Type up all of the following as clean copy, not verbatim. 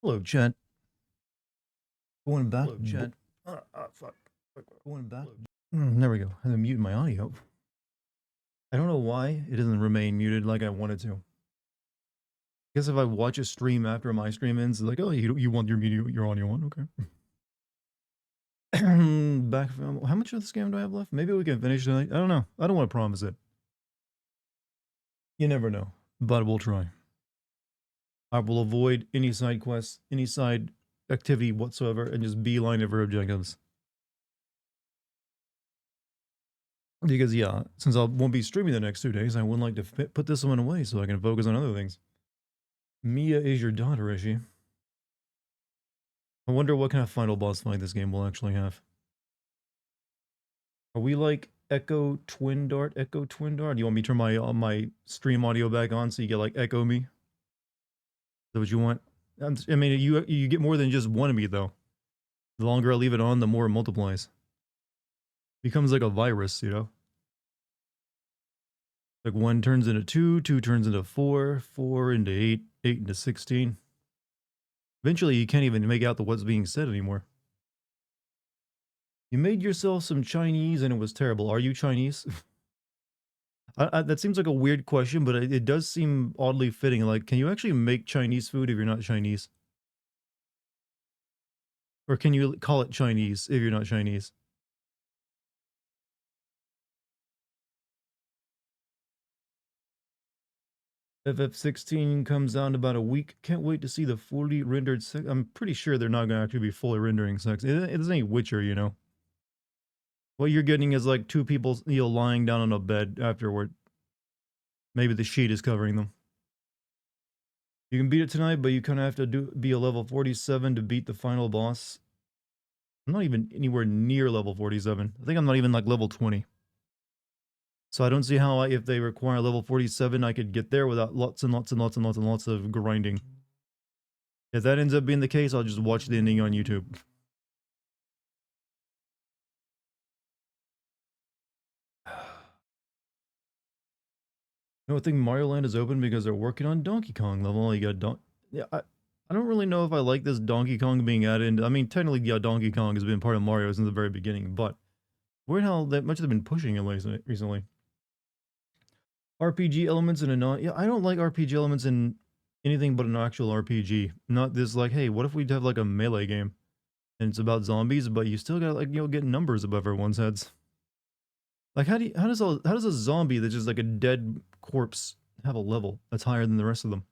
Hello, chat. Going back. Hello, chat. Fuck. Going back. There we go. I had to mute my audio. I don't know why it doesn't remain muted like I wanted to. I guess if I watch a stream after my stream ends, it's like, oh, you want your audio on? Okay. Back from how much of this game do I have left? Maybe we can finish tonight. I don't know. I don't want to promise it. You never know, but we'll try. I will avoid any side quests, any side activity whatsoever, and just beeline it for objectives. Because, yeah, since I won't be streaming the next 2 days, I would like to put this one away so I can focus on other things. Mia is your daughter, is she? I wonder what kind of final boss fight this game will actually have. Are we like Echo Twin Dart? Echo Twin Dart? Do you want me to turn my stream audio back on so you get like Echo me? Is that what you want? I mean, you get more than just one of me, though. The longer I leave it on, the more it multiplies. Becomes like a virus, you know? Like 1 turns into 2, 2 turns into 4, 4 into 8, 8 into 16. Eventually, you can't even make out what's being said anymore. You made yourself some Chinese and it was terrible. Are you Chinese? That seems like a weird question, but it does seem oddly fitting. Like, can you actually make Chinese food if you're not Chinese? Or can you call it Chinese if you're not Chinese? FF16 comes out in about a week. Can't wait to see the fully rendered sex. I'm pretty sure they're not going to actually be fully rendering sex. It ain't Witcher, you know. What you're getting is like 2 people, you know, lying down on a bed afterward. Maybe the sheet is covering them. You can beat it tonight, but you kind of have to be a level 47 to beat the final boss. I'm not even anywhere near level 47. I think I'm not even like level 20. So I don't see how if they require level 47, I could get there without lots and lots and lots and lots and lots of grinding. If that ends up being the case, I'll just watch the ending on YouTube. I think Mario Land is open because they're working on Donkey Kong level. You got yeah, I don't really know if I like this Donkey Kong being added. I mean, technically, yeah, Donkey Kong has been part of Mario since the very beginning, but weird how that much they've been pushing it recently. RPG elements in a non... Yeah, I don't like RPG elements in anything but an actual RPG. Not this like, hey, what if we have like a melee game and it's about zombies, but you still gotta like, you know, get numbers above everyone's heads. Like, how does a zombie that's just like a dead corpse have a level that's higher than the rest of them?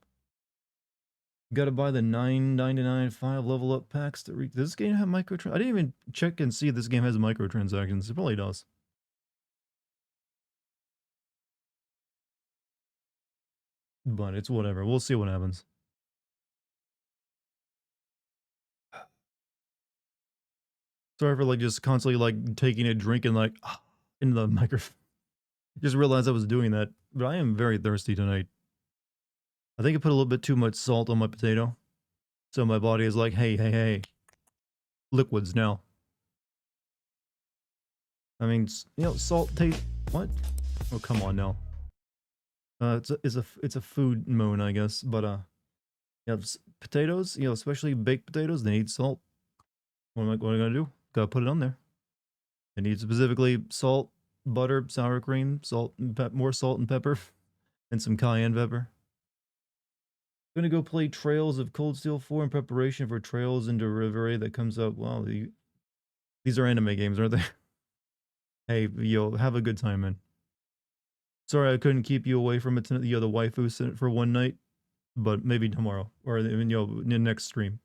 You gotta buy the $9.99 5 level up packs to reach. Does this game have microtransactions? I didn't even check and see if this game has microtransactions. It probably does. But it's whatever. We'll see what happens. Sorry for like just constantly like taking a drink and like in the microphone. Just realized I was doing that, but I am very thirsty tonight. I think I put a little bit too much salt on my potato. So my body is like, hey, liquids now. I mean, you know, salt taste, what? Oh, come on now. It's a food moan, I guess, but, yeah, potatoes, you know, especially baked potatoes, they need salt. What am I gonna do? Gotta put it on there. It needs specifically salt, butter, sour cream, salt, and more salt and pepper, and some cayenne pepper. I'm gonna go play Trails of Cold Steel 4 in preparation for Trails into Reverie that comes out. Wow, these are anime games, aren't they? Hey, yo, have a good time, man. Sorry I couldn't keep you away from it tonight, the waifu for one night, but maybe tomorrow, or you know, next stream.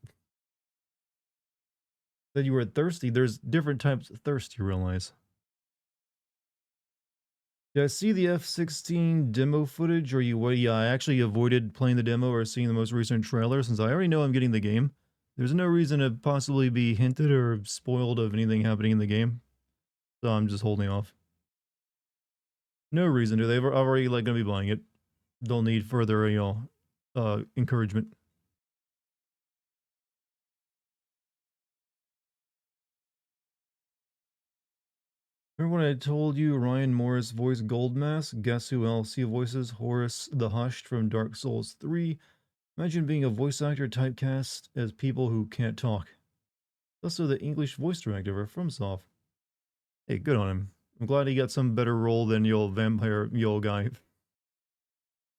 That you were thirsty. There's different types of thirst, you realize. Did I see the F16 demo footage, or yeah, I actually avoided playing the demo or seeing the most recent trailer since I already know I'm getting the game. There's no reason to possibly be hinted or spoiled of anything happening in the game, so I'm just holding off. No reason to. They've already like gonna be buying it. Don't need further, you know, encouragement. Remember when I told you Ryan Morris voiced Goldmask? Guess who else he voices? Horus the Hushed from Dark Souls 3. Imagine being a voice actor typecast as people who can't talk. Also, the English voice director for FromSoft. Hey, good on him. I'm glad he got some better role than the old vampire, the old guy.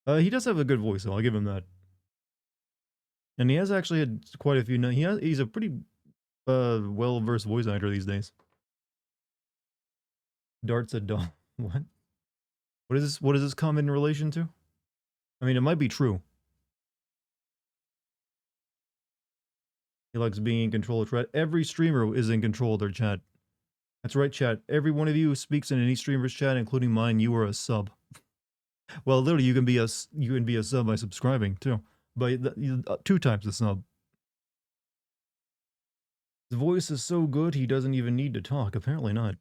He does have a good voice, though. I'll give him that. And he has actually had quite a few. He's a pretty well versed voice actor these days. Darts a dog. What? What is this? What is this comment in relation to? I mean, it might be true. He likes being in control of chat. Every streamer is in control of their chat. That's right, chat. Every one of you who speaks in any streamer's chat, including mine, you are a sub. Well, literally, you can be a sub by subscribing too. By 2 times the sub. His voice is so good, he doesn't even need to talk. Apparently not.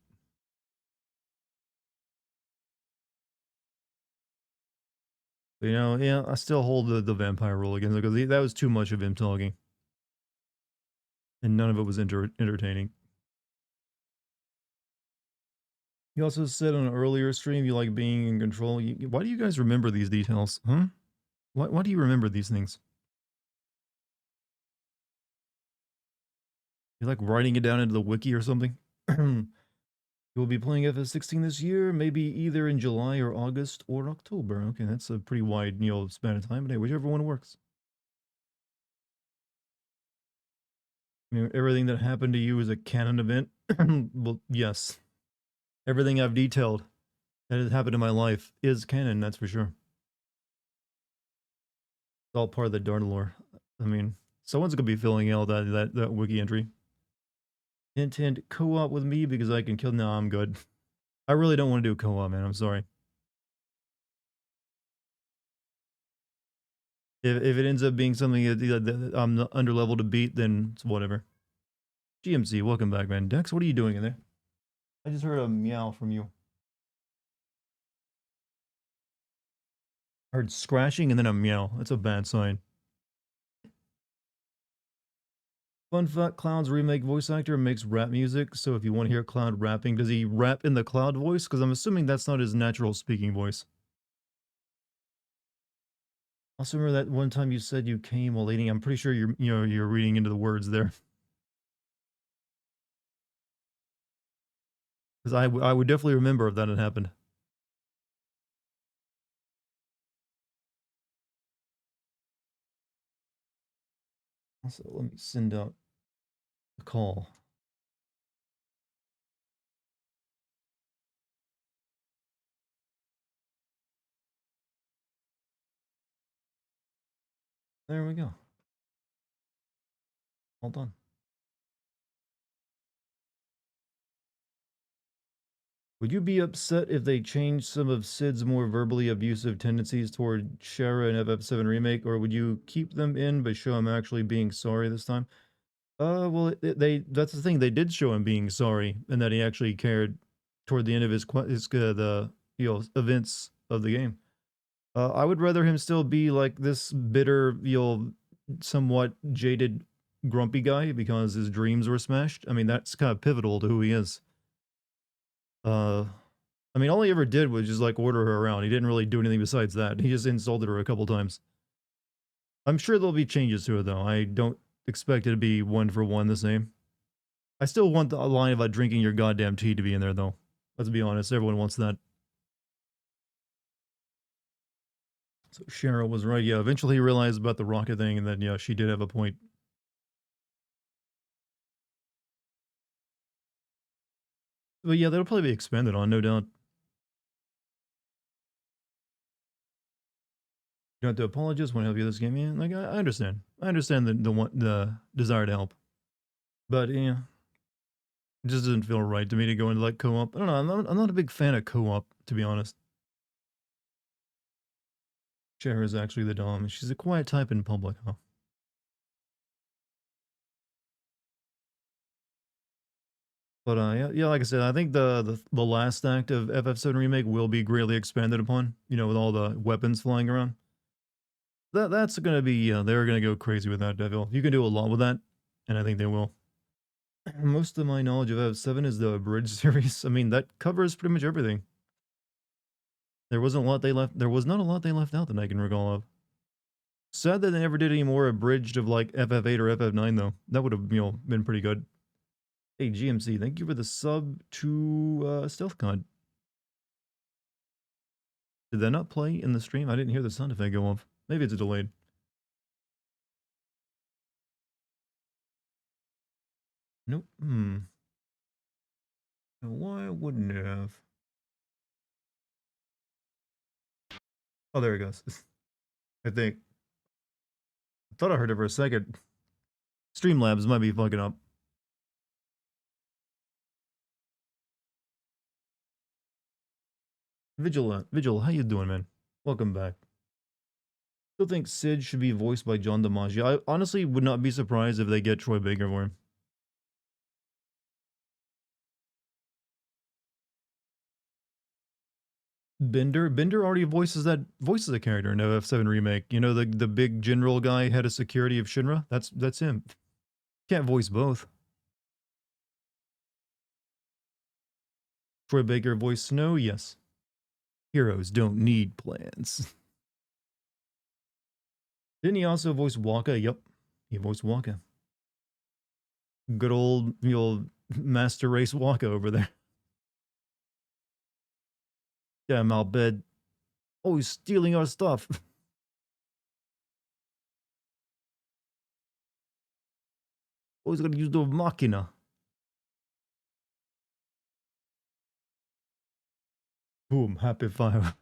But, you know, yeah, I still hold the vampire rule against it because that was too much of him talking. And none of it was entertaining. You also said on an earlier stream you like being in control. Why do you guys remember these details? Huh? Why do you remember these things? You like writing it down into the wiki or something? You'll be playing FF16 this year, maybe either in July or August or October. Okay, that's a pretty wide, span of time, but hey, whichever one works. Everything that happened to you is a canon event? Well, yes. Everything I've detailed that has happened in my life is canon, that's for sure. It's all part of the Dart lore. I mean, someone's gonna be filling out that wiki entry. Intent co-op with me because I can kill. No, I'm good. I really don't want to do co-op, man. I'm sorry. If it ends up being something that I'm under level to beat, then it's whatever. GMC, welcome back, man. Dex, what are you doing in there? I just heard a meow from you. I heard scratching and then a meow. That's a bad sign. Fun fact, Cloud's remake voice actor makes rap music, so if you want to hear Cloud rapping, does he rap in the Cloud voice? Because I'm assuming that's not his natural speaking voice. Also remember that one time you said you came while eating. I'm pretty sure you're reading into the words there. Because I would definitely remember if that had happened. Also, let me send out a call. There we go. All done. Would you be upset if they changed some of Sid's more verbally abusive tendencies toward Shara in FF7 Remake, or would you keep them in but show him actually being sorry this time? Well, that's the thing. They did show him being sorry and that he actually cared toward the end of his the events of the game. I would rather him still be like this bitter, somewhat jaded, grumpy guy because his dreams were smashed. I mean, that's kind of pivotal to who he is. I mean, all he ever did was just like order her around. He didn't really do anything besides that. He just insulted her a couple times. I'm sure there'll be changes to it though. I don't expect it to be one for one the same. I still want the line about drinking your goddamn tea to be in there though. Let's be honest, everyone wants that. So Cheryl was right. Yeah, eventually he realized about the rocket thing, and then yeah, she did have a point. But yeah, that'll probably be expanded on, no doubt. You don't have to apologize. Want to help you with this game? Yeah, like I understand. I understand the desire to help, but yeah, it just doesn't feel right to me to go into like co-op. I don't know. I'm not a big fan of co-op, to be honest. Cher is actually the dom. She's a quiet type in public, huh? But yeah, like I said, I think the last act of FF7 Remake will be greatly expanded upon. With all the weapons flying around. That's gonna be they're gonna go crazy with that devil. You can do a lot with that, and I think they will. Most of my knowledge of FF7 is the Bridge series. I mean, that covers pretty much everything. There wasn't a lot they left. There was not a lot they left out that I can recall of. Sad that they never did any more abridged of like FF8 or FF9 though. That would have been pretty good. Hey GMC, thank you for the sub to Stealth God. Did that not play in the stream? I didn't hear the sound effect go off. Maybe it's delayed. Nope. Why wouldn't it have? Oh, there it goes. I think. I thought I heard it for a second. Streamlabs might be fucking up. Vigil, how you doing, man? Welcome back. Still think Sid should be voiced by John DiMaggio. I honestly would not be surprised if they get Troy Baker for him. Bender already voices a character in FF7 remake. You know, the big general guy, head of security of Shinra? That's him. Can't voice both. Troy Baker voiced Snow, yes. Heroes don't need plans. Didn't he also voice Waka? Yep. He voiced Waka. Good old, Master Race Waka over there. Damn, Albed. Oh, he's stealing our stuff. Oh, he's gonna use the Machina. Boom, happy fire.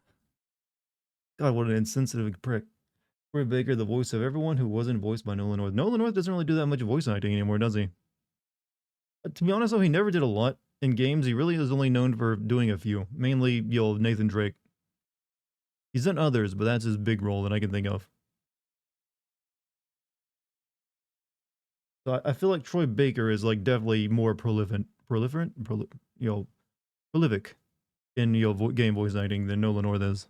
God, what an insensitive prick. Troy Baker, the voice of everyone who wasn't voiced by Nolan North. Nolan North doesn't really do that much voice acting anymore, does he? To be honest, though, he never did a lot in games. He really is only known for doing a few. Mainly, Nathan Drake. He's done others, but that's his big role that I can think of. So I feel like Troy Baker is like definitely more prolific in game voice acting than Nolan North is.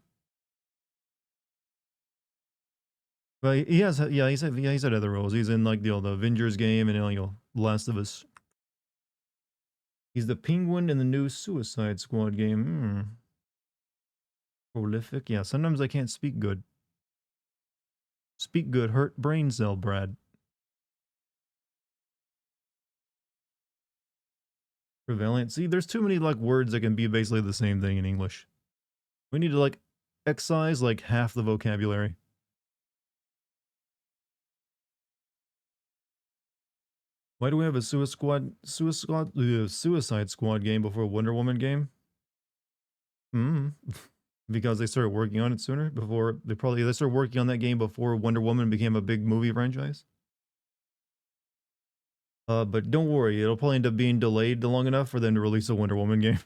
But he has, he's had other roles. He's in like the Avengers game and Last of Us. He's the Penguin in the new Suicide Squad game. Prolific, yeah. Sometimes I can't speak good. Speak good, hurt brain cell, Brad. Prevalent. See, there's too many like words that can be basically the same thing in English. We need to like excise like half the vocabulary. Why do we have a Suicide Squad game before a Wonder Woman game? Because they started working on it sooner. They started working on that game before Wonder Woman became a big movie franchise. But don't worry, it'll probably end up being delayed long enough for them to release a Wonder Woman game.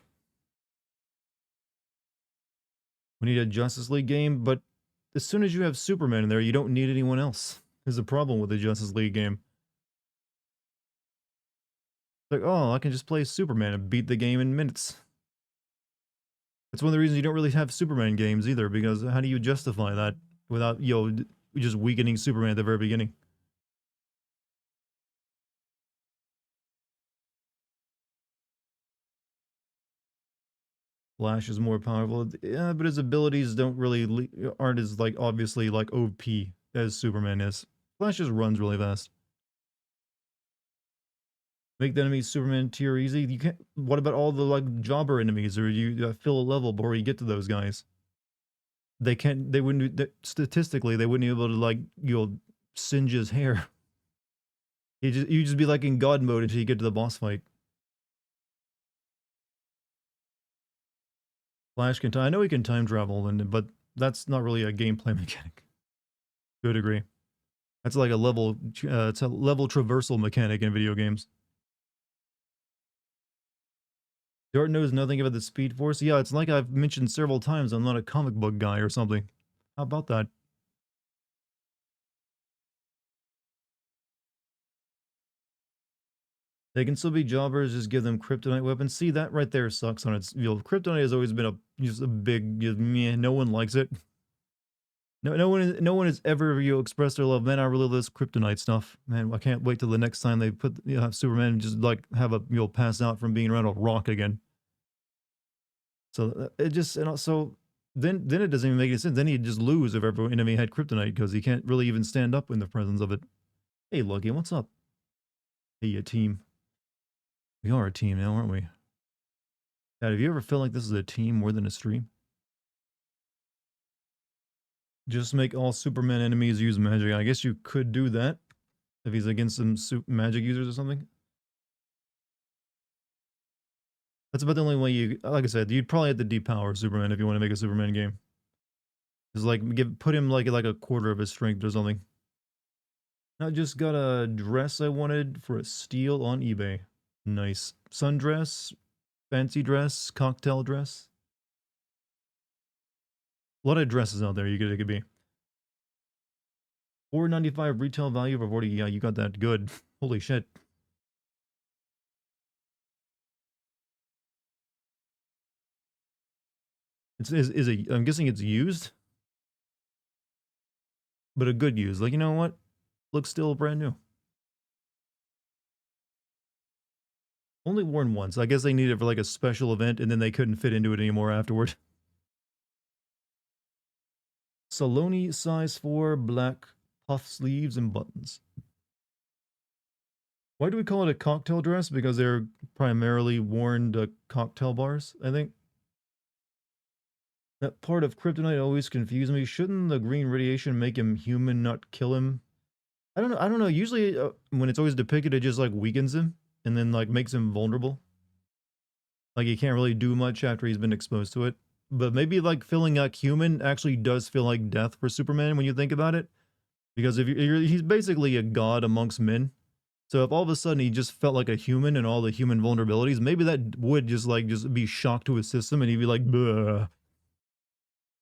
We need a Justice League game, but as soon as you have Superman in there, you don't need anyone else. There's a problem with the Justice League game. It's like, oh, I can just play Superman and beat the game in minutes. That's one of the reasons you don't really have Superman games either, because how do you justify that without, just weakening Superman at the very beginning? Flash is more powerful, yeah, but his abilities aren't as like obviously like OP as Superman is. Flash just runs really fast. Make the enemies Superman tier easy. You can't. What about all the like jobber enemies, or you fill a level before you get to those guys? They can't. They wouldn't. Statistically, they wouldn't be able to like singe his hair. You just be like in God mode until you get to the boss fight. Flash can time. I know he can time travel, but that's not really a gameplay mechanic. To a degree, that's like a level. It's a level traversal mechanic in video games. Dart knows nothing about the Speed Force. Yeah, it's like I've mentioned several times. I'm not a comic book guy or something. How about that? They can still be jobbers, just give them kryptonite weapons. See, that right there sucks on its, kryptonite has always been just a big, meh, no one likes it. No one has ever, expressed their love. Man, I really love this kryptonite stuff. Man, I can't wait till the next time they put, have Superman just like have pass out from being around a rock again. So it just, and also, then it doesn't even make any sense. Then he'd just lose if every enemy had kryptonite because he can't really even stand up in the presence of it. Hey, Lucky, what's up? Hey, a team. We are a team now, aren't we? Dad, have you ever felt like this is a team more than a stream? Just make all Superman enemies use magic. I guess you could do that if he's against some magic users or something. That's about the only way you, like I said, you'd probably have to depower Superman if you want to make a Superman game. Just like put him like a quarter of his strength or something. I just got a dress I wanted for a steal on eBay. Nice. Sundress, fancy dress, cocktail dress. A lot of dresses out there it could be. $4.95 retail value for 40. Yeah, you got that good. Holy shit. Is it, I'm guessing it's used, but a good use. Like, you know what? Looks still brand new. Only worn once. I guess they needed it for like a special event and then they couldn't fit into it anymore afterward. Saloni size 4 black puff sleeves and buttons. Why do we call it a cocktail dress? Because they're primarily worn to cocktail bars, I think. That part of kryptonite always confused me. Shouldn't the green radiation make him human, not kill him? I don't know. I don't know. Usually, when it's always depicted, it just like weakens him and then like makes him vulnerable. Like he can't really do much after he's been exposed to it. But maybe like feeling like human actually does feel like death for Superman when you think about it, because if he's basically a god amongst men. So if all of a sudden he just felt like a human and all the human vulnerabilities, maybe that would just be shock to his system, and he'd be like, "Bleh.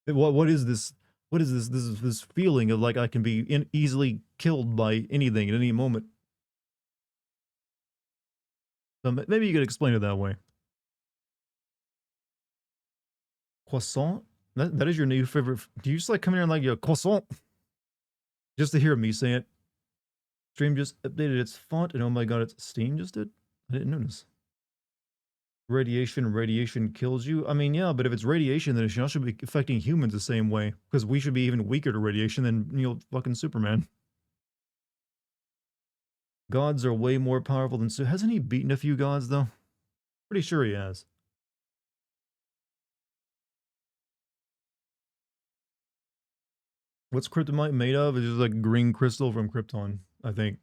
What is this? What is this? This feeling of like I can be easily killed by anything at any moment." So maybe you could explain it that way. Croissant? That is your new favorite. Do you just like come here and like your croissant? Just to hear me say it. Stream just updated its font, and oh my god, it's Steam just did? I didn't notice. Radiation kills you? I mean, yeah, but if it's radiation, then it should also be affecting humans the same way. Because we should be even weaker to radiation than, fucking Superman. Gods are way more powerful than... So hasn't he beaten a few gods, though? Pretty sure he has. What's kryptonite made of? It's just like green crystal from Krypton, I think.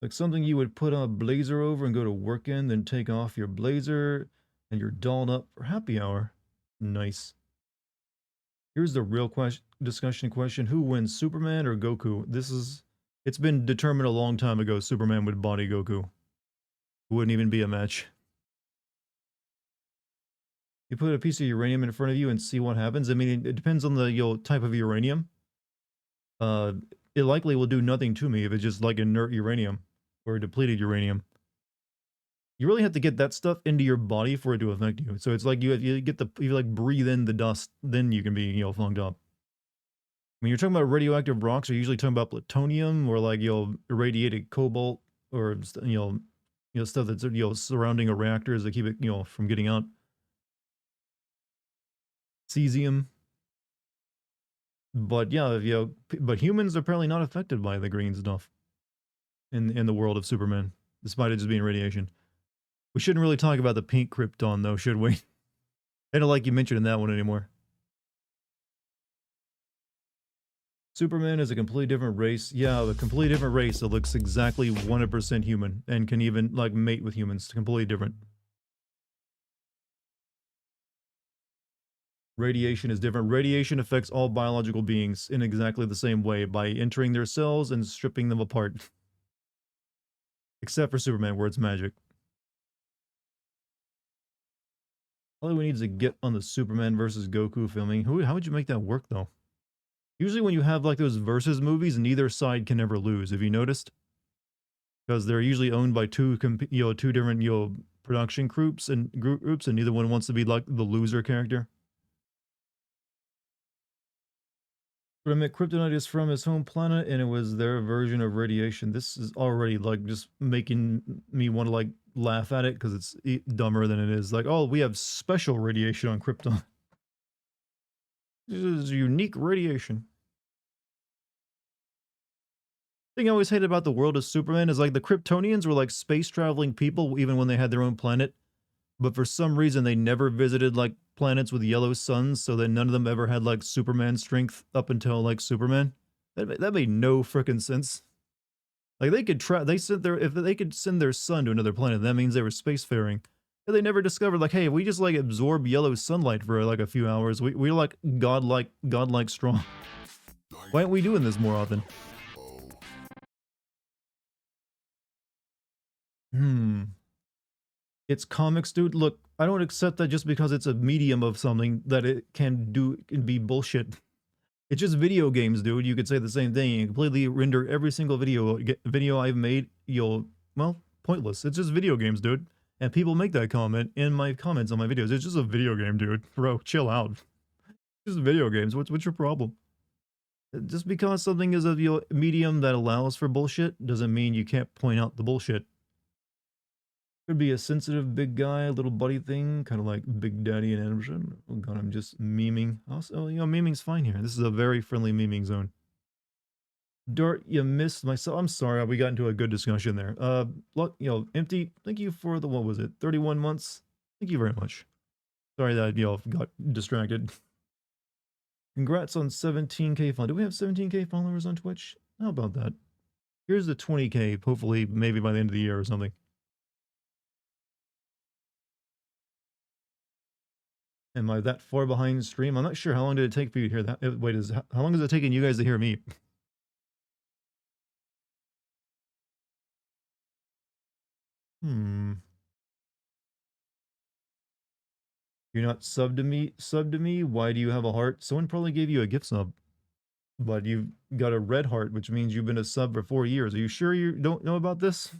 Like something you would put a blazer over and go to work in, then take off your blazer, and you're dolled up for happy hour. Nice. Here's the real discussion question. Who wins, Superman or Goku? It's been determined a long time ago Superman would body Goku. It wouldn't even be a match. You put a piece of uranium in front of you and see what happens. I mean, it depends on the type of uranium. Uh, it likely will do nothing to me if it's just like inert uranium or depleted uranium. You really have to get that stuff into your body for it to affect you. So it's like you like breathe in the dust, then you can be funked up. When you're talking about radioactive rocks, are you usually talking about plutonium or like irradiated cobalt or stuff that's surrounding a reactor to keep it from getting out. Cesium. But yeah, but humans are apparently not affected by the green stuff in the world of Superman, despite it just being radiation. We shouldn't really talk about the pink Krypton though, should we? I don't like you mentioning that one anymore. Superman is a completely different race. Yeah, a completely different race that looks exactly 100% human and can even like mate with humans. Completely different. Radiation is different. Radiation affects all biological beings in exactly the same way by entering their cells and stripping them apart. Except for Superman, where it's magic. All we need is to get on the Superman versus Goku filming. How would you make that work, though? Usually when you have like those versus movies, neither side can ever lose. Have you noticed? Because they're usually owned by two different production groups, and neither one wants to be like the loser character. But I meant kryptonite is from his home planet, and it was their version of radiation. This is already like just making me want to like laugh at it because it's dumber than it is. Like, oh, we have special radiation on Krypton. This is unique radiation. Thing I always hated about the world of Superman is like the Kryptonians were like space traveling people even when they had their own planet, but for some reason they never visited like planets with yellow suns, so that none of them ever had like Superman strength up until like Superman. That made no freaking sense. Like they could try, they sent their if they could send their sun to another planet, that means they were spacefaring. And they never discovered like, hey, if we just like absorb yellow sunlight for like a few hours, we're like godlike strong. Why aren't we doing this more often? Hmm. It's comics, dude. Look, I don't accept that just because it's a medium of something that it can be bullshit. It's just video games, dude. You could say the same thing. You completely render every single video I've made, well, pointless. It's just video games, dude. And people make that comment in my comments on my videos. It's just a video game, dude. Bro, chill out. It's just video games. What's your problem? Just because something is a medium that allows for bullshit doesn't mean you can't point out the bullshit. Could be a sensitive big guy, little buddy thing, kind of like Big Daddy and Anderson. Oh god, I'm just memeing. Also, meming's fine here. This is a very friendly meming zone. Dart, you missed myself. I'm sorry, we got into a good discussion there. Look, Empty, thank you for the, what was it, 31 months? Thank you very much. Sorry that, got distracted. Congrats on 17k followers. Do we have 17k followers on Twitch? How about that? Here's the 20k, hopefully, maybe by the end of the year or something. Am I that far behind stream? I'm not sure. How long did it take for you to hear that? Wait, how long is it taking you guys to hear me? Hmm. You're not sub to me? Sub to me? Why do you have a heart? Someone probably gave you a gift sub. But you've got a red heart, which means you've been a sub for 4 years. Are you sure you don't know about this?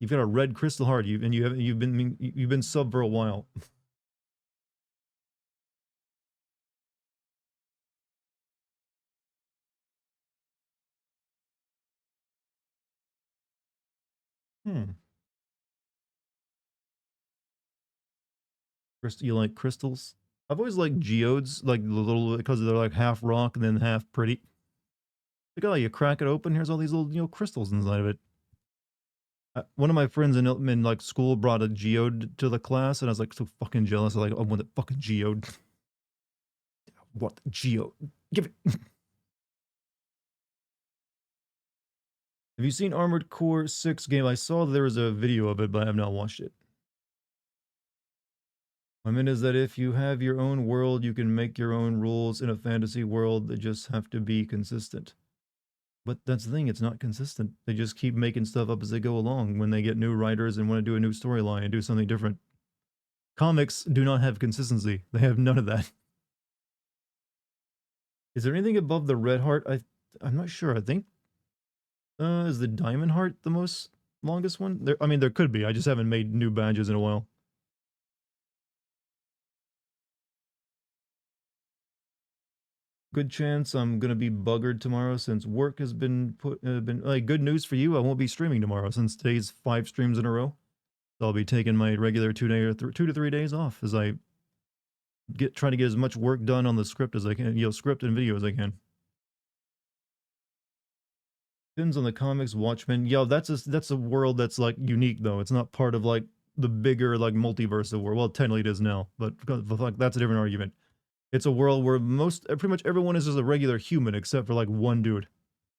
You've got a red crystal heart, you've been sub for a while. Hmm. You like crystals? I've always liked geodes, like the little, because they're like half rock and then half pretty. Look at how you crack it open. Here's all these little, crystals inside of it. One of my friends in like school brought a geode to the class, and I was like so fucking jealous. I want the fucking geode. What geode? Give it. Have you seen Armored Core 6 game? I saw there was a video of it, but I have not watched it. My mean is that if you have your own world, you can make your own rules in a fantasy world that just have to be consistent. But that's the thing, it's not consistent. They just keep making stuff up as they go along when they get new writers and want to do a new storyline and do something different. Comics do not have consistency. They have none of that. Is there anything above the red heart? I'm not sure. I think is the diamond heart the most longest one? I mean, there could be. I just haven't made new badges in a while. Good chance I'm gonna be buggered tomorrow since work has been been like good news for you. I won't be streaming tomorrow since today's 5 streams in a row. So I'll be taking my regular 2 day or 2 to 3 days off as I try to get as much work done on the script as I can, script and video as I can. Depends on the comics, Watchmen. That's a world that's like unique though. It's not part of like the bigger like multiverse of world. Well, technically it is now, but that's a different argument. It's a world where pretty much everyone is just a regular human except for like one dude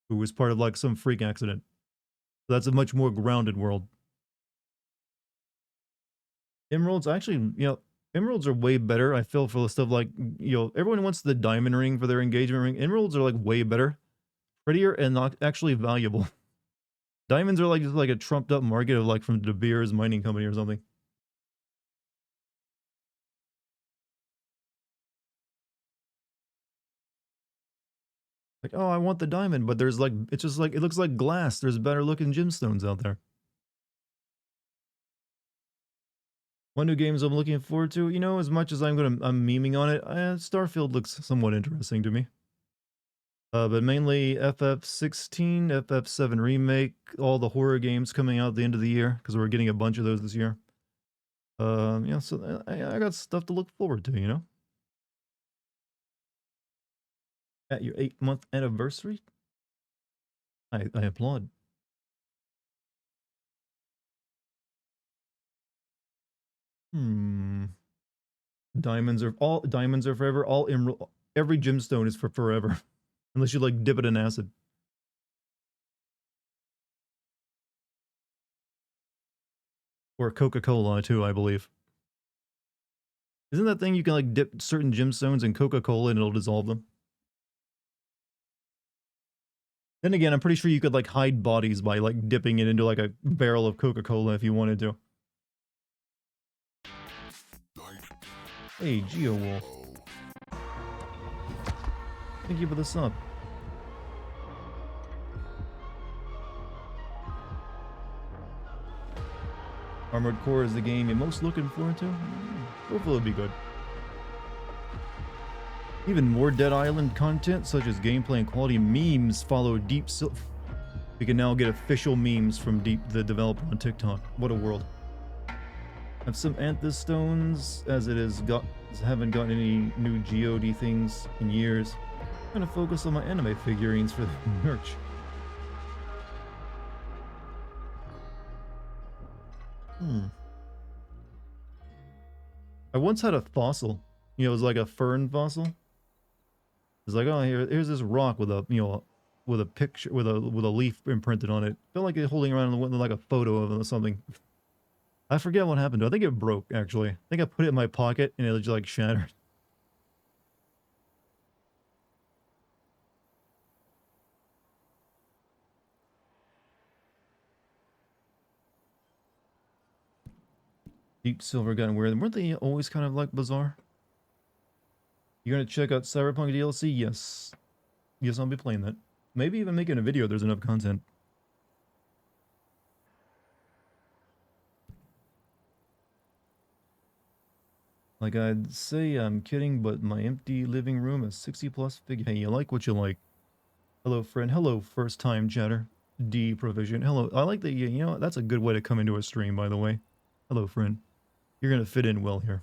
who was part of like some freak accident. So that's a much more grounded world. Emeralds, actually, emeralds are way better. I feel for the stuff like, everyone wants the diamond ring for their engagement ring. Emeralds are like way better, prettier, and not actually valuable. Diamonds are like just like a trumped up market of like from De Beers mining company or something. Like, oh, I want the diamond, but there's like, it's just like, it looks like glass. There's better looking gemstones out there. One new games I'm looking forward to, as much as I'm memeing on it, Starfield looks somewhat interesting to me. But mainly FF16, FF7 Remake, all the horror games coming out at the end of the year, because we're getting a bunch of those this year. So I got stuff to look forward to, At your 8-month anniversary? I applaud. Hmm. Diamonds are forever. All emerald, every gemstone is for forever, unless you like dip it in acid. Or Coca-Cola too, I believe. Isn't that thing you can like dip certain gemstones in Coca-Cola and it'll dissolve them? Then again, I'm pretty sure you could like hide bodies by like dipping it into like a barrel of Coca-Cola if you wanted to. Hey, GeoWolf. Thank you for the sub. Armored Core is the game you're most looking forward to? Hopefully it'll be good. Even more Dead Island content, such as gameplay and quality memes, follow Deep Silver. We can now get official memes from the developer on TikTok. What a world. I have some Anthus stones, as haven't gotten any new GOD things in years. I'm gonna focus on my anime figurines for the merch. I once had a fossil. You know, it was like a fern fossil. It's like, oh, here's this rock with a, you know, with a picture, with a leaf imprinted on it. Felt like it holding around like a photo of it or something. I forget what happened to it. I think it broke, actually. I think I put it in my pocket and it just like shattered. Deep Silver gotten weird. Weren't they always kind of like bizarre? You're gonna check out Cyberpunk DLC? Yes. Yes, I'll be playing that. Maybe even making a video, there's enough content. Like I'd say I'm kidding, but my empty living room is 60 plus figure. Hey, you like what you like. Hello, friend. Hello, first time chatter. D provision. Hello. I like that you know, that's a good way to come into a stream, by the way. Hello, friend. You're gonna fit in well here.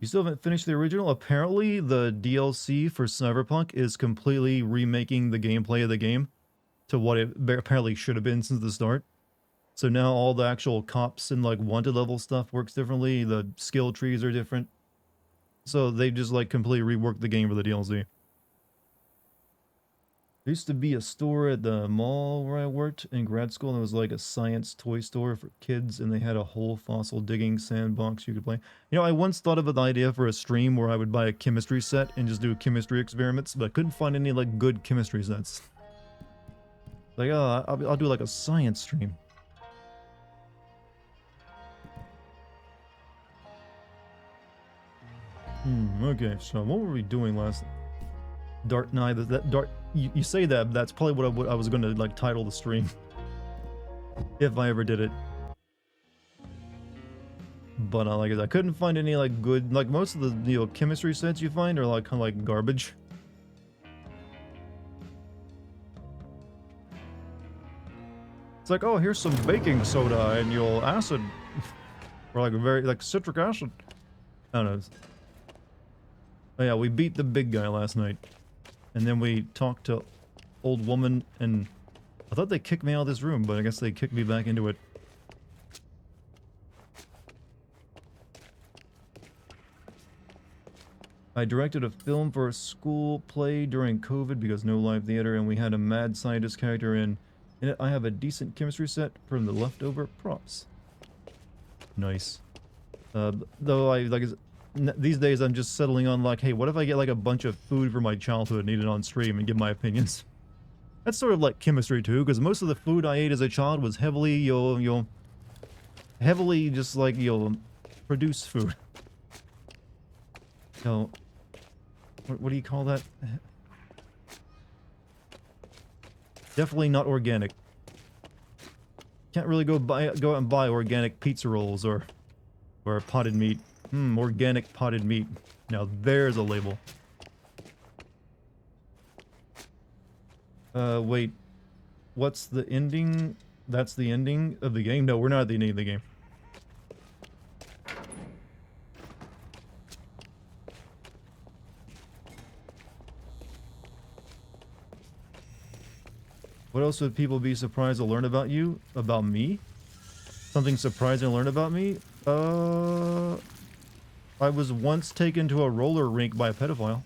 You still haven't finished the original? Apparently, the DLC for Cyberpunk is completely remaking the gameplay of the game to what it apparently should have been since the start. So now all the actual cops and like wanted level stuff works differently. The skill trees are different. So they just like completely reworked the game for the DLC. There used to be a store at the mall where I worked in grad school, and it was like a science toy store for kids, and they had a whole fossil digging sandbox you could play. You know, I once thought of an idea for a stream where I would buy a chemistry set and just do chemistry experiments, but I couldn't find any like good chemistry sets. Like, oh, I'll do like a science stream. Okay, so what were we doing last? Dart, no, that Dart, you say that, that's probably what I was going to like title the stream. If I ever did it. But like I couldn't find any like good, like most of the, you know, chemistry sets you find are like kind of like garbage. It's like, oh, here's some baking soda and you'll acid. Or like very, like citric acid. I don't know. Oh yeah, we beat the big guy last night. And then we talked to old woman, and I thought they kicked me out of this room, but I guess they kicked me back into it. I directed a film for a school play during COVID because no live theater, and we had a mad scientist character in it. I have a decent chemistry set from the leftover props. Nice. Though these days I'm just settling on like, hey, what if I get like a bunch of food from my childhood and eat it on stream and give my opinions? That's sort of like chemistry too, because most of the food I ate as a child was heavily, heavily just like, produced food. So, what do you call that? Definitely not organic. Can't really go out and buy organic pizza rolls or potted meat. Organic potted meat. Now there's a label. Wait. What's the ending? That's the ending of the game? No, we're not at the ending of the game. What else would people be surprised to learn about you? About me? Something surprising to learn about me? I was once taken to a roller rink by a pedophile.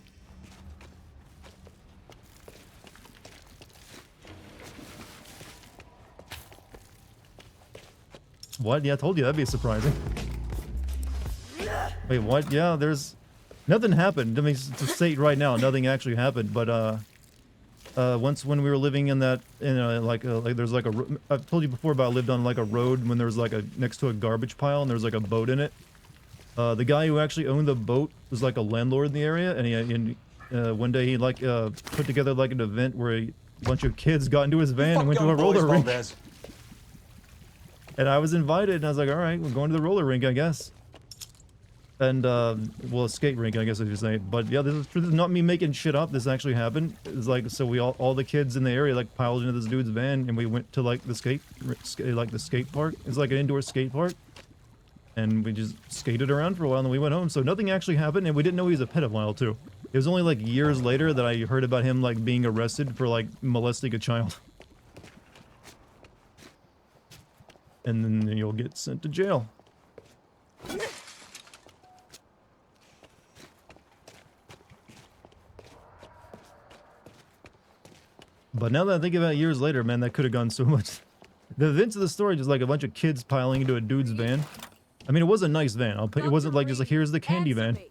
What? Yeah, I told you that'd be surprising. Wait, what? Yeah, there's... Nothing happened. I mean, to state right now, nothing actually happened, but, once when we were living in that, like there's like a... I've told you before about I lived on like a road when there was like a... next to a garbage pile and there was like a boat in it. The guy who actually owned the boat was like a landlord in the area, and one day he like, put together like an event where a bunch of kids got into his van and went to a roller rink. And I was invited, and I was like, all right, we're going to the roller rink, I guess. And, well, a skate rink, I guess I should say. But yeah, this is not me making shit up. This actually happened. It's like, so we all the kids in the area, like, piled into this dude's van, and we went to, like, the skate park. It's like an indoor skate park. And we just skated around for a while, and then we went home. So nothing actually happened, and we didn't know he was a pedophile, too. It was only, like, years later that I heard about him, like, being arrested for, like, molesting a child. And then you'll get sent to jail. But now that I think about it years later, man, that could have gone so much. The events of the story just like a bunch of kids piling into a dude's van. I mean, it was a nice van. It wasn't like just like, here's the candy van. It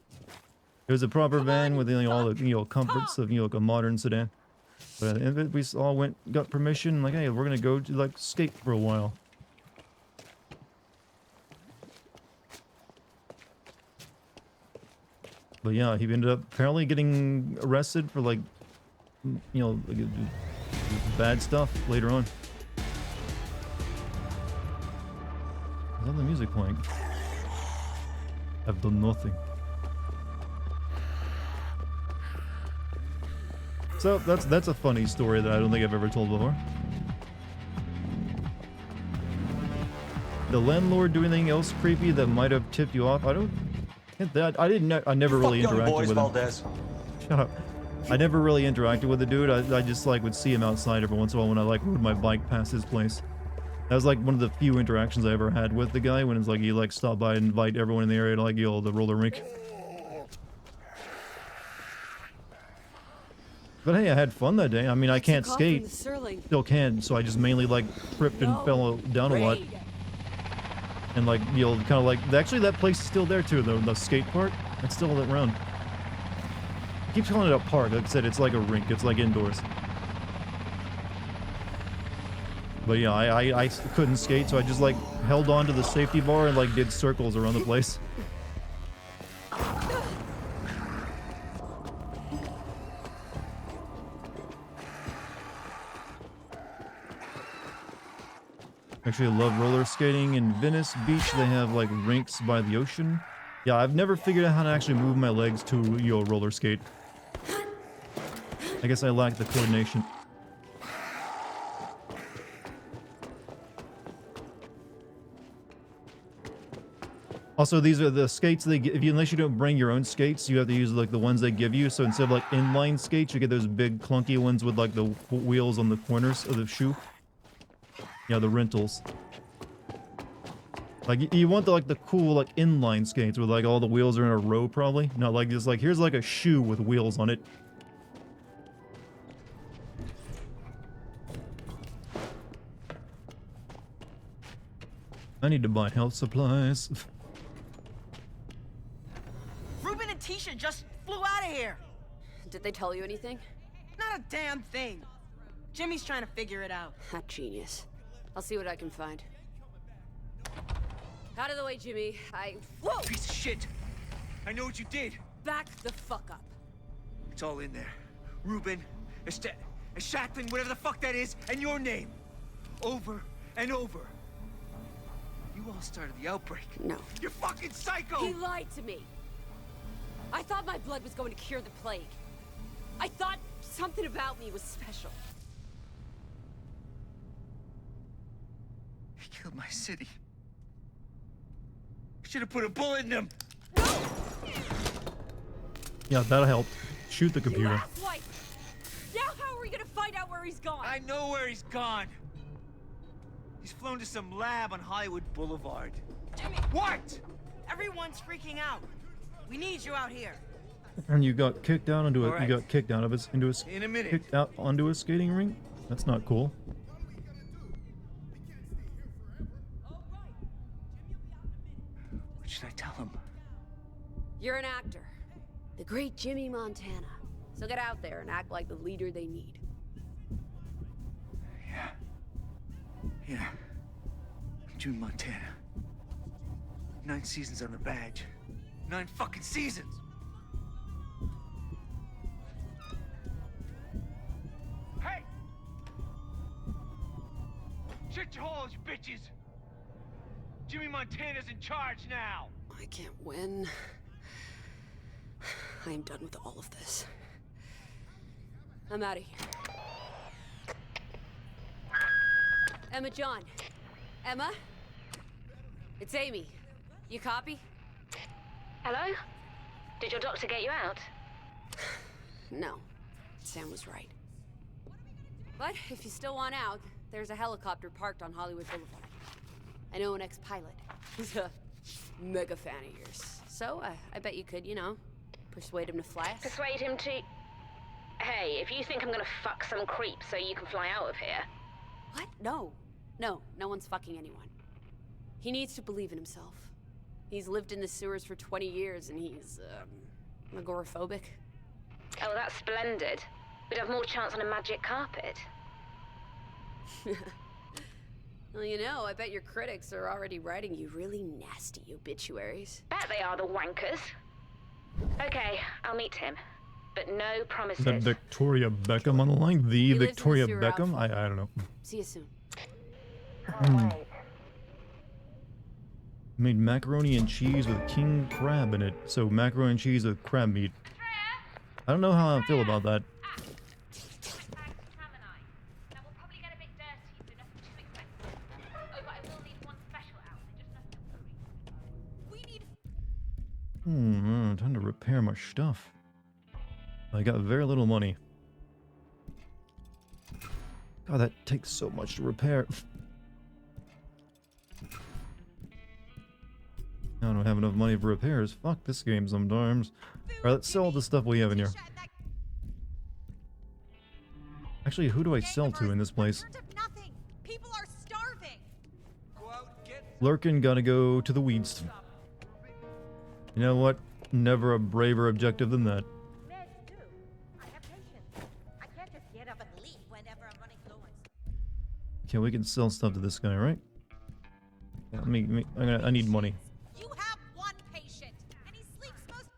was a proper van with all the comforts of like a modern sedan. But at the end of it, we all got permission. Like, hey, we're gonna go to like skate for a while. But yeah, he ended up apparently getting arrested for like, like, bad stuff later on. Is that the music playing? I've done nothing. So that's a funny story that I don't think I've ever told before. The landlord do anything else creepy that might have tipped you off? I never really interacted with him. Shut up. I never really interacted with the dude. I just like would see him outside every once in a while when I like rode my bike past his place. That was like one of the few interactions I ever had with the guy, when it's like he like stopped by and invite everyone in the area to like the roller rink. But hey, I had fun that day. I mean, I can't skate. Still can, so I just mainly like tripped and fell down a lot. And like, kind of like, actually that place is still there too, the skate park. It's still around. I keep calling it a park. Like I said, it's like a rink. It's like indoors. But yeah, I couldn't skate, so I just like held on to the safety bar and like did circles around the place. Actually, I love roller skating. In Venice Beach, they have like rinks by the ocean. Yeah, I've never figured out how to actually move my legs to roller skate. I guess I lack the coordination. Also, these are the skates they give you. Unless you don't bring your own skates, you have to use like the ones they give you. So instead of like inline skates, you get those big clunky ones with like the wheels on the corners of the shoe. Yeah, the rentals. Like, you want the cool, like, inline skates where, like, all the wheels are in a row, probably. Not like just, like, here's, like, a shoe with wheels on it. I need to buy health supplies. Ruben and Tisha just flew out of here. Did they tell you anything? Not a damn thing. Jimmy's trying to figure it out. That genius. I'll see what I can find. Out of the way, Jimmy. Whoa! Piece of shit! I know what you did! Back the fuck up. It's all in there. Ruben, Shacklin, whatever the fuck that is, and your name. Over and over. You all started the outbreak. No. You're fucking psycho! He lied to me. I thought my blood was going to cure the plague. I thought something about me was special. He killed my city. Should have put a bullet in him. Yeah, that helped. Shoot the computer. Now how are we gonna find out where where he's gone. I know where he's gone. He's flown to some lab on Hollywood Boulevard. Jimmy, What? everyone's freaking out. We need you out here. And you got kicked out into a Alright. you got kicked out of it into a In a minute. kicked out onto a skating rink. That's not cool. What should I tell him? You're an actor. The great Jimmy Montana. So get out there and act like the leader they need. Yeah. I'm June Montana. 9 seasons on the badge. 9 fucking seasons! Hey! Shut your holes, you bitches! Jimmy Montana's in charge now! I can't win. I am done with all of this. I'm out of here. Emma John. Emma? It's Amy. You copy? Hello? Did your doctor get you out? No. Sam was right. But if you still want out, there's a helicopter parked on Hollywood Boulevard. I know an ex-pilot. He's a mega fan of yours. So, I bet you could, you know, persuade him to fly us. Persuade him to... Hey, if you think I'm gonna fuck some creep so you can fly out of here... What? No. No one's fucking anyone. He needs to believe in himself. He's lived in the sewers for 20 years and he's, agoraphobic. Oh, that's splendid. We'd have more chance on a magic carpet. Well, you know, I bet your critics are already writing you really nasty obituaries. Bet they are the wankers. Okay, I'll meet him. But no promises. Is that Victoria Beckham on the line? The He lives in the Victoria sewer Beckham? outfit. I don't know. See you soon. Made macaroni and cheese with king crab in it. So macaroni and cheese with crab meat. I don't know how I feel about that. Time to repair my stuff. I got very little money. God, that takes so much to repair. I don't have enough money for repairs. Fuck this game sometimes. Alright, let's sell all the stuff we have in here. Actually, who do I sell to in this place? People are starving. Go out and get... Lurkin gotta go to the weeds. You know what? Never a braver objective than that. Meds too. I have patience. I can't just get up and leave whenever I'm running low on. Okay, we can sell stuff to this guy, right? Yeah, I need money. You have one patient, and he sleeps most.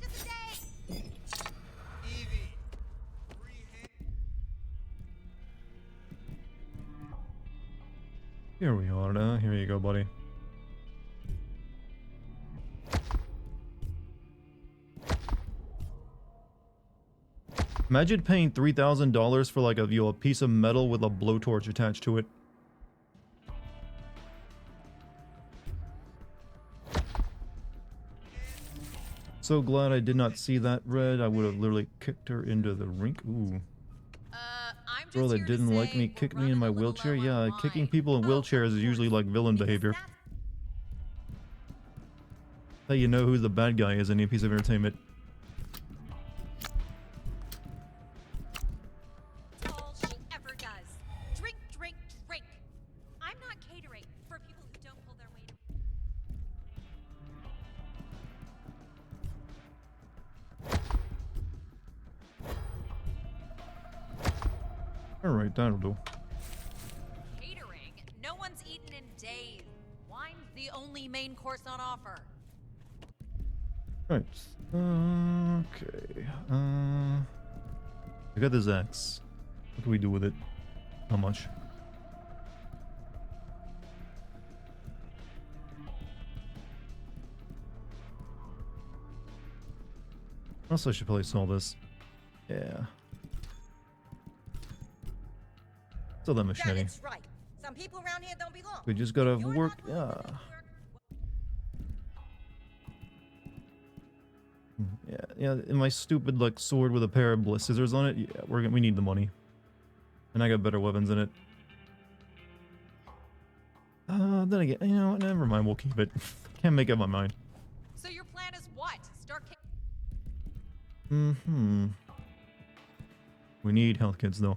Just a day. Evie! Here we are. Here you go, buddy. Imagine paying $3,000 for like a piece of metal with a blowtorch attached to it. So glad I did not see that red. I would have literally kicked her into the rink. Ooh. I'm just Girl that here to didn't like say me we're kicked me running in my a little wheelchair. low Yeah, on kicking wine. people in Oh, wheelchairs is of usually course. like villain Because behavior. that's That you know who the bad guy is in any piece of entertainment. All she ever does. Drink, drink, drink. I'm not catering for people who don't pull their weight. Alright, that'll do. Catering? No one's eaten in days. Wine's the only main course on offer. Right. Okay. I got this axe. What can we do with it? How much? Also, I should probably sell this. Yeah. Sell that Yeah, machete. that's right. Some people around here don't belong. We just gotta You're work. not willing Yeah. to do the work. Yeah. And my stupid like sword with a pair of scissors on it. Yeah, we need the money. And I got better weapons in it. Then again, you know what? Never mind. We'll keep it. Can't make up my mind. So your plan is what? Start We need health kits though.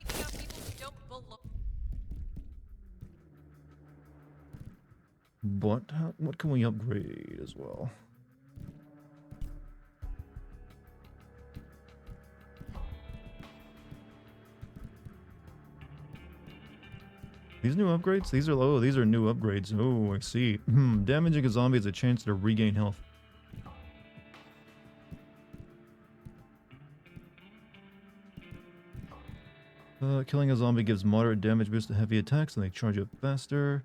kicking out people who don't belong. But what can we upgrade as well? These new upgrades? These are new upgrades. Oh, I see. Damaging a zombie has a chance to regain health. Killing a zombie gives moderate damage boost to heavy attacks and they charge up faster.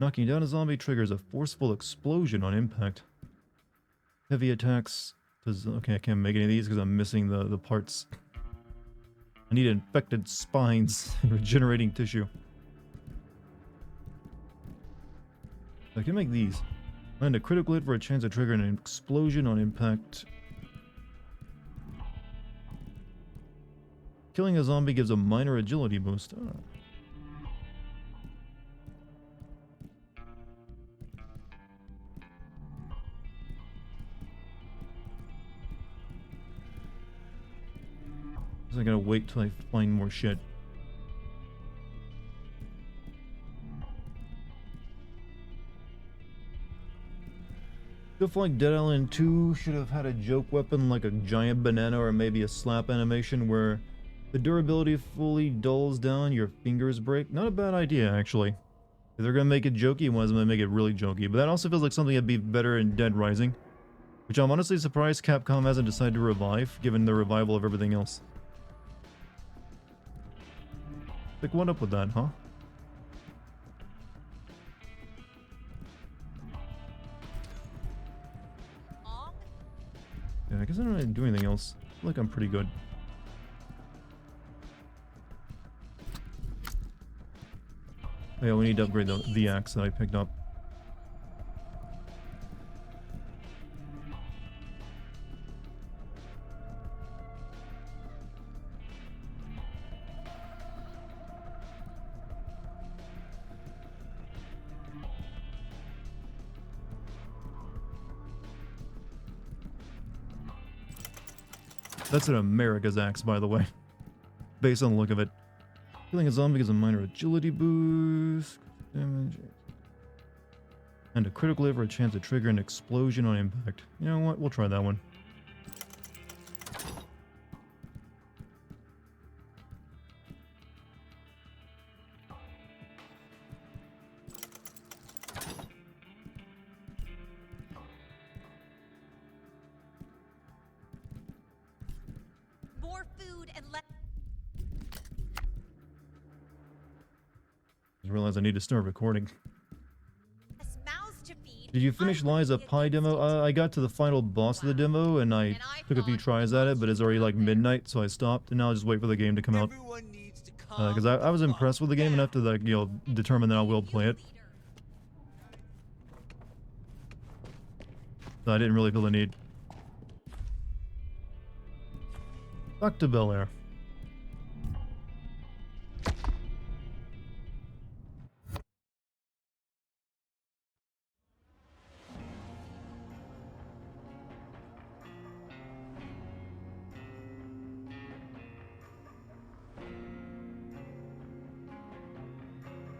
Knocking down a zombie triggers a forceful explosion on impact. Heavy attacks does... Okay, I can't make any of these because I'm missing the parts. I need infected spines and regenerating tissue. I can make these. Land a critical hit for a chance to trigger an explosion on impact. Killing a zombie gives a minor agility boost. Oh. I gotta wait till I find more shit. I feel like Dead Island 2 should have had a joke weapon like a giant banana or maybe a slap animation where the durability fully dulls down, your fingers break. Not a bad idea, actually. If they're gonna make it jokey, one of them make it really jokey. But that also feels like something that'd be better in Dead Rising. Which I'm honestly surprised Capcom hasn't decided to revive, given the revival of everything else. Pick one up with that, huh? Yeah, I guess I don't really do anything else. I feel like I'm pretty good. Oh yeah, we need to upgrade the axe that I picked up. That's an America's axe, by the way. Based on the look of it. Killing a zombie gives a minor agility boost. Damage. And a critical hit for a chance to trigger an explosion on impact. You know what? We'll try that one. More food and less. Just realized I need to start recording. Mouths to feed. Did you finish Liza Pie demo? I got to the final boss of the demo and I took a few tries at it, but it's already like midnight, so I stopped and now I'll just wait for the game to come out. Everyone needs to calm Because I was impressed with the game enough to like, you know, determine that I will play it. So I didn't really feel the need. Back to Bel Air.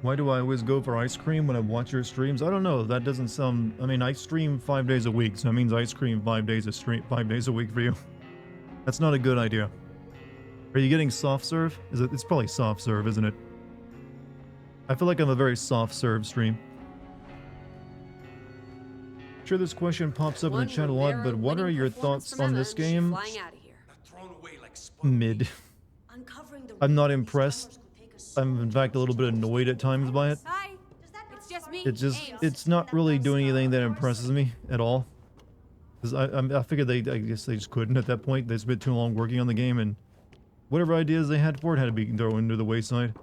Why do I always go for ice cream when I watch your streams? I don't know. That doesn't sound... I mean, I stream 5 days a week, so that means ice cream 5 days a week for you. That's not a good idea. Are you getting soft serve? It's probably soft serve, isn't it? I feel like I'm a very soft serve stream. Sure, this question pops up in the chat a lot, but what are your thoughts on this game? Flying out of here. Mid. I'm not impressed. I'm in fact a little bit annoyed at times by it. Hi. It's just me. It's just, Ames. it's not really doing anything that impresses me at all. 'Cause I figured I guess they just couldn't at that point. They spent too long working on the game, and whatever ideas they had for it had to be thrown into the wayside.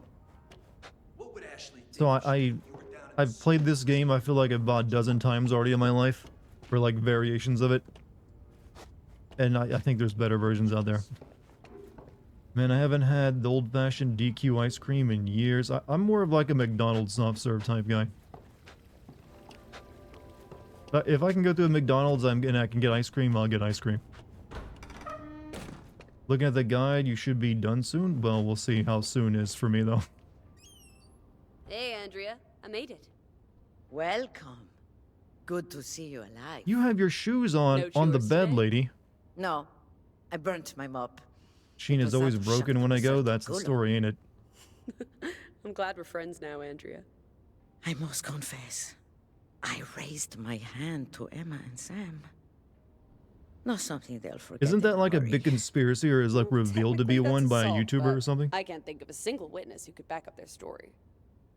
What would Ashley do So if you were down in I've played this game, I feel like about a dozen times already in my life, for like variations of it. And I think there's better versions out there. Man, I haven't had the old-fashioned DQ ice cream in years. I'm more of like a McDonald's soft serve type guy. But if I can go through a McDonald's and I can get ice cream, I'll get ice cream. Looking at the guide, you should be done soon. Well, we'll see how soon is for me, though. Hey, Andrea. I made it. Welcome. Good to see you alive. You have your shoes on No the chores bed, today? lady. No, I burnt my mop. Sheen It is was always out of broken shock when I to go. Mr. That's the Piccolo. story, ain't it? I'm glad we're friends now, Andrea. I must confess, I raised my hand to Emma and Sam. Not something they'll forget. Isn't that in like a hurry. big conspiracy, or is like Well, revealed to be technically, one that's by a assault, YouTuber or but something? I can't think of a single witness who could back up their story.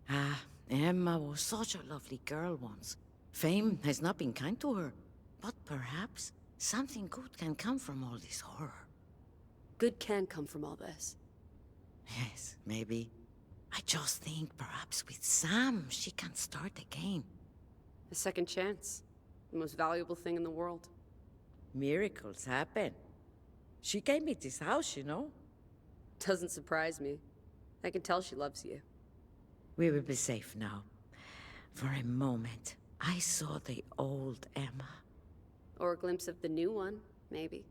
Ah, Emma was such a lovely girl once. Fame has not been kind to her, but perhaps something good can come from all this horror. Good can come from all this. Yes, maybe. I just think perhaps with Sam, she can start again. A second chance. The most valuable thing in the world. Miracles happen. She gave me this house, you know. Doesn't surprise me. I can tell she loves you. We will be safe now. For a moment, I saw the old Emma. Or a glimpse of the new one, maybe.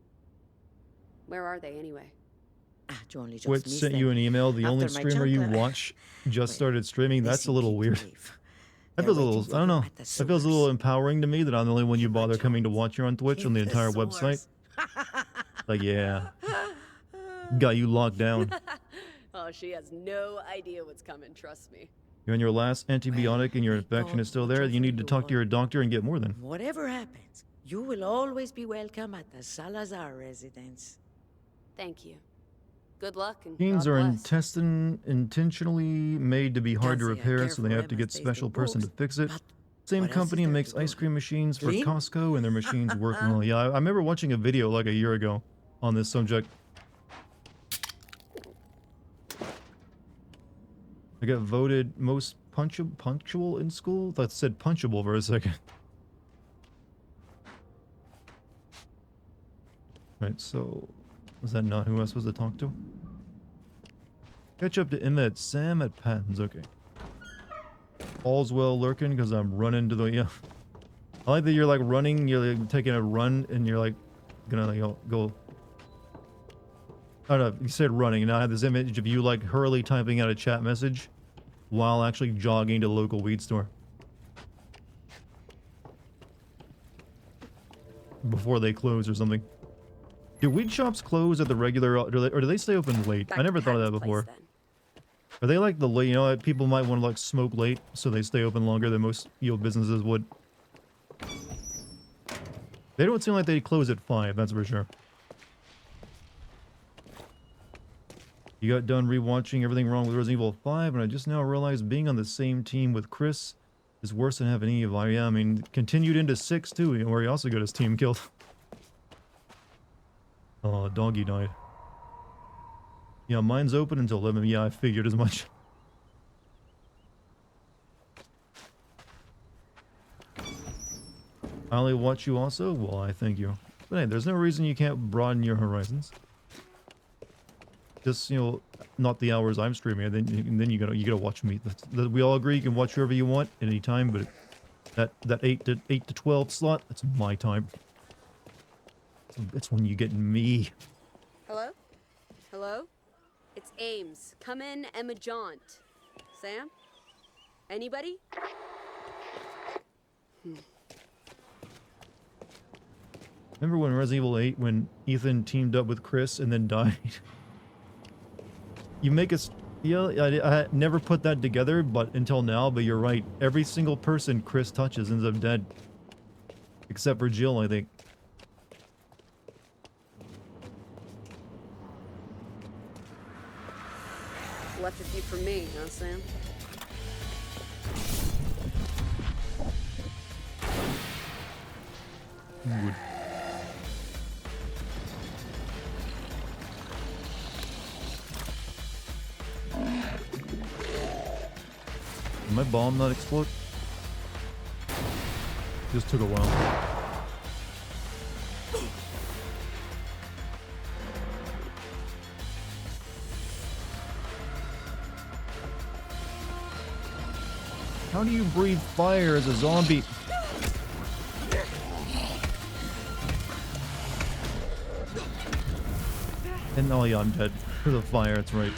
Where are they, anyway? Ah, you only just Which missed sent them. you an email? The only After my streamer you jump, watch just well, started streaming? they That's a seem little keen to weird. leave. That They're feels a waiting little, for I don't you know. at the That feels a little sewers. empowering to me that I'm the only one you bother coming to watch here on Twitch on the In entire sewers. website. Like, yeah. Got you locked down. Oh, she has no idea what's coming, trust me. You're on your last antibiotic and your my infection God, is still what there. over You need to you talk to all. your doctor and get more than. Whatever happens, you will always be welcome at the Salazar residence. Thank you. Good luck and Genes God are bless. intentionally made to be hard to Can't say I repair, care so they for have to Emma's get tasty special person to books, fix it. but Same what else is company there makes to ice do? cream machines for Clean? Costco, and their machines work well. Yeah, I remember watching a video like a year ago on this subject. I got voted most punctual in school. That said punchable for a second. Right, so was that not who I was supposed to talk to? Catch up to Emma at Sam at Patton's. Okay. All's well lurking because I'm running to the yeah. I like that you're like running. You're like taking a run and you're like gonna like go. I don't know. You said running, and I have this image of you like hurriedly typing out a chat message while actually jogging to the local weed store before they close or something. Do weed shops close at the regular, or do they stay open late? Back I to never thought of that Patton's before. place, then. Are they like the late, you know, people might want to like smoke late, so they stay open longer than most businesses would. They don't seem like they close at 5, that's for sure. You got done rewatching Everything Wrong with Resident Evil 5, and I just now realized being on the same team with Chris is worse than having any of our, yeah, I mean, continued into 6 too, where he also got his team killed. Oh, doggy died. Yeah, mine's open until 11. Yeah, I figured as much. I only watch you also? Well, I thank you. But hey, there's no reason you can't broaden your horizons. Just, you know, not the hours I'm streaming, and then you gotta watch me. We all agree you can watch whoever you want at any time, but that 8 to 12 slot, that's my time. It's when you get me. Hello? Hello? It's Ames. Come in, Emma Jaunt. Sam? Anybody? Remember when Resident Evil 8, when Ethan teamed up with Chris and then died? You make us... Yeah, I never put that together, but until now, but you're right. Every single person Chris touches ends up dead. Except for Jill, I think. Left a few for me, huh, Sam? Good. Did my bomb not explode? Just took a while. How do you breathe fire as a zombie? And oh yeah, I'm dead. For the fire, that's right.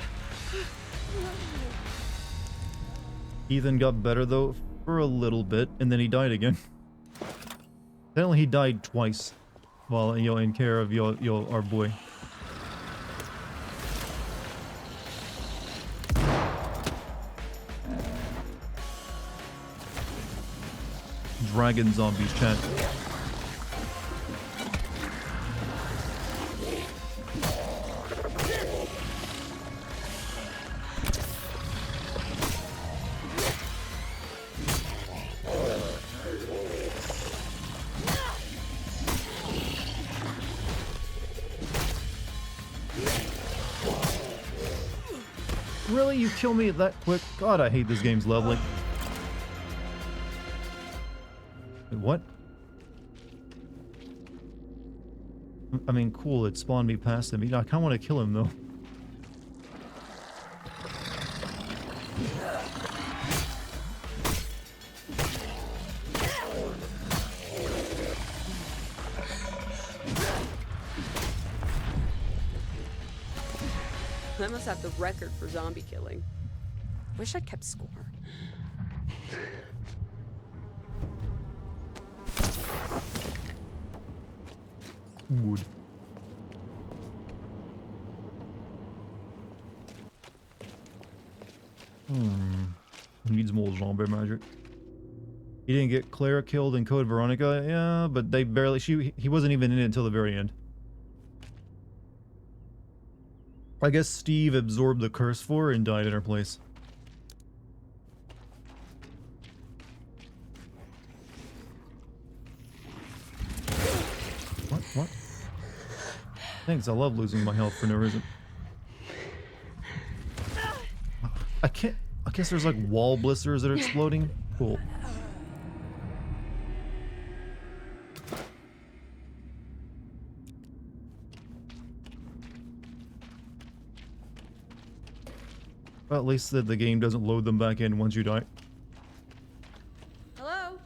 Ethan got better though for a little bit, and then he died again. Apparently he died twice while in care of our boy. Dragon zombies, chat. Really? You kill me that quick? God, I hate this game's leveling. Wait, what? I mean, cool, it spawned me past him. I kinda want to kill him, though. I must have the record for zombie killing. Wish I'd kept score. Wood. Needs more zombie magic. He didn't get Claire killed in Code Veronica, yeah, but they barely. He wasn't even in it until the very end. I guess Steve absorbed the curse for her and died in her place. What? Thanks, I love losing my health for no reason. I guess there's like wall blisters that are exploding. Cool. Well, at least the game doesn't load them back in once you die. Hello?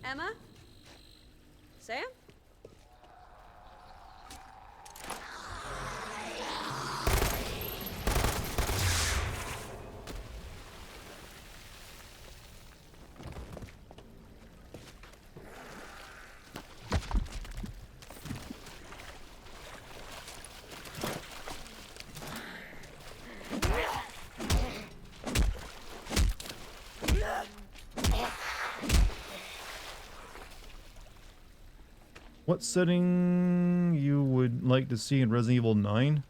Emma? Sam? What setting you would like to see in Resident Evil 9?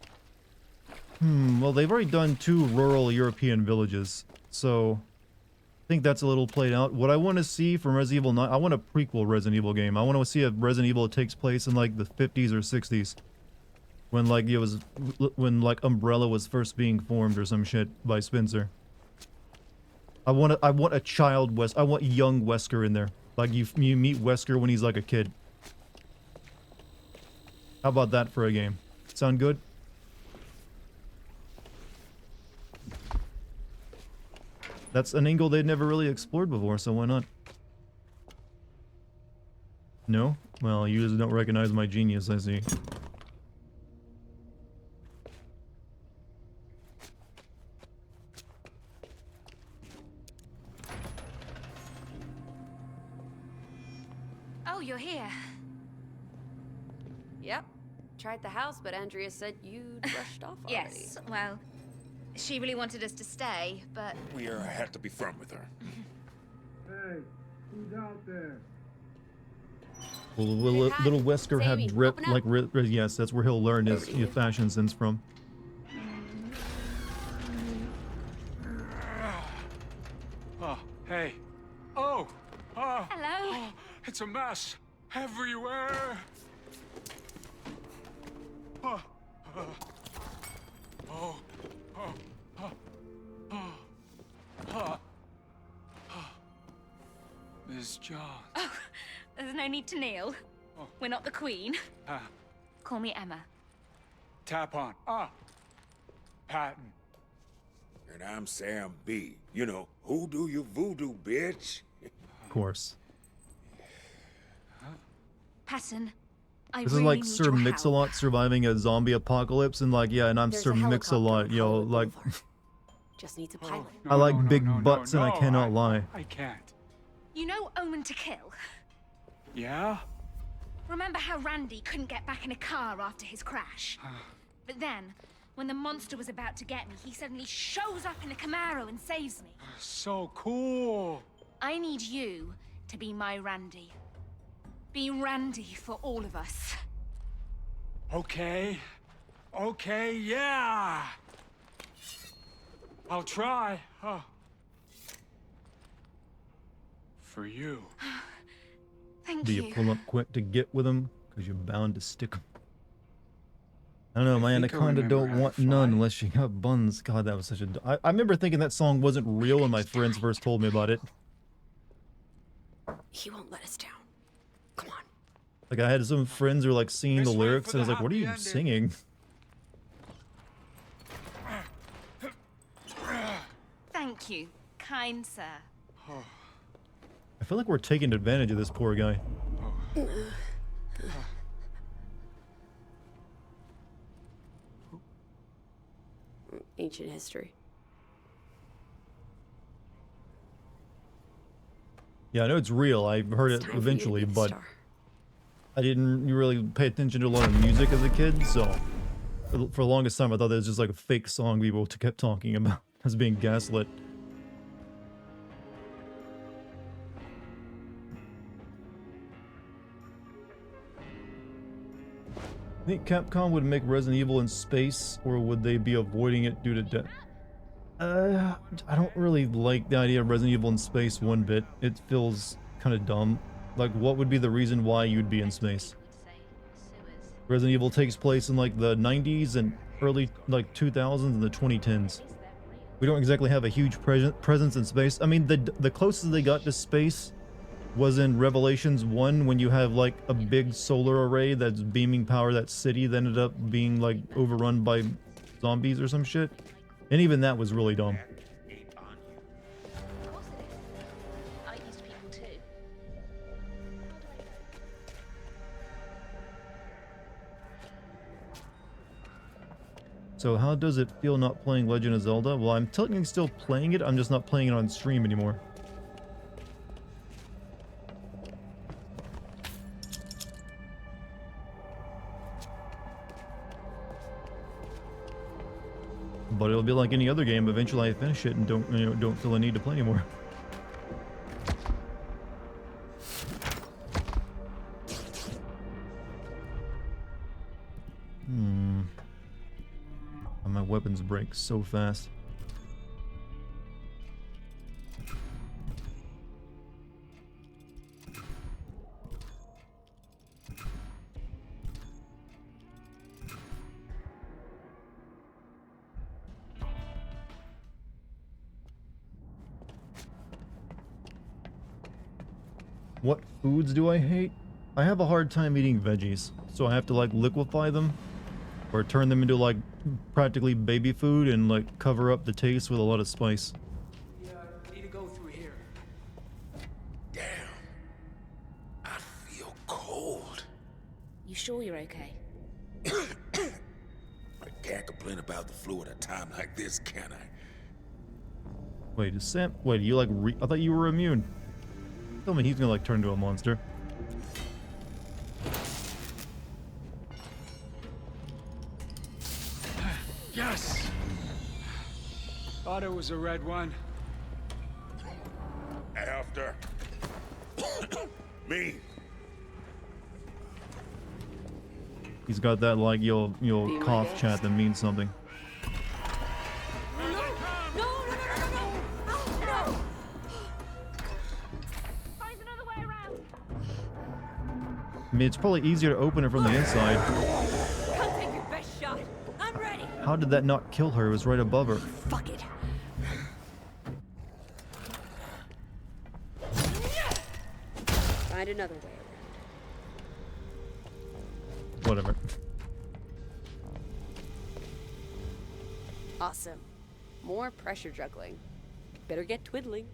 Well, they've already done 2 rural European villages, so I think that's a little played out. What I want to see from Resident Evil 9, I want a prequel Resident Evil game. I want to see a Resident Evil that takes place in like the 50s or 60s. When like when Umbrella was first being formed or some shit by Spencer. I want a child I want young Wesker in there. Like you meet Wesker when he's like a kid. How about that for a game? Sound good? That's an angle they'd never really explored before, so why not? No? Well, you just don't recognize my genius, I see. Oh, you're here. Yep. Tried the house, but Andrea said you'd rushed off already. Yes, well, she really wanted us to stay, but... We have to be firm with her. Hey, who's out there? Will little Wesker have Sammy, drip open up. like yes, that's where he'll learn his fashion sense from. Oh, hey. Oh! Oh! Hello. Oh, it's a mess. Everywhere. Oh. Oh. Oh. Oh. Oh. Oh. Miss Jones. Oh, there's no need to kneel. Oh. We're not the Queen. Ah, Call me Emma. tap on. Ah. Patton. And I'm Sam B. You know, who do you voodoo, bitch? Of course. Patton, I This really is like need Sir your help. Mix-a-Lot surviving a zombie apocalypse, and like, yeah, and I'm There's Sir a helicopter Mix-a-Lot, on yo, Hollywood like, Boulevard. Just needs a pilot. I like big butts and I cannot lie. I can't. You know Omen to Kill? Yeah? Remember how Randy couldn't get back in a car after his crash? But then, when the monster was about to get me, he suddenly shows up in a Camaro and saves me. So cool. I need you to be my Randy. Be Randy for all of us. Okay. Okay, yeah. I'll try. For you. Thank Do you pull up quick to get with them? Because you're bound to stick them. I don't know, my think I anaconda remember don't how to want fly. none unless you got buns. God, that was such a... I remember thinking that song wasn't real when my friends first told me about it. He won't let us down. Come on. Like, I had some friends who were like singing the This way lyrics, for and I was the like, what are happy you ending." singing? Thank you, kind sir. I feel like we're taking advantage of this poor guy. Ancient history. Yeah, I know it's real. I heard It's it time for you to eventually, be the but star. I didn't really pay attention to a lot of music as a kid, so for the longest time I thought that was just like a fake song people kept talking about as being gaslit. Think Capcom would make Resident Evil in space, or would they be avoiding it due to death? I don't really like the idea of Resident Evil in space one bit. It feels kind of dumb. Like, what would be the reason why you'd be in space? Resident Evil takes place in like the 90s and early like 2000s and the 2010s. We don't exactly have a huge presence in space. I mean, the closest they got to space was in Revelations 1 when you have like a big solar array that's beaming power that city that ended up being like overrun by zombies or some shit. And even that was really dumb. Of course it is. I used people too. So how does it feel not playing Legend of Zelda? Well, I'm technically still playing it, I'm just not playing it on stream anymore. But it'll be like any other game. Eventually I finish it and don't feel the need to play anymore. And my weapons break so fast. What foods do I hate? I have a hard time eating veggies, so I have to like liquefy them or turn them into like practically baby food and like cover up the taste with a lot of spice. Yeah, I need to go through here. Damn. I feel cold. You sure you're okay? I can't complain about the flu at a time like this, can I? Wait, is Sam? Wait, you like? I thought you were immune. Tell me he's gonna like turn into a monster. Yes! Thought it was a red one. After me. He's got that like you'll Be my cough guest. chat that means something. Find another way around. I mean, it's probably easier to open it from the inside. Come take your best shot. I'm ready. How did that not kill her? It was right above her. Fuck it. find another way around. Whatever. Awesome. More pressure juggling. Better get twiddling.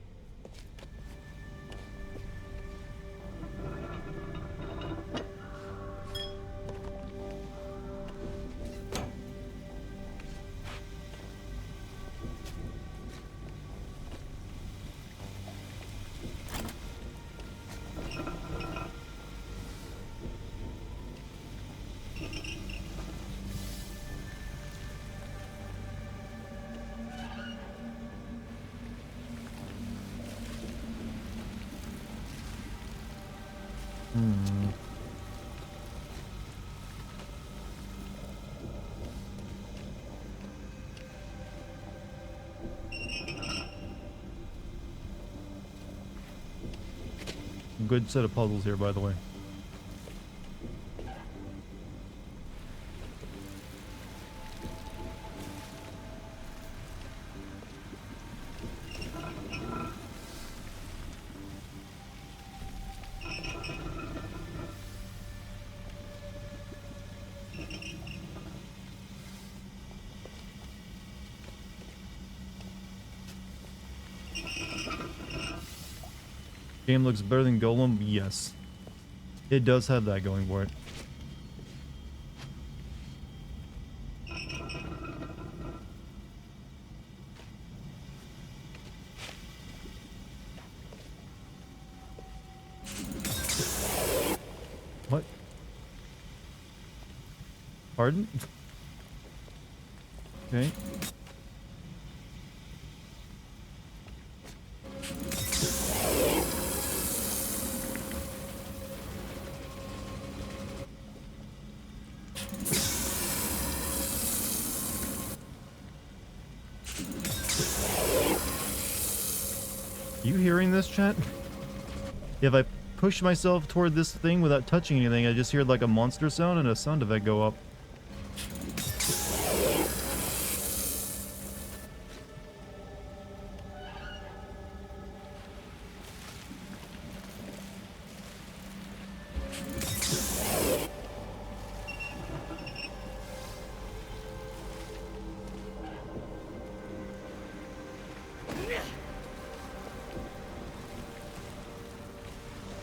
Good set of puzzles here, by the way. Game looks better than Golem? Yes. It does have that going for it. What? Pardon? Okay. You hearing this, chat? If I push myself toward this thing without touching anything, I just hear like a monster sound and a sound effect go up.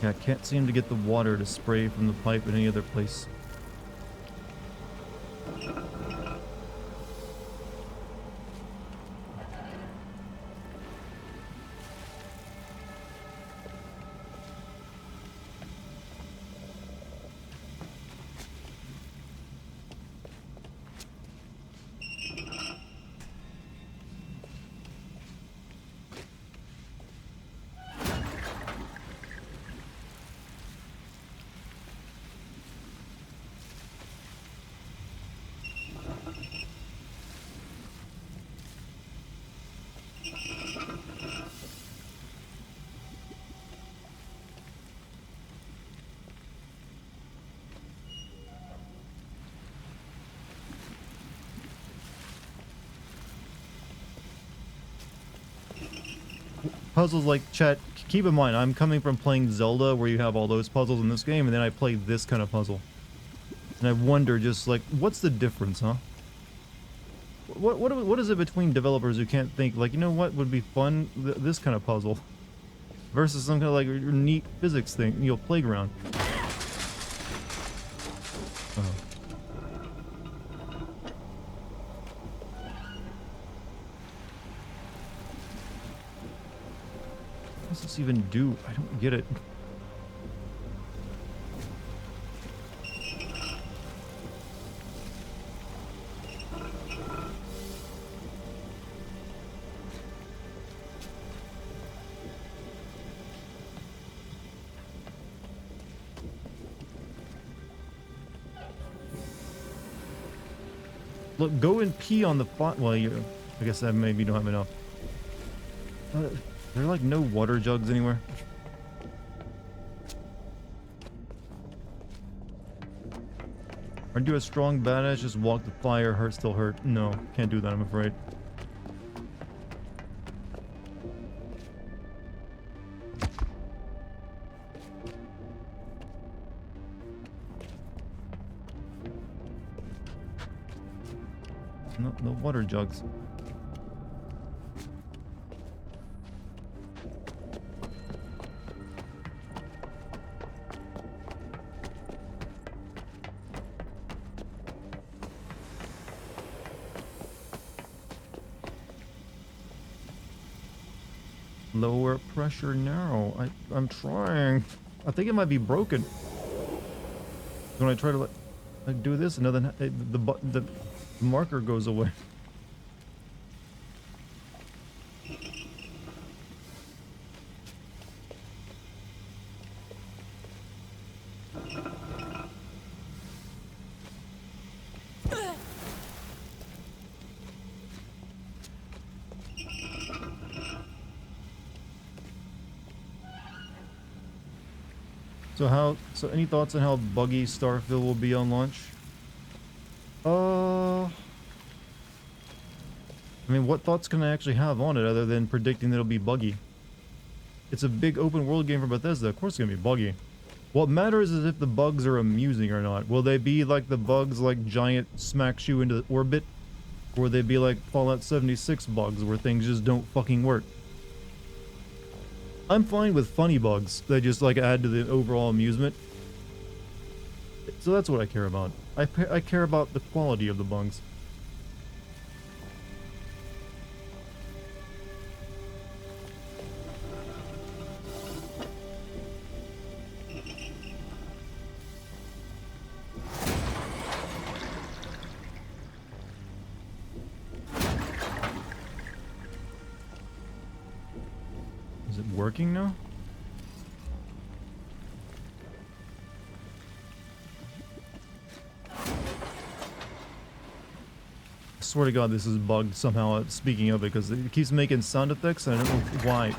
Yeah, I can't seem to get the water to spray from the pipe in any other place. Puzzles like chat, keep in mind, I'm coming from playing Zelda where you have all those puzzles in this game, and then I play this kind of puzzle. And I wonder just like, what's the difference, huh? What is it between developers who can't think, like, you know what would be fun? This kind of puzzle. Versus some kind of like neat physics thing, you know, playground. Oh. What does this even do? I don't get it. Look, go and pee on the pot. Well, you. I guess that maybe you don't have enough. There are like no water jugs anywhere. Aren't you a strong badass? Just walk the fire, hurt still hurt. No, can't do that, I'm afraid. No, the water jugs. Lower pressure now. I'm trying. I think it might be broken. When I try to like do this, another the marker goes away. So any thoughts on how buggy Starfield will be on launch? I mean, what thoughts can I actually have on it other than predicting that it'll be buggy? It's a big open world game for Bethesda. Of course it's gonna be buggy. What matters is if the bugs are amusing or not. Will they be like the bugs like giant smacks you into orbit? Or will they be like Fallout 76 bugs where things just don't fucking work? I'm fine with funny bugs that just like add to the overall amusement. So that's what I care about. I care about the quality of the bugs. Is it working now? I swear to God, this is bugged somehow. Speaking of it, because it keeps making sound effects. And I don't know why.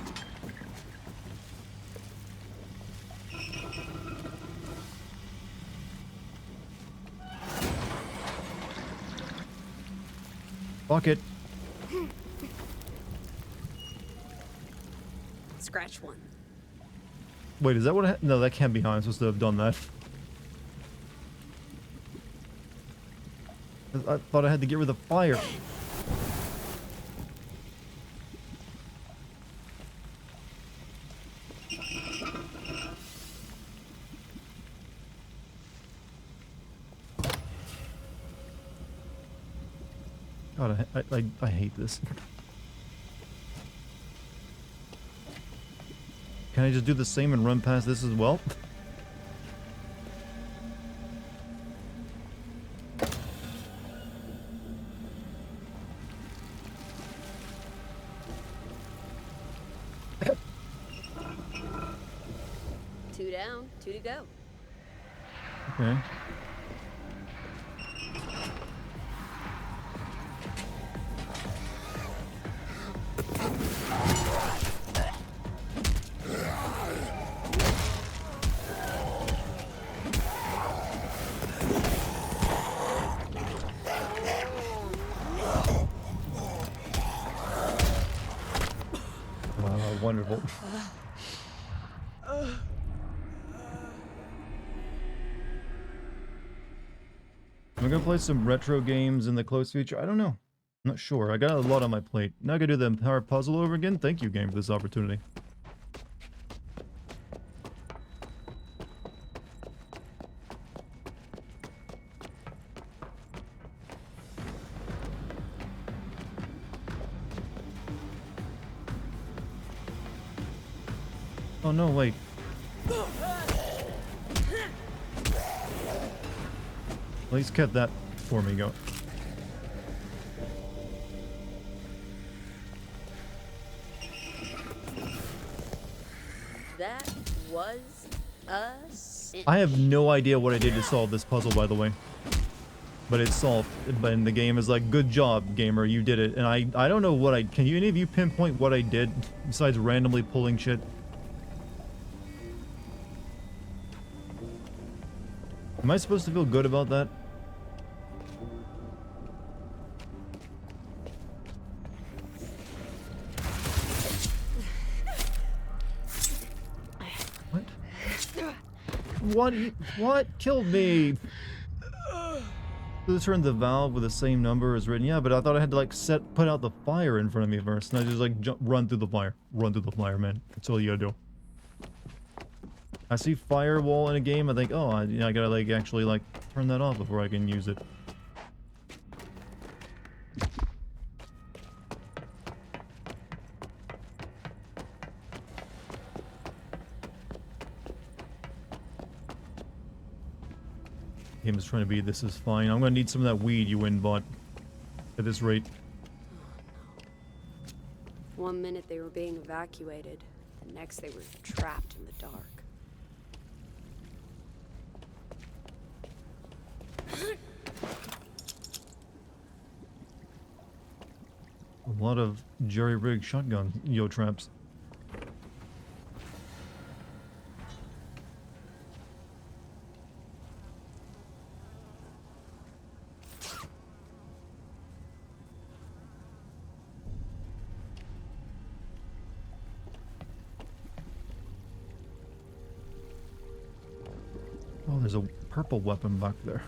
Fuck it. Scratch one. Wait, is that what I no, that can't be how I'm supposed to have done that. I thought I had to get rid of the fire. God, I hate this. Can I just do the same and run past this as well? Two down, two to go. Okay. Wonderful. I'm gonna play some retro games in the close future. I don't know. I'm not sure. I got a lot on my plate. Now I gotta do the entire puzzle over again. Thank you, game, for this opportunity. Oh no, wait. At least kept that for me going. That was a cinch. I have no idea what I did to solve this puzzle, by the way. But it's solved. But the game is like, good job, gamer, you did it. And I don't know what can any of you pinpoint what I did besides randomly pulling shit? Am I supposed to feel good about that? What? What killed me? So turn the valve with the same number as written. Yeah, but I thought I had to like put out the fire in front of me first, and I just like run through the fire. Run through the fire, man. That's all you gotta do. I see firewall in a game. I think, oh, I gotta like actually like turn that off before I can use it. Game is trying to be, this is fine. I'm gonna need some of that weed you went and bought at this rate. One minute they were being evacuated, the next they were trapped in the dark. A lot of jerry-rigged shotgun traps. Oh, there's a purple weapon back there.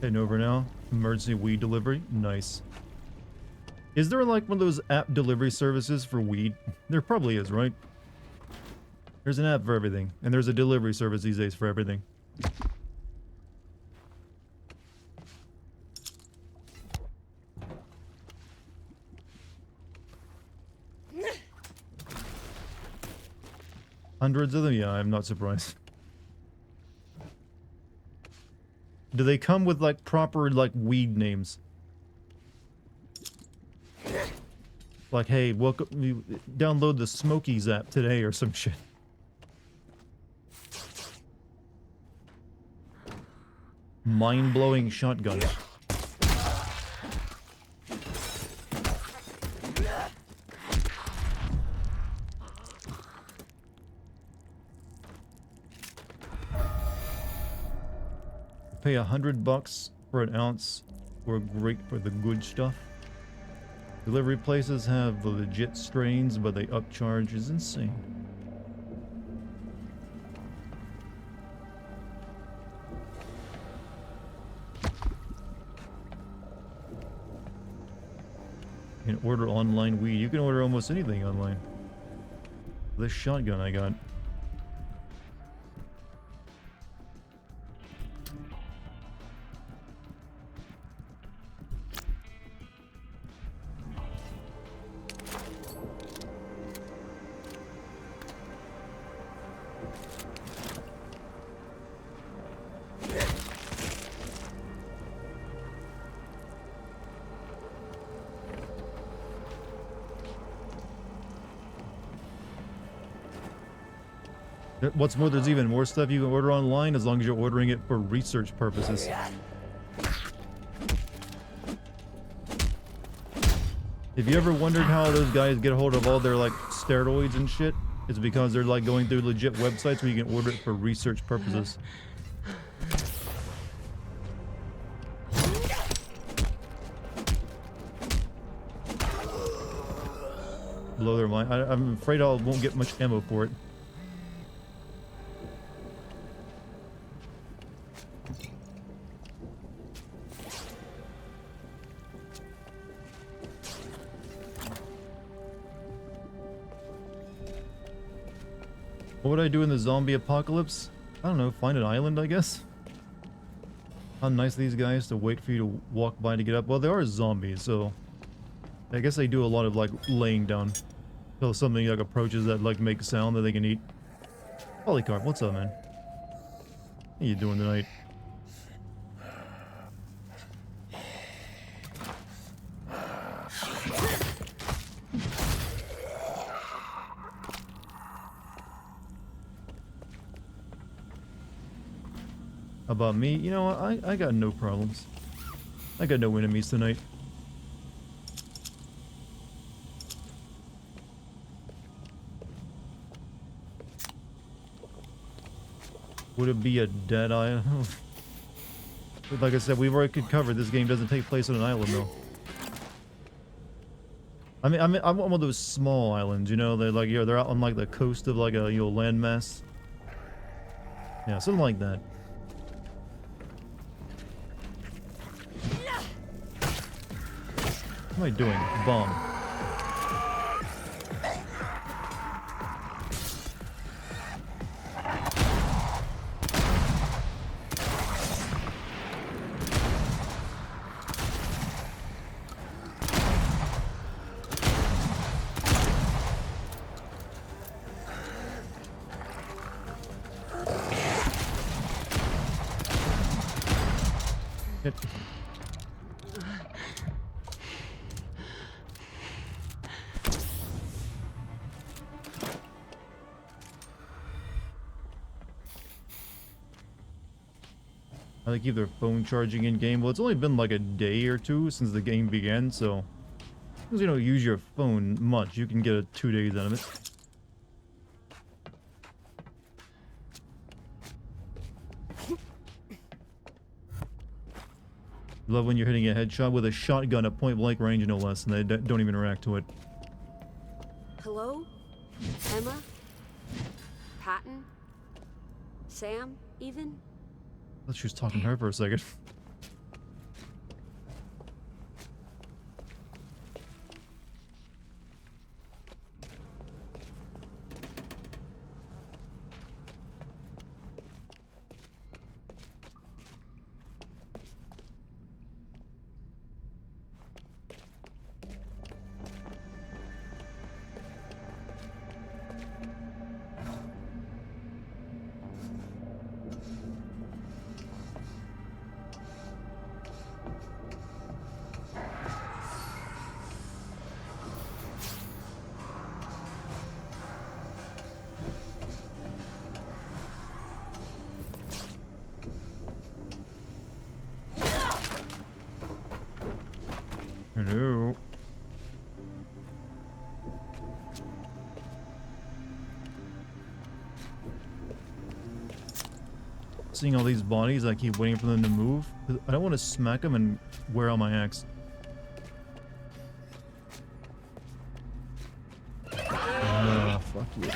Heading over now. Emergency weed delivery. Nice. Is there like one of those app delivery services for weed? There probably is, right? There's an app for everything. And there's a delivery service these days for everything. Hundreds of them? Yeah, I'm not surprised. Do they come with like proper like weed names? Like, hey, welcome, download the Smokies app today or some shit. Mind-blowing shotgun. Pay $100 for an ounce. We're great for the good stuff. Delivery places have the legit strains, but they upcharge is insane. You can order online weed. You can order almost anything online. This shotgun I got. What's more, there's even more stuff you can order online as long as you're ordering it for research purposes. If you ever wondered how those guys get a hold of all their like steroids and shit, it's because they're like going through legit websites where you can order it for research purposes. Blow their mind. I'm afraid I won't get much ammo for it. What would I do in the zombie apocalypse? I don't know, find an island, I guess? How nice of these guys to wait for you to walk by to get up. Well, they are zombies, so I guess they do a lot of like laying down until something like approaches that like makes sound that they can eat. Polycarp, what's up, man? How you doing tonight? About me, you know what? I got no problems. I got no enemies tonight. Would it be a dead island? Like I said, we've already covered this game doesn't take place on an island though. I mean, I'm one of those small islands, you know, they're like, yeah, they're out on like the coast of like a, you know, landmass. Yeah, something like that. What am I doing? Bomb. They keep their phone charging in game. Well, it's only been like a day or two since the game began, so because you don't use your phone much, you can get 2 days out of it. Love when you're hitting a headshot with a shotgun at point blank range, no less, and they don't even react to it. Hello? Emma? Patton? Sam, even? I thought she was talking to her for a second. Hello. Seeing all these bodies, I keep waiting for them to move. I don't want to smack them and wear out my axe. Fuck you.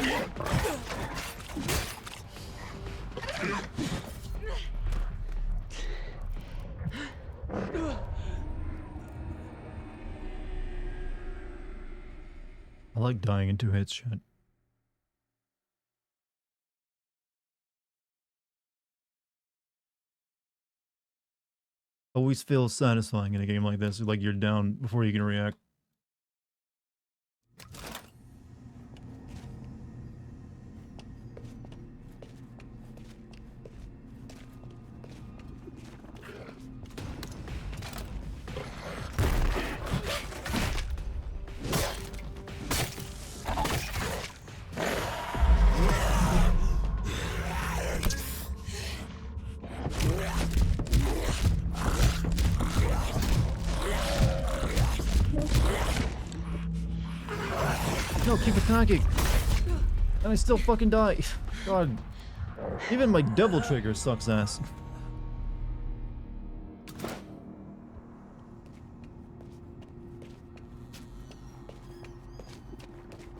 I like dying in 2 hits, shit. Always feels satisfying in a game like this, like you're down before you can react. No, keep attacking. And I still fucking die. God. Even my double trigger sucks ass.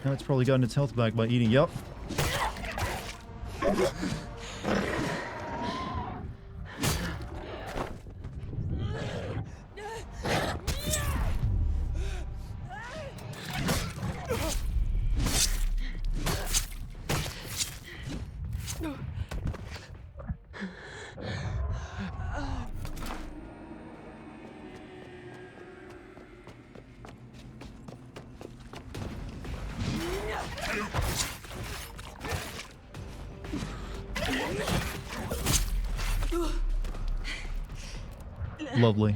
Now it's probably gotten its health back by eating. Yup. Lovely.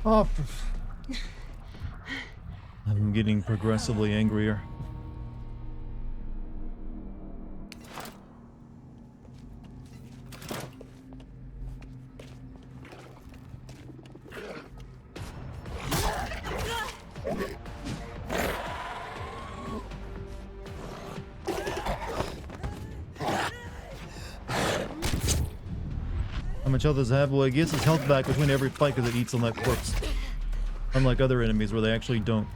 Oh, I'm getting progressively angrier. How much health does it have? Well, it gets its health back between every fight because it eats on that corpse. Unlike other enemies where they actually don't.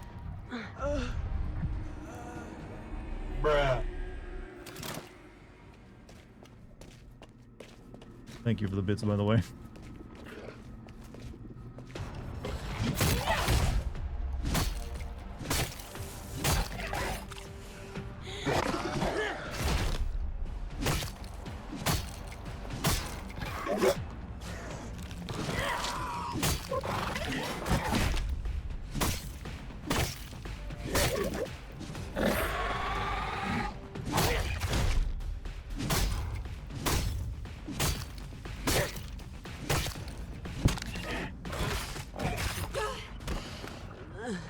Bruh. Thank you for the bits, by the way.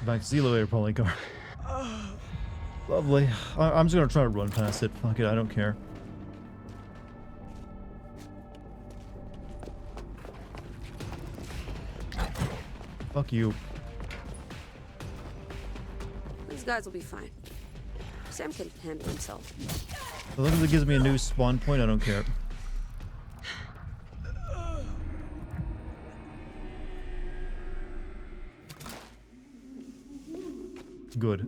Back to the elevator probably car. Lovely. I'm just gonna try to run past it. Fuck it, I don't care. Fuck you. These guys will be fine. Sam can handle himself. As long as it gives me a new spawn point, I don't care. Good.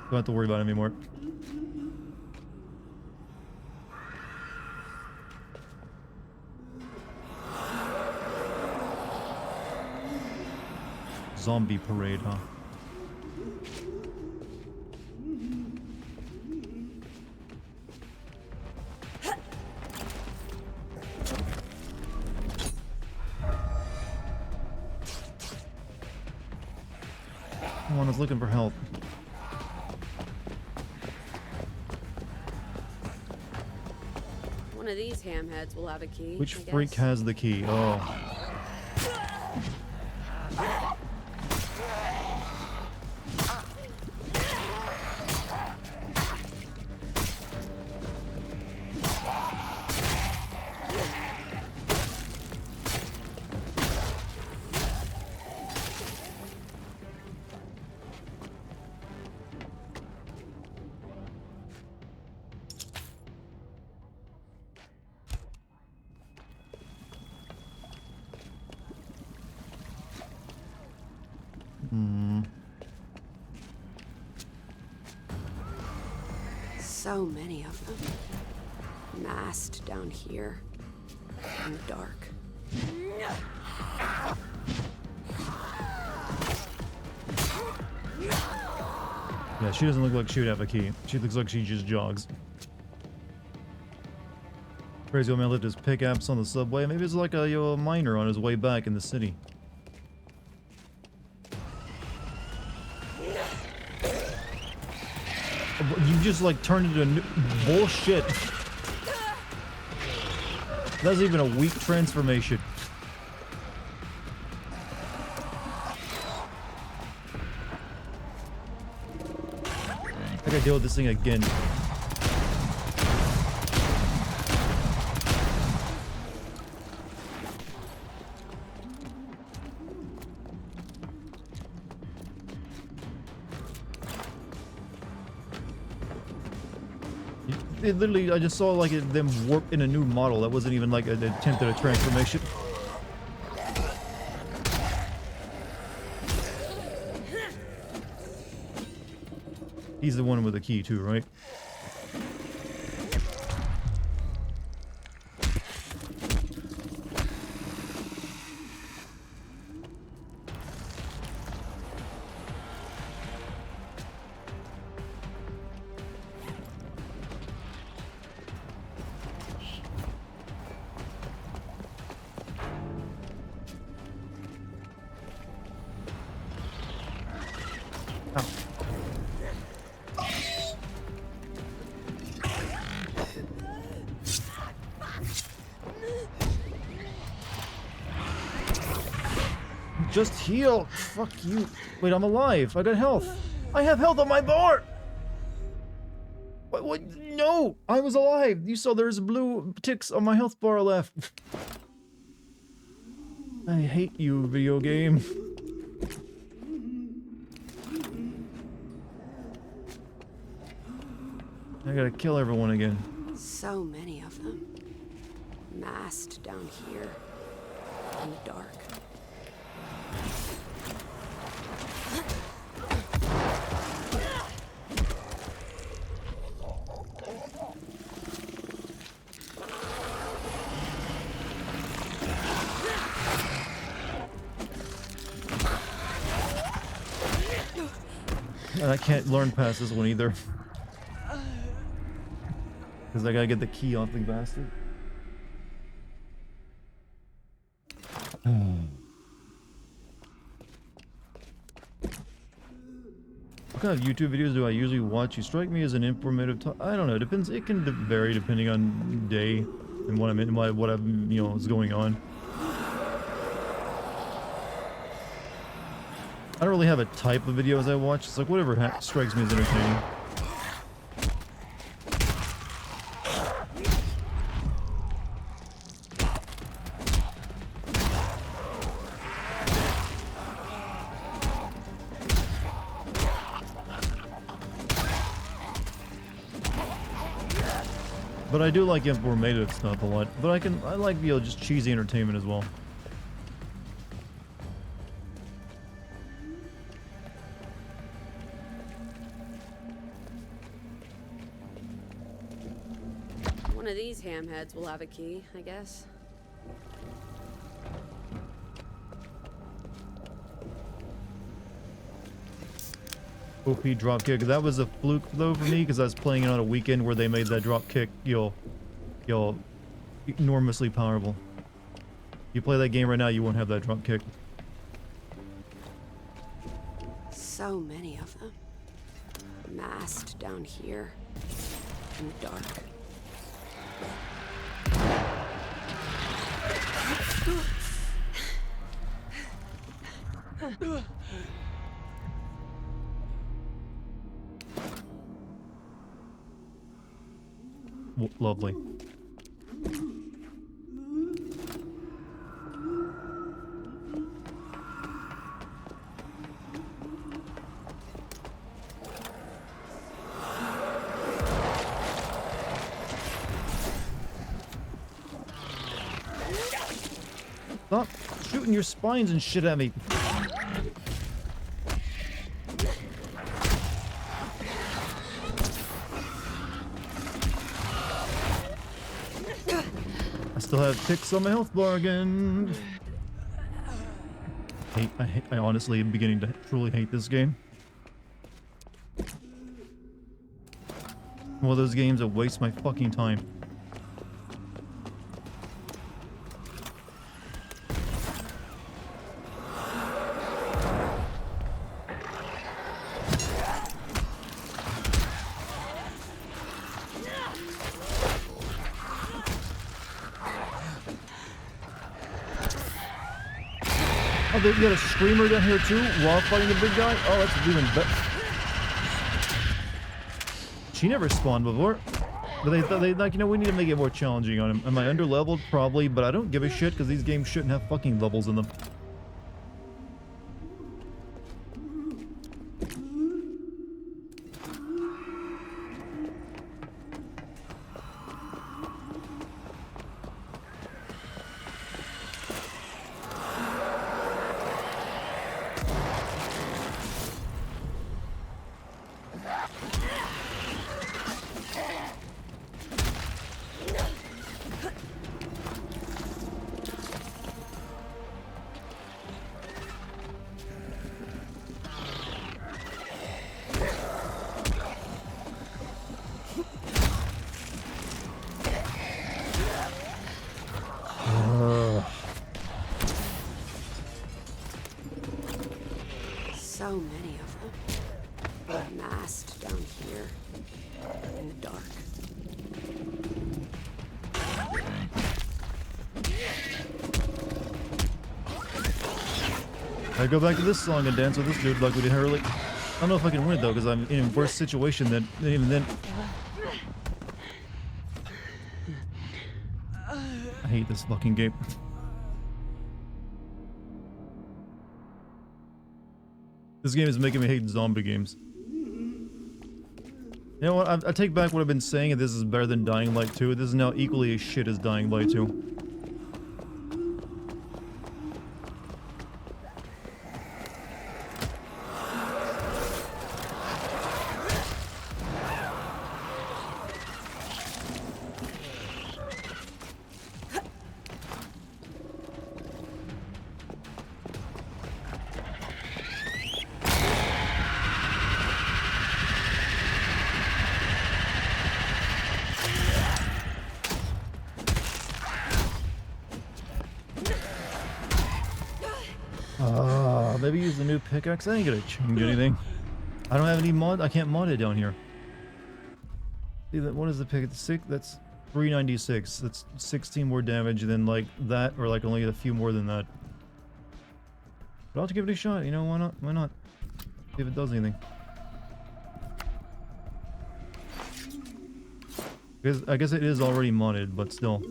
Don't have to worry about it anymore. Zombie parade, huh? Someone is looking for help. One of these hamheads will have a key. Which I freak guess. has the key? Oh. So many of them. Massed down here. In the dark. Yeah, she doesn't look like she would have a key. She looks like she just jogs. Crazy old man left his pickaxe on the subway. Maybe it's like a miner on his way back in the city. You just like turned into a new bullshit. That's even a weak transformation. I gotta deal with this thing again. It literally, I just saw like them warp in a new model. That wasn't even like an attempt at a transformation. He's the one with the key too, right? just heal. Fuck you. Wait, I'm alive. I got health. I have health on my bar. What? No, I was alive. You saw there's blue ticks on my health bar left. I hate you, video game. I gotta kill everyone again. So many of them. Massed down here. In the dark. And I can't learn past this one either. Because I gotta get the key off the bastard. What kind of YouTube videos do I usually watch? You strike me as an informative I don't know, it depends. It can vary depending on day and what I'm in, what I'm, you know, is going on. I don't really have a type of videos I watch. It's like whatever strikes me as entertaining. But I do like informative stuff a lot. But I like, you know, just cheesy entertainment as well. One of these hamheads will have a key, I guess. OP drop kick. That was a fluke though for me because I was playing it on a weekend where they made that drop kick, yo, enormously powerful. You play that game right now, you won't have that drop kick. So many of them. Massed down here. In the dark. Lovely. Stop shooting your spines and shit at me. Still have ticks on my health bar again. I honestly am beginning to truly hate this game. One of those games that waste my fucking time. Oh, they got a screamer down here too while fighting the big guy? Oh, that's even better. She never spawned before. But they thought, like, you know, we need to make it more challenging on him. Am I under-leveled? Probably, but I don't give a shit because these games shouldn't have fucking levels in them. So many of them. Massed down here. In the dark. I go back to this song and dance with this dude like we did early. I don't know if I can win it though, because I'm in a worse situation than even then. I hate this fucking game. This game is making me hate zombie games. You know what? I take back what I've been saying, and this is better than Dying Light 2. This is now equally as shit as Dying Light 2. Maybe use the new pickaxe. I ain't gonna change anything. I don't have any mod. I can't mod it down here. See that? What is the pick? That's 396. That's 16 more damage than like that, or like only a few more than that. But I'll have to give it a shot. You know, why not? Why not? See if it does anything. Because I guess it is already modded, but still.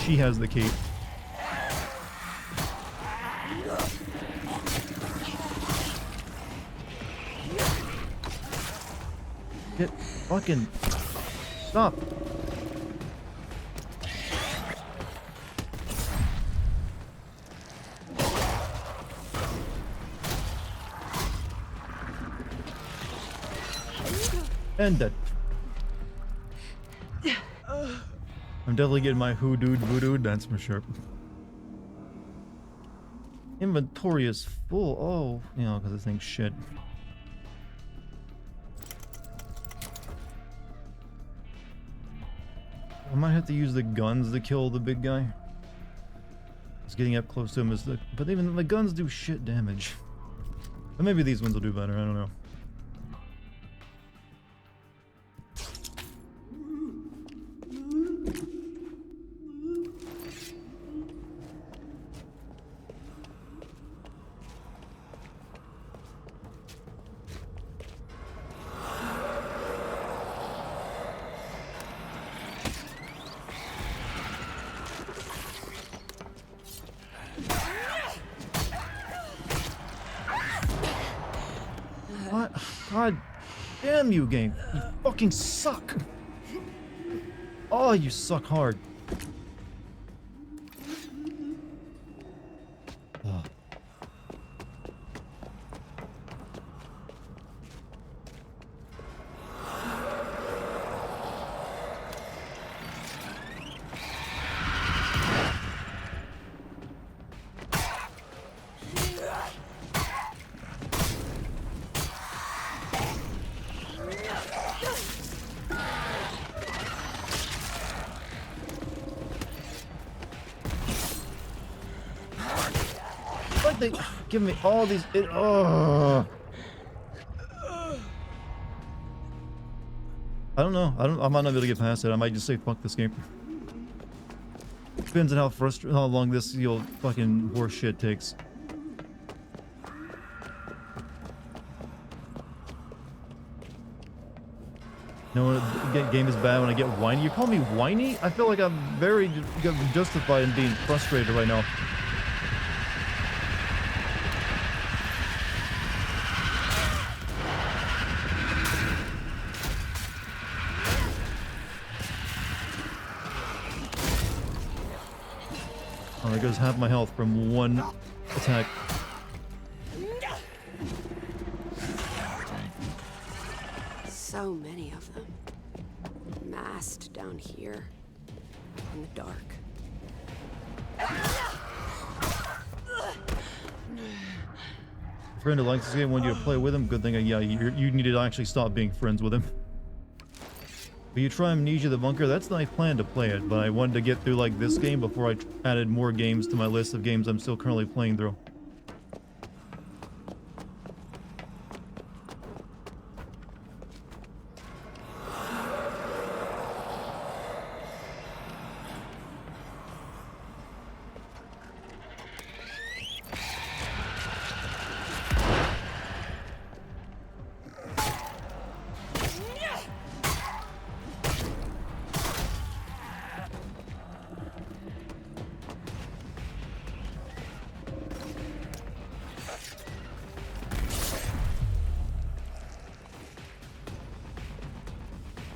She has the cape. Get fucking stop. And that. I'm definitely getting my hoodooed voodooed, that's for sure. Inventory is full. Oh, you know, because this thing's shit. I might have to use the guns to kill the big guy. Just getting up close to him is the... But even the guns do shit damage. But maybe these ones will do better, I don't know. What? God damn you, game. You fucking suck. Oh, you suck hard. Oh. Like they give me all these. I don't know. I might not be able to get past it. I might just say fuck this game. Depends on how long this fucking horse shit takes. You know when game is bad when I get whiny? You call me whiny? I feel like I'm very justified in being frustrated right now. Oh, there goes half my health from one attack. So many of them. Massed down here. In the dark. friend who likes this game, want you to play with him. Good thing, yeah, you need to actually stop being friends with him. But you try Amnesia the Bunker. That's my plan to play it, but I wanted to get through like this game before I added more games to my list of games I'm still currently playing through.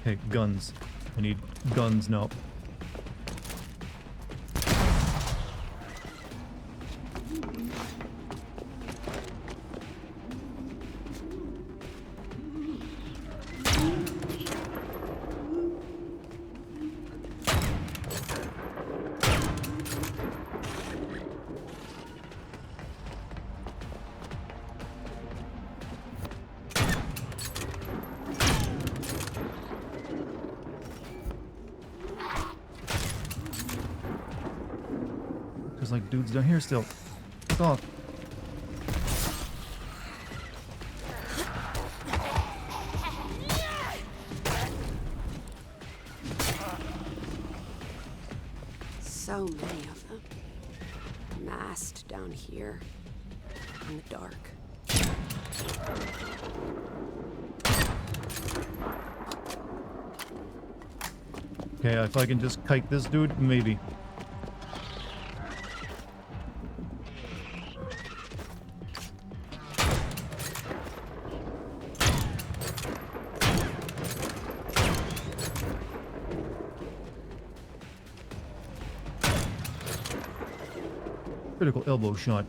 Okay, guns. I need guns now. There's like dudes down here still. Fuck off. So many of them. Massed down here. In the dark. Okay, if I can just kite this dude, maybe. Critical elbow shot.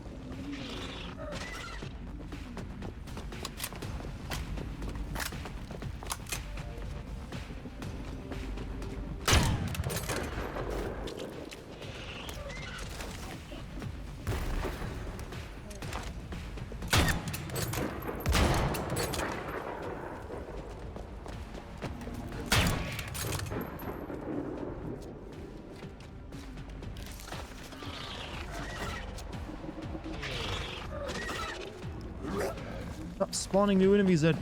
Stop spawning new enemies at...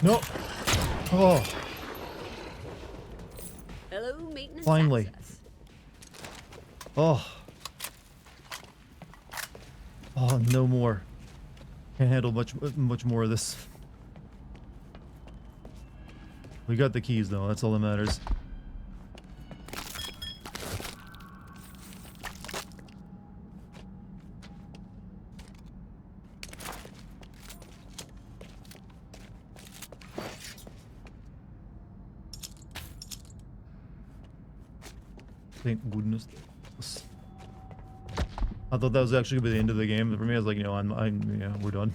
No. Oh. Hello, maintenance Finally. access. Oh. Oh, no more. Can't handle much more of this. We got the keys though, that's all that matters. Thank goodness. I thought that was actually gonna be the end of the game. For me, I was like, you know, yeah, we're done.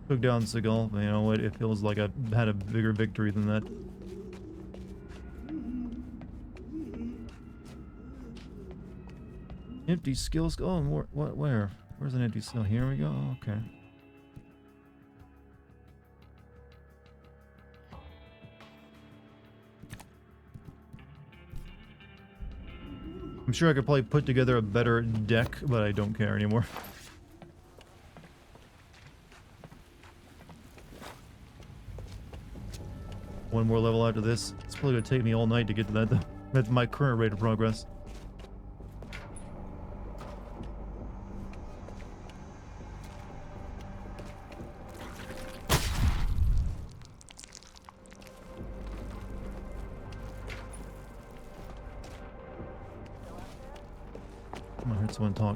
Took down Seagal, but you know what? It feels like I had a bigger victory than that. Empty skills. Oh, more. What? Where? Where's an empty skill? Here we go. Oh, okay. I'm sure I could probably put together a better deck, but I don't care anymore. One more level after this. It's probably gonna take me all night to get to that, though. That's my current rate of progress. I heard someone talk.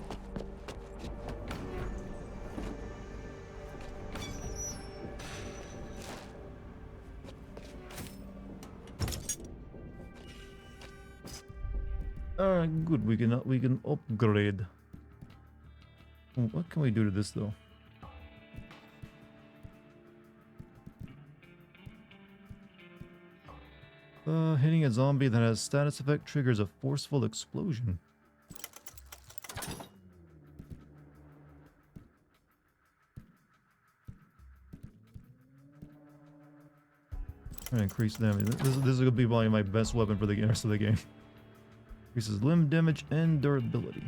Good. We can upgrade. What can we do to this though? Hitting a zombie that has status effect triggers a forceful explosion. Increase damage. This is gonna be probably my best weapon for the rest of the game. Increases limb damage and durability.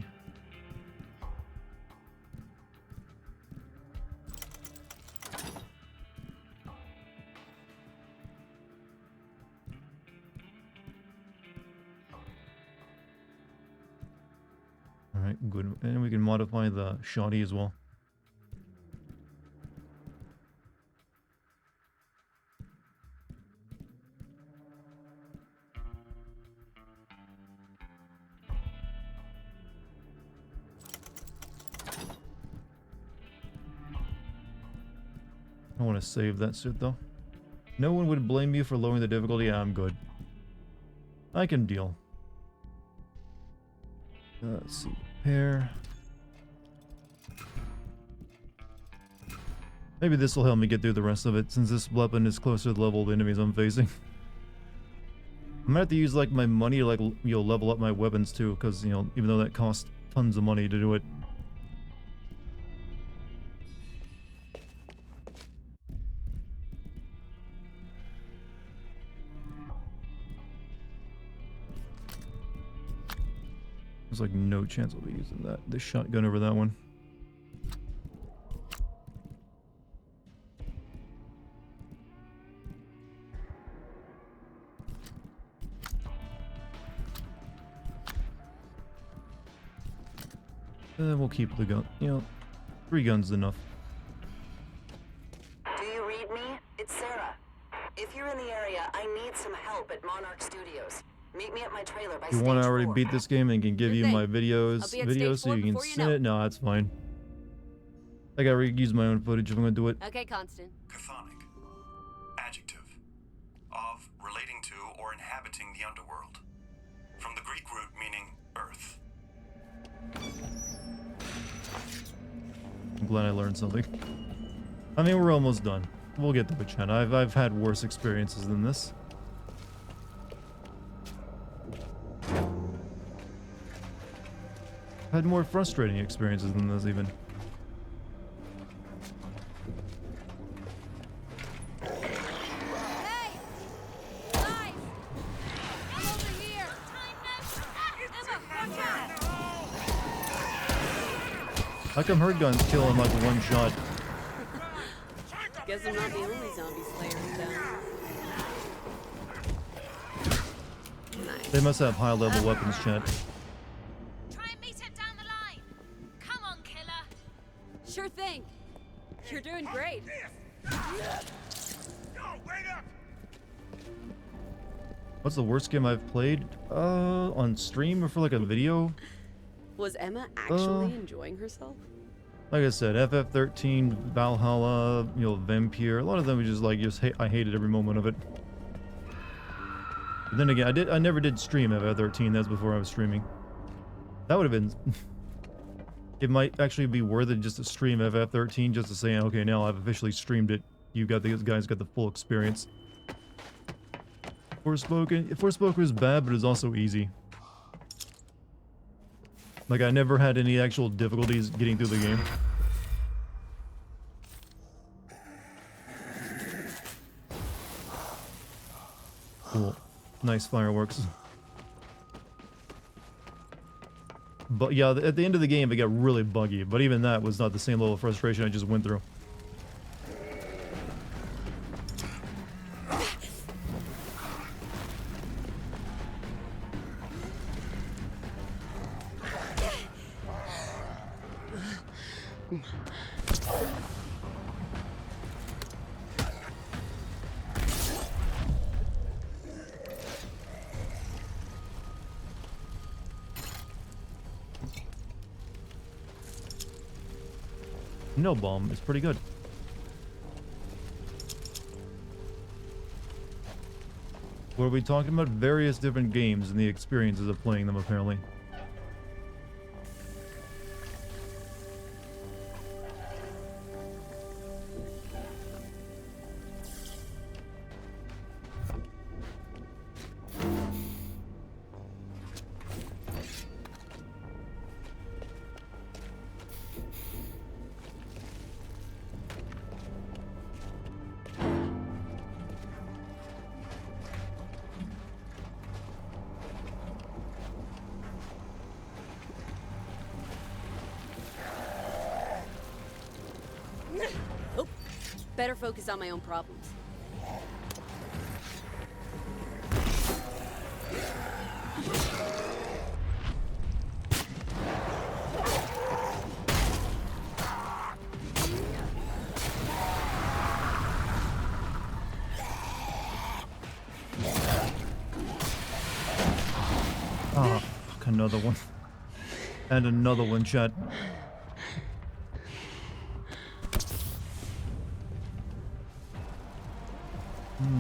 Alright, good. And we can modify the shoddy as well. I want to save that suit though. No one would blame you for lowering the difficulty. I'm good. I can deal. Let's see. Repair. Maybe this will help me get through the rest of it, since this weapon is closer to the level of the enemies I'm facing. I'm gonna have to use like my money to like level up my weapons too, because even though that costs tons of money to do it. There's like no chance I'll be using the shotgun over that one. We'll keep the gun. 3 guns is enough. Do you read me? It's Sarah. If you're in the area, I need some help at Monarch Studios. Meet me at my trailer by If you want to stage already 4. beat this game and can give you my videos I'll be at stage so 4 you can before you see know it, it. no, that's fine. I gotta use my own footage if I'm gonna do it. Okay, Constant. Chthonic. Adjective. Of, relating to, or inhabiting the underworld. From the Greek root meaning earth. I'm glad I learned something. I mean, we're almost done. We'll get to it, Chen. I've had worse experiences than this. Had more frustrating experiences than this even. Hey! Guys! I'm over here! Emma, watch out! How come her guns kill in like one shot? Guess I'm not the only zombie slayer in town. Nice. They must have high level weapons, chat. Try and meet him down the line. Come on, killer. Sure thing. You're doing great. What's the worst game I've played? On stream or for like a video? Was Emma actually enjoying herself? Like I said, FF13, Valhalla, Vampire. A lot of them were just like, I hated every moment of it. But then again, I never did stream FF13. That's before I was streaming. That would have been. It might actually be worth it just to stream FF13 just to say, okay, now I've officially streamed it. You got these guys got the full experience. Forspoken is bad, but it's also easy. Like, I never had any actual difficulties getting through the game. Cool. Nice fireworks. But yeah, at the end of the game, it got really buggy. But even that was not the same level of frustration I just went through. No Bomb is pretty good. Where we talking about various different games and the experiences of playing them, apparently. Oh, better focus on my own problems. Ah, fuck, another one. And another one, chat.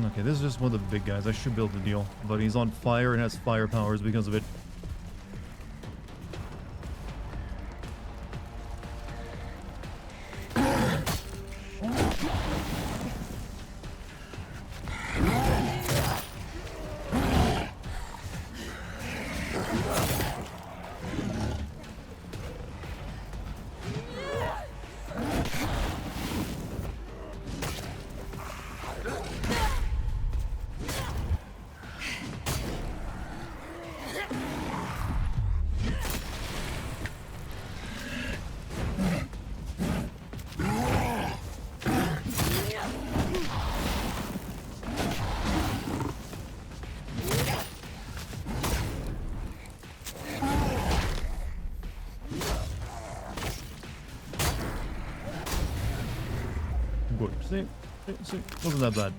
Okay, this is just one of the big guys. I should be able to deal. But he's on fire and has fire powers because of it. Good. See, wasn't that bad.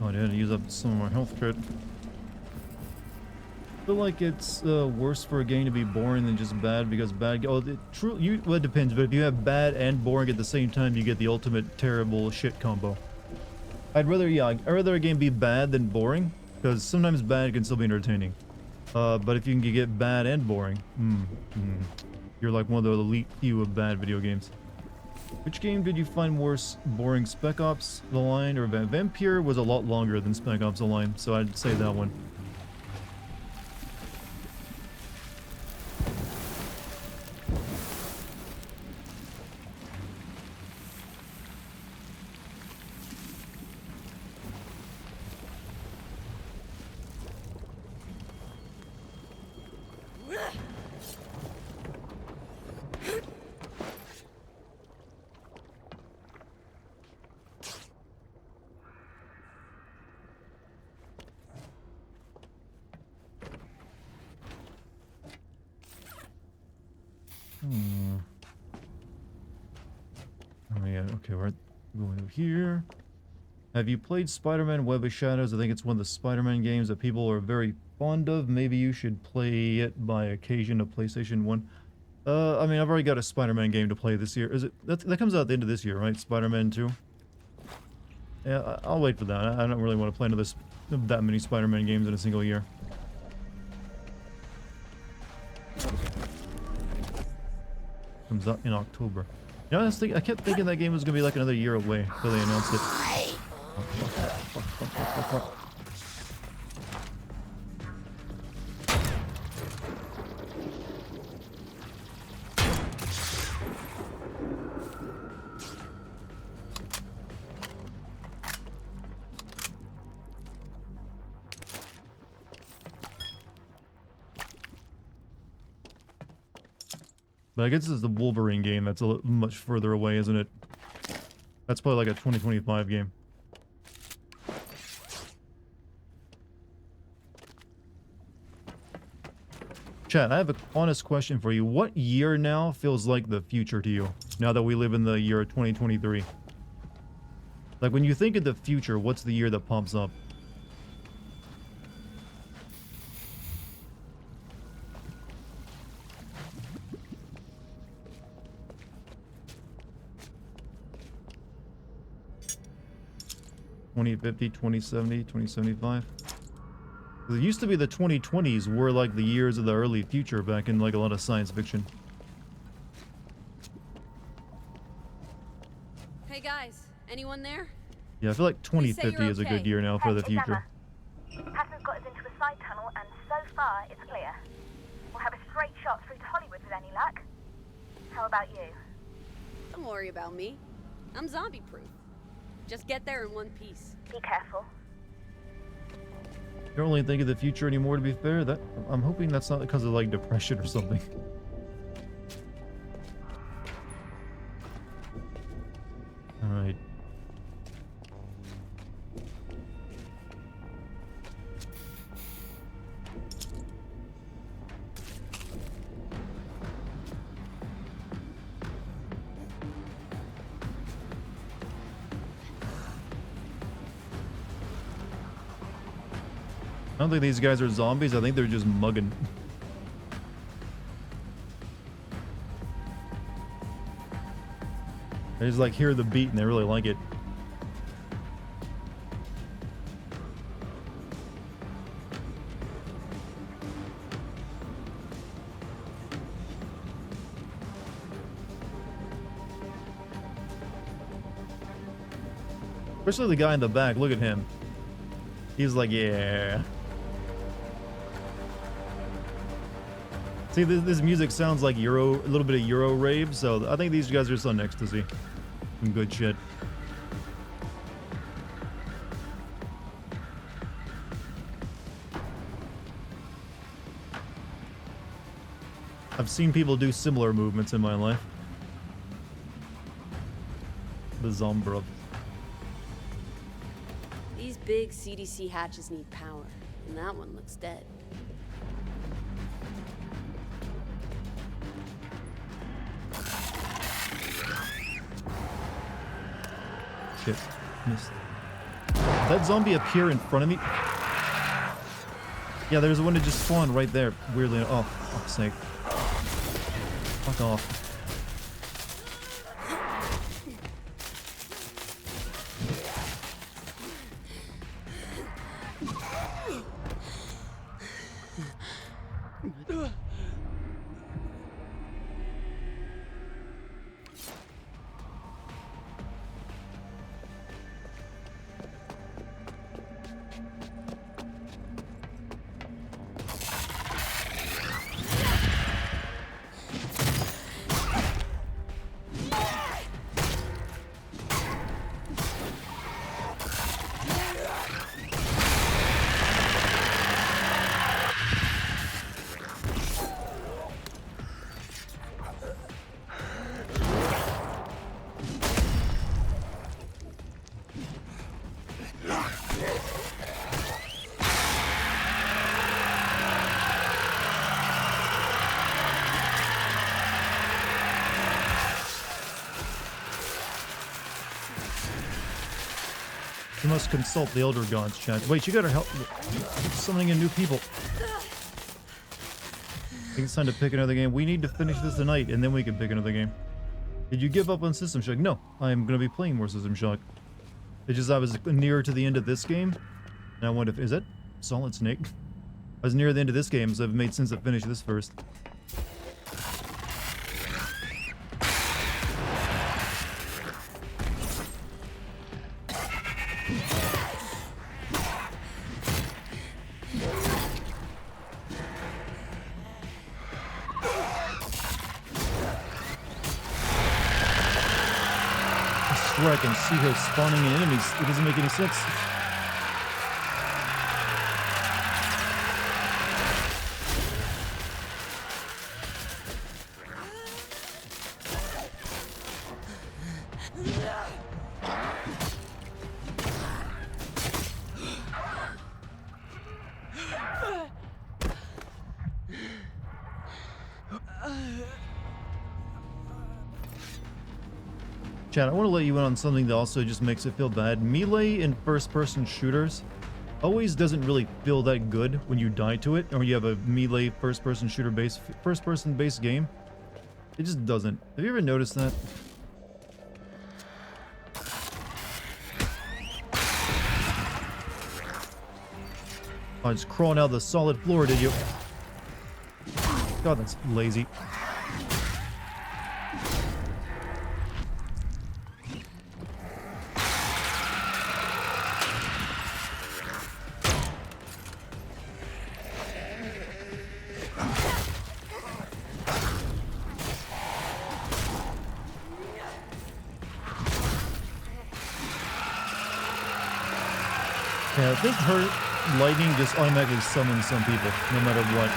Oh, I had to use up some of my health crit. I feel like it's worse for a game to be boring than just bad, because bad. Oh, well, it depends. But if you have bad and boring at the same time, you get the ultimate terrible shit combo. I'd rather a game be bad than boring, because sometimes bad can still be entertaining. But if you can get bad and boring, you're like one of the elite few of bad video games. Which game did you find worse, boring? Spec Ops: The Line or Vampire was a lot longer than Spec Ops: The Line, so I'd say that one. Oh yeah, okay, we're going over here. Have you played Spider-Man Web of Shadows? I think it's one of the Spider-Man games that people are very fond of. Maybe you should play it by occasion of PlayStation 1. I mean, I've already got a Spider-Man game to play this year. Is it that comes out at the end of this year, right? Spider-Man 2? Yeah, I'll wait for that. I don't really want to play another that many Spider-Man games in a single year. Comes out in October. You know, I kept thinking that game was gonna be like another year away until they announced it. Fuck. But I guess this is the Wolverine game. That's a much further away, isn't it? That's probably like a 2025 game. Chat, I have an honest question for you. What year now feels like the future to you? Now that we live in the year 2023. Like, when you think of the future, what's the year that pops up? 2050, 2070, 2075. It used to be the 2020s were like the years of the early future back in like a lot of science fiction. Hey guys, anyone there? Yeah, I feel like Please say 2050 you're is a good okay. year now for the It's future. Emma. Hassan's got us into a side tunnel, and so far, it's clear. We'll have a straight shot through to Hollywood with any luck. How about you? Don't worry about me. I'm zombie-proof. Just get there in one piece. Be careful. Don't really think of the future anymore, to be fair. That I'm hoping that's not because of like depression or something. All right. I don't think these guys are zombies. I think they're just mugging. They just like hear the beat and they really like it. Especially the guy in the back. Look at him. He's like, yeah. See, this music sounds like a little bit of Euro rave, so I think these guys are just on ecstasy. Some good shit. I've seen people do similar movements in my life. The Zombra. These big CDC hatches need power, and that one looks dead. Shit. Missed. Did that zombie appear in front of me? Yeah, there's one that just spawned right there. Weirdly. Oh, fuck's sake. Fuck off. You must consult the Elder Gods, chat. Wait, you gotta help. Keep summoning in new people. I think it's time to pick another game. We need to finish this tonight, and then we can pick another game. Did you give up on System Shock? No, I am going to be playing more System Shock. It's just I was nearer to the end of this game, and I wonder if... Is that Solid Snake? I was near the end of this game, so it made sense to finish this first. I can see her spawning in enemies. It doesn't make any sense. Chad, I want to let you in on something that also just makes it feel bad. Melee in first-person shooters always doesn't really feel that good when you die to it, or you have a melee first-person shooter based first-person based game. It just doesn't. Have you ever noticed that? Oh, it's crawling out of the solid floor, did you? God, that's lazy. Yeah, I think her lightning just automatically summons some people, no matter what.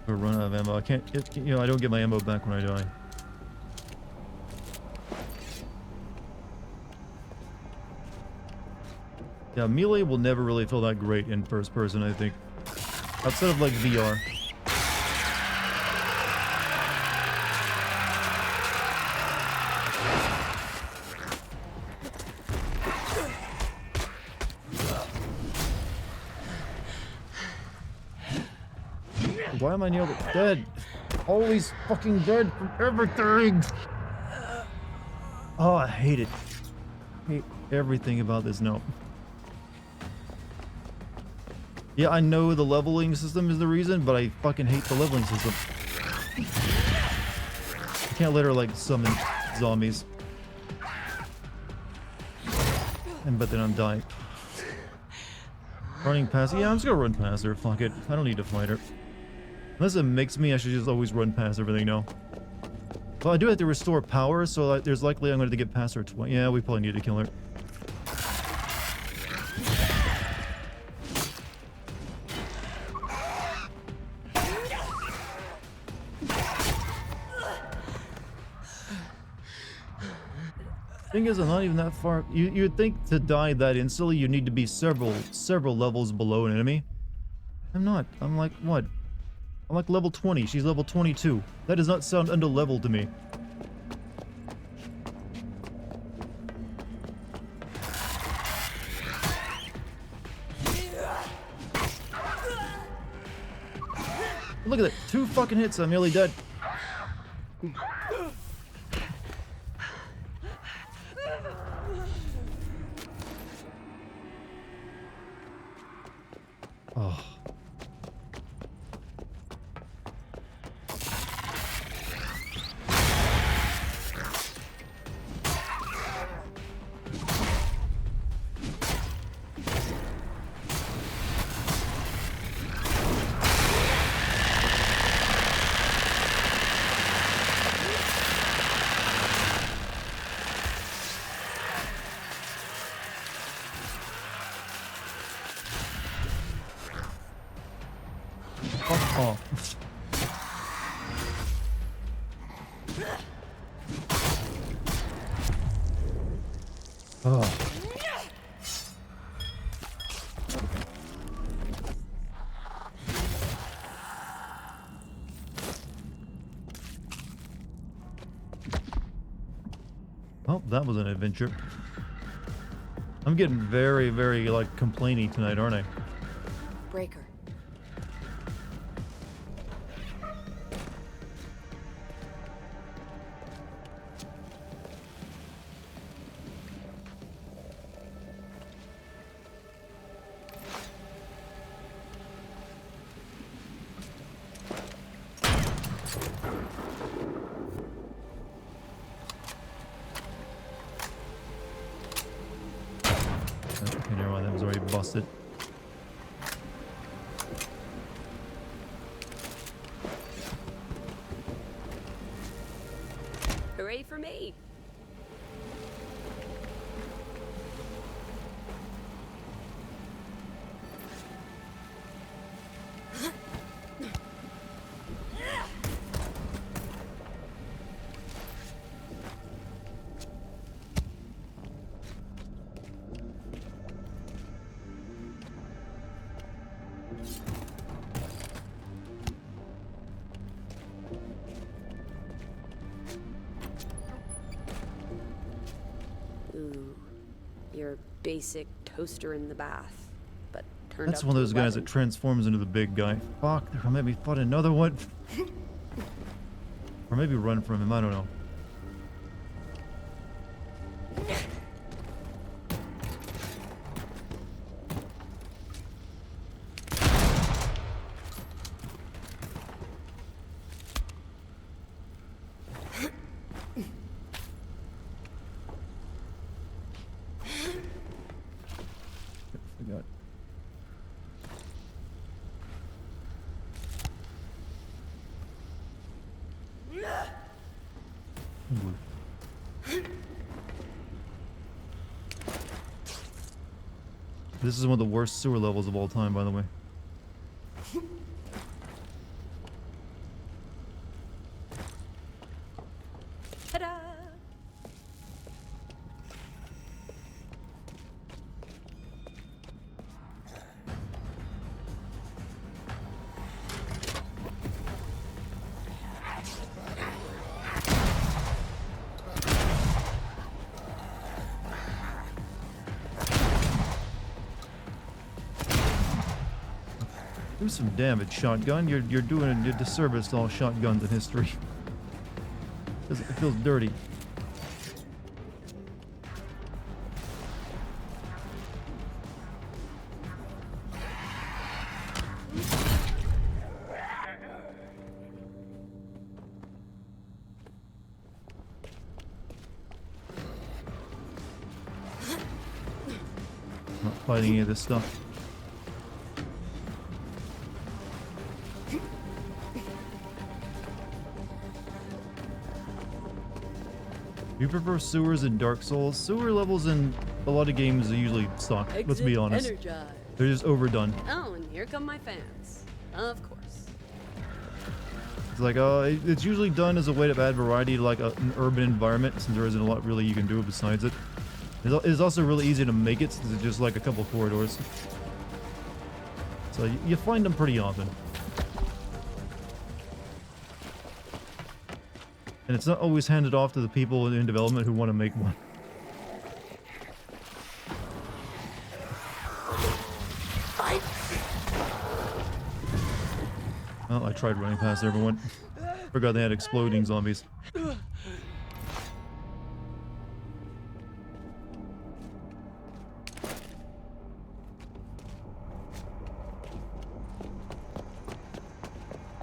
I run out of ammo. I can't, you know, I don't get my ammo back when I die. Yeah, melee will never really feel that great in first person, I think. Outside of like VR. Why am I nearly dead? Always fucking dead from everything! Oh, I hate it. I hate everything about this note. Yeah, I know the leveling system is the reason, but I fucking hate the leveling system. I can't let her, like, summon zombies. But then I'm dying. Running past... Yeah, I'm just gonna run past her. Fuck it. I don't need to fight her. Unless it makes me, I should just always run past everything now. Well, I do have to restore power, so there's likely I'm going to get past her twice. Yeah, we probably need to kill her. Thing is, I'm not even that far. You'd think to die that instantly, you need to be several levels below an enemy. I'm not. I'm like, what? I'm like level 20. She's level 22. That does not sound under-leveled to me. Look at that. 2 fucking hits. I'm nearly dead. Oh. Oh. Oh. Oh, that was an adventure. I'm getting very, very, like, complainy tonight, aren't I? Breaker. Okay, never mind, that was already busted. Hooray for me! basic toaster in the bath, but turned That's up one of to those guys 11. that transforms into the big guy. Fuck, they're gonna make me fight another one. Or maybe run from him, I don't know. Forgot. This is one of the worst sewer levels of all time, by the way. Ta-da! Do some damage, shotgun. You're doing a disservice to all shotguns in history. It feels dirty. Not fighting any of this stuff. Do you prefer sewers in Dark Souls? Sewer levels in a lot of games usually suck. Let's be honest. Energize. They're just overdone. Oh, and here come my fans. Of course. It's like, it's usually done as a way to add variety to like an urban environment, since there isn't a lot really you can do besides it. It's also really easy to make it, since it's just like a couple corridors. So you find them pretty often. And it's not always handed off to the people in development who want to make one. Well, I tried running past everyone. Forgot they had exploding zombies.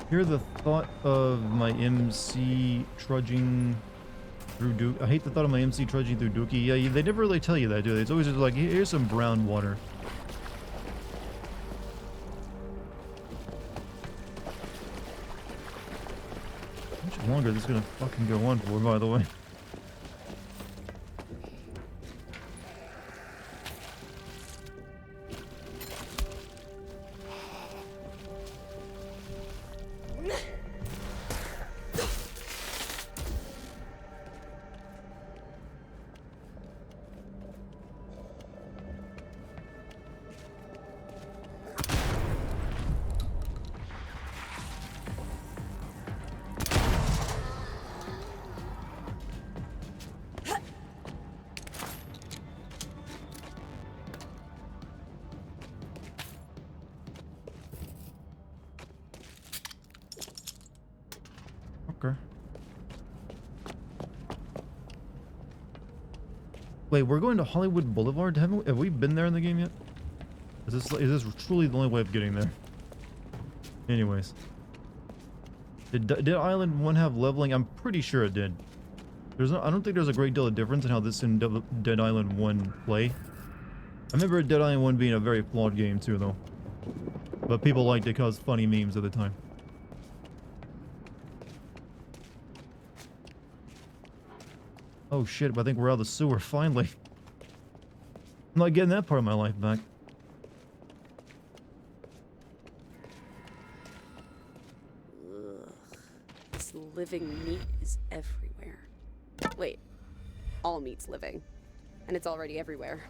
Hear the thought of my MC trudging through Duke. I hate the thought of my MC trudging through Dookie. Yeah, they never really tell you that, do they? It's always just like, here's some brown water. How much longer is this gonna fucking go on for, by the way? Okay. Wait, we're going to Hollywood Boulevard? Have we been there in the game yet? Is this truly the only way of getting there? Anyways. Did Island 1 have leveling? I'm pretty sure it did. I don't think there's a great deal of difference in how this and Dead Island 1 play. I remember Dead Island 1 being a very flawed game too, though. But people liked it because funny memes at the time. Oh shit, I think we're out of the sewer, finally. I'm not getting that part of my life back. Ugh. This living meat is everywhere. Wait, all meat's living. And it's already everywhere.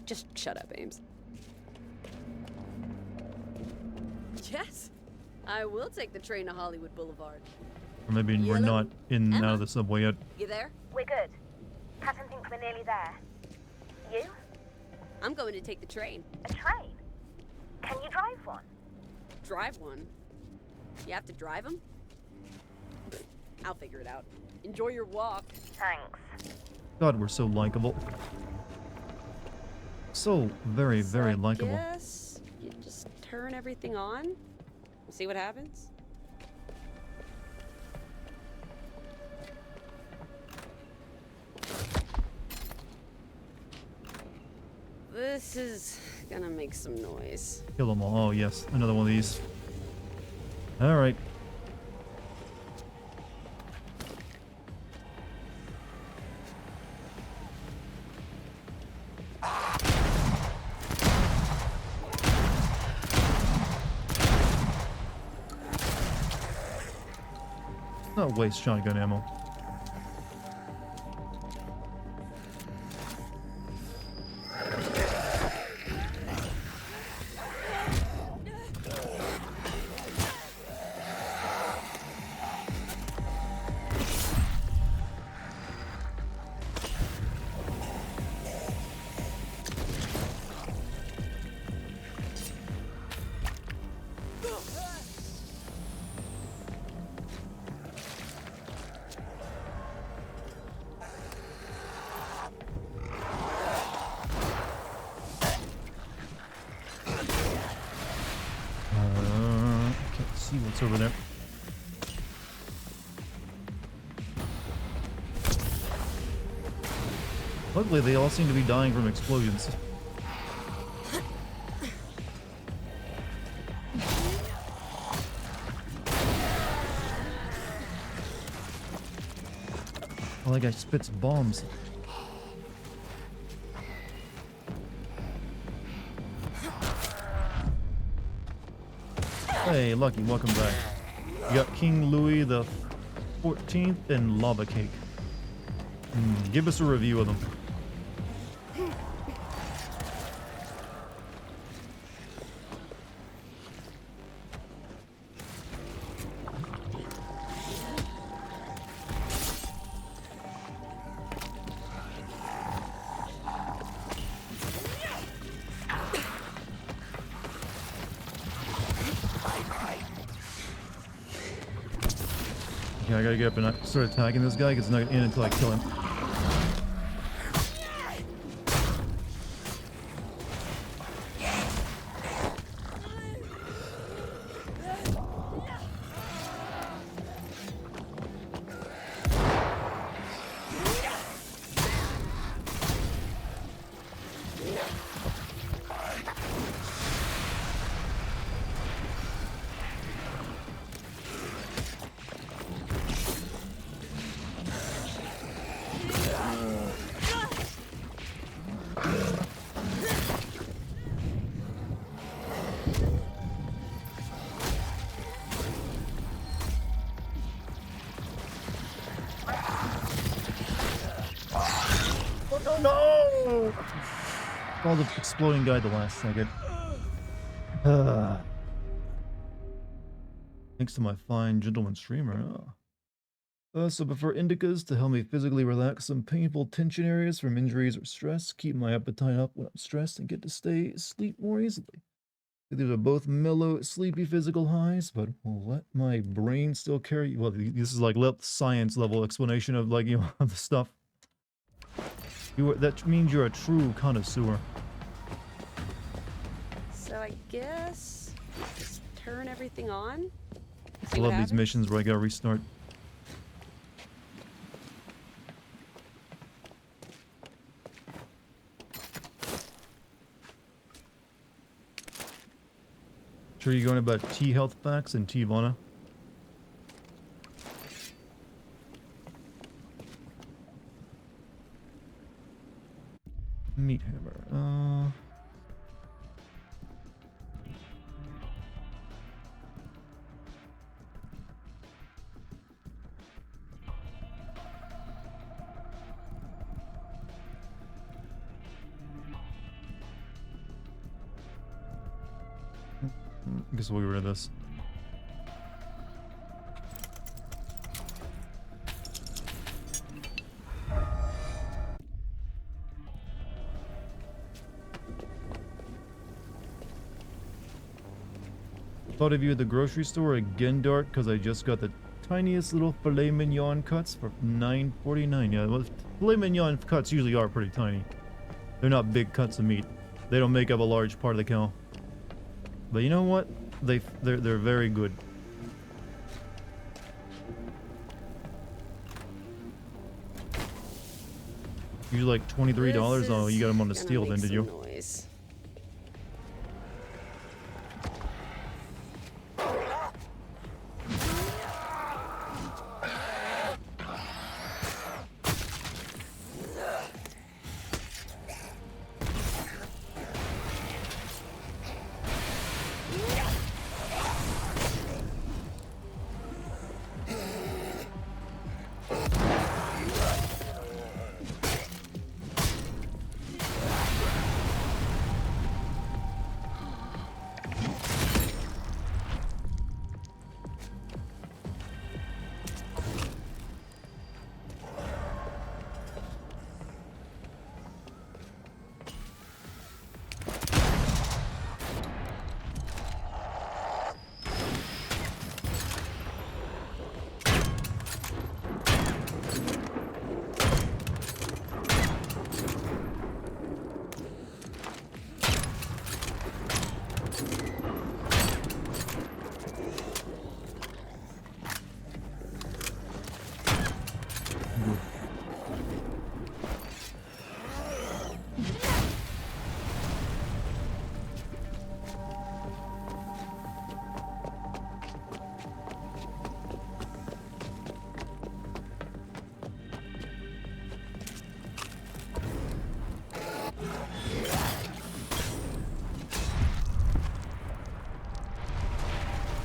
Just shut up, Ames. Yes, I will take the train to Hollywood Boulevard. Or maybe we're not in and out of the subway yet. You there? We're good. Patton thinks we're nearly there. You? I'm going to take the train. A train? Can you drive one? Drive one? You have to drive them? I'll figure it out. Enjoy your walk. Thanks. God, we're so likable. So very, very likable. Yes, you just turn everything on, see what happens. This is gonna make some noise. Kill them all. Oh, yes. Another one of these. Alright. Not waste shotgun ammo. See what's over there. Luckily, they all seem to be dying from explosions. Well, that guy spits bombs. Hey, Lucky, welcome back. You got King Louis the 14th and Lava Cake. Give us a review of them. Yeah, I gotta get up and start attacking this guy because it's not in until I kill him. No! Call the exploding guy the last second. Thanks to my fine gentleman streamer. So prefer indicas to help me physically relax some painful tension areas from injuries or stress, keep my appetite up when I'm stressed, and get to stay asleep more easily. These are both mellow, sleepy physical highs, but will let my brain still carry. Well, this is like science level explanation of like the stuff. That means you're a true connoisseur. So I guess just turn everything on. I love these missions where I gotta restart. Sure you're going about T health packs and T Vana? Meat hammer. I guess we'll get rid of this. Thought of you at the grocery store again, Dart, because I just got the tiniest little filet mignon cuts for $9.49. Yeah, well, filet mignon cuts usually are pretty tiny. They're not big cuts of meat. They don't make up a large part of the cow. But you know what? They're very good. Usually like $23. Oh, you got them on the steel then, did you? Noise.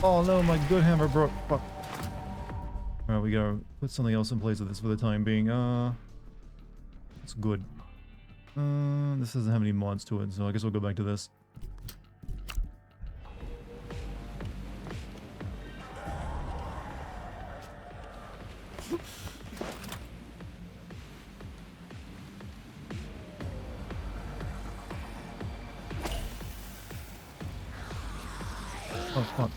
Oh no, my good hammer broke. Fuck. Alright, we gotta put something else in place of this for the time being. It's good. This doesn't have any mods to it, so I guess we'll go back to this. Oh, fuck.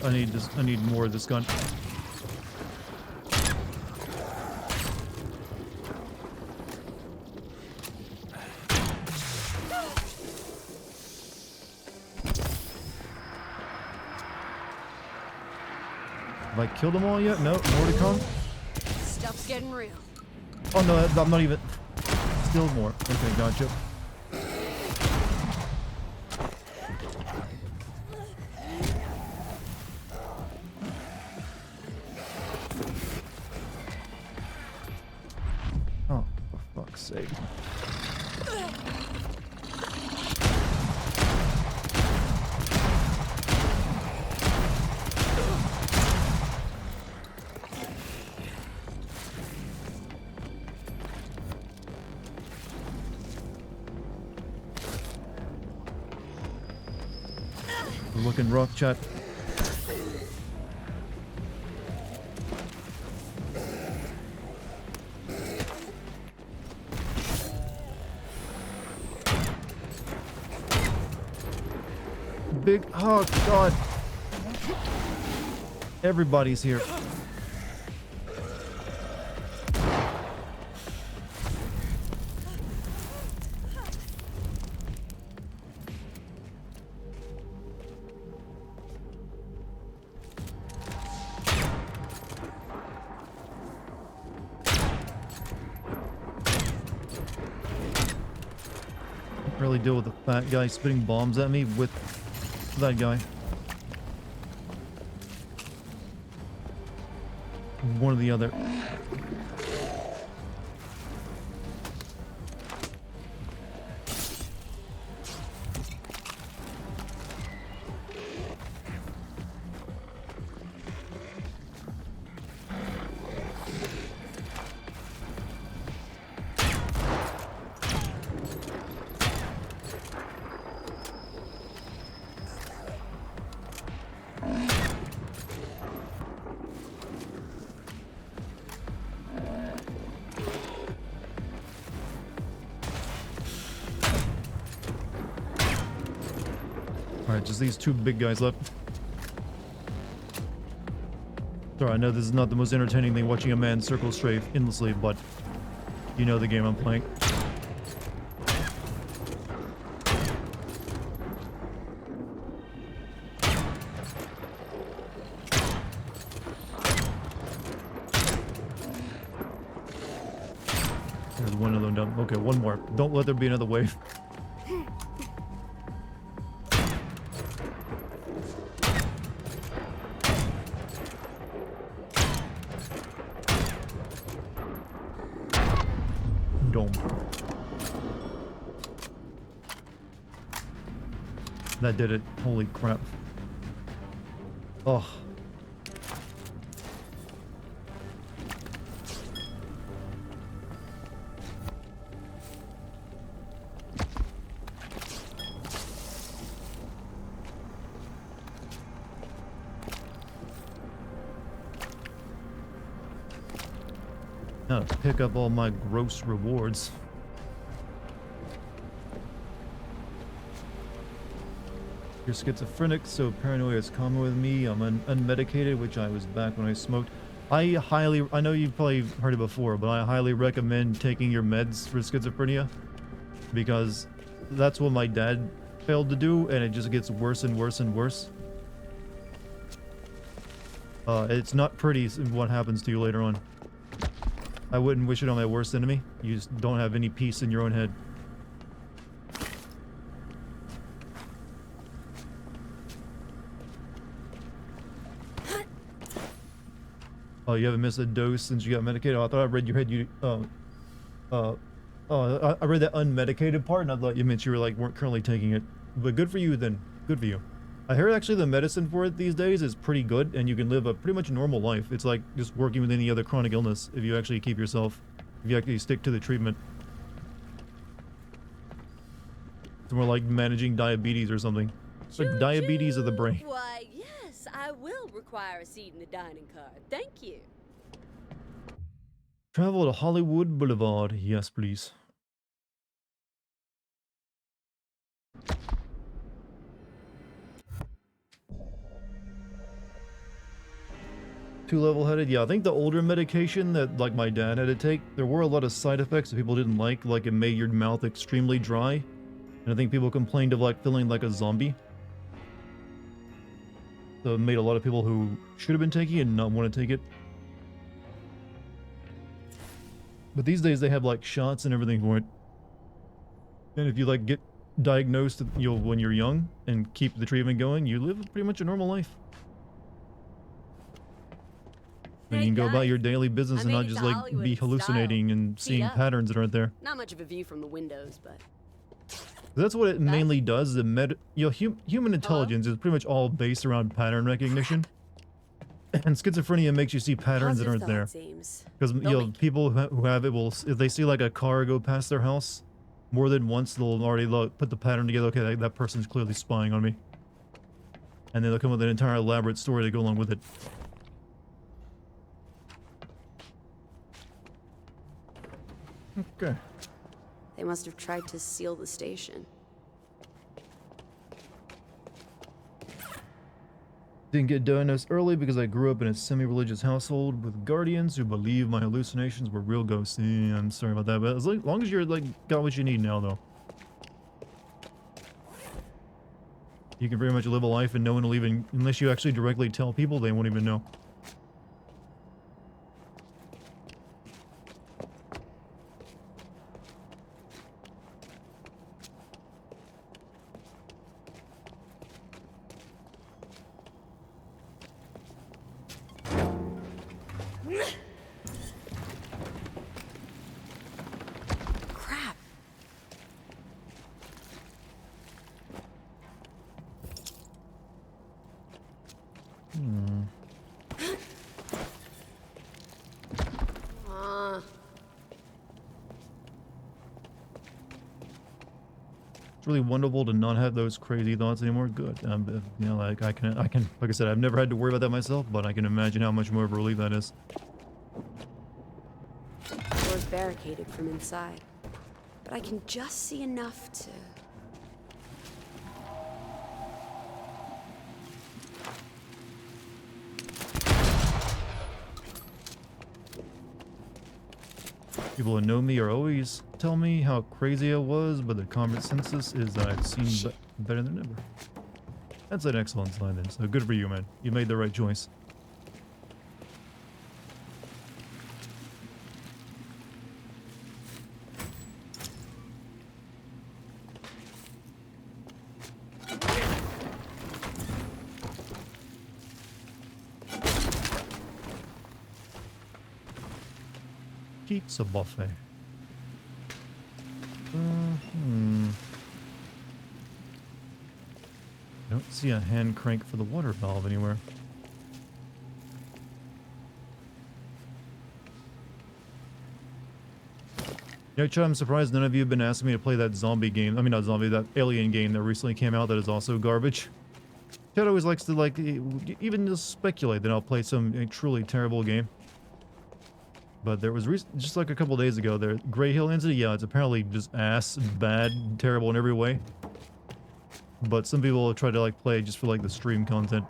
I need this. I need more of this gun. Have I killed them all yet? No, more to come. Stuff's getting real. Oh no, I'm not even. Still more. Okay, gotcha. Oh, for fuck's sake. We're looking rough, chat. Big, oh god. Everybody's here. Really deal with the fat guy spitting bombs at me with that guy. One or the other. Alright, just these two big guys left. Sorry, I know this is not the most entertaining thing, watching a man circle strafe endlessly, but you know the game I'm playing. There's one of them done. Okay, one more. Don't let there be another wave. Dome. That did it. Holy crap. Oh. Now to pick up all my gross rewards. You're schizophrenic, so paranoia is common with me. I'm unmedicated, which I was back when I smoked. I know you've probably heard it before, but I highly recommend taking your meds for schizophrenia, because that's what my dad failed to do, and it just gets worse and worse and worse. It's not pretty what happens to you later on. I wouldn't wish it on my worst enemy. You just don't have any peace in your own head. Oh, you haven't missed a dose since you got medicated? Oh, I thought I read your head. I read that unmedicated part, and I thought you meant you were like weren't currently taking it. But good for you then. Good for you. I heard actually the medicine for it these days is pretty good, and you can live a pretty much normal life. It's like just working with any other chronic illness if you actually keep yourself, if you actually stick to the treatment. It's more like managing diabetes or something. It's like diabetes of the brain. Why, yes, I will require a seat in the dining car. Thank you. Travel to Hollywood Boulevard. Yes, please. Too level-headed? Yeah, I think the older medication that like my dad had to take, there were a lot of side effects that people didn't like it made your mouth extremely dry. And I think people complained of like feeling like a zombie. So it made a lot of people who should have been taking it not want to take it. But these days they have like shots and everything for it. And if you like get diagnosed when you're young and keep the treatment going, you live pretty much a normal life. And you can go about your daily business and not just like be hallucinating and seeing patterns that aren't there. Not much of a view from the windows, but That's what it mainly does. Human intelligence is pretty much all based around pattern recognition. And schizophrenia makes you see patterns that aren't there. Because people who have it will, if they see like a car go past their house more than once, they'll already put the pattern together. Okay, that person's clearly spying on me. And then they'll come with an entire elaborate story to go along with it. Okay. they must have tried to seal the station. Didn't get diagnosed early because I grew up in a semi-religious household with guardians who believe my hallucinations were real ghosts. Yeah, I'm sorry about that, but as long as you're like got what you need now, though, you can pretty much live a life and no one will even, unless you actually directly tell people, they won't even know. really wonderful to not have those crazy thoughts anymore. Good. You know, like I can, like I said, I've never had to worry about that myself, but I can imagine how much more of a relief that is. Door's barricaded from inside, but I can just see enough to... People who know me are always tell me how crazy I was, but the consensus is that I've seen better than ever. That's an excellent sign then, so good for you, man. You made the right choice. Pizza buffet. I don't see a hand crank for the water valve anywhere. You know, Chad, I'm surprised none of you have been asking me to play that zombie game. I mean, not zombie, that alien game that recently came out that is also garbage. Chad always likes to, like, even just speculate that I'll play some truly terrible game. But there was just like a couple days ago, there Grey Hill incident. Yeah, it's apparently just ass, bad, terrible in every way. But some people try to like play just for like the stream content.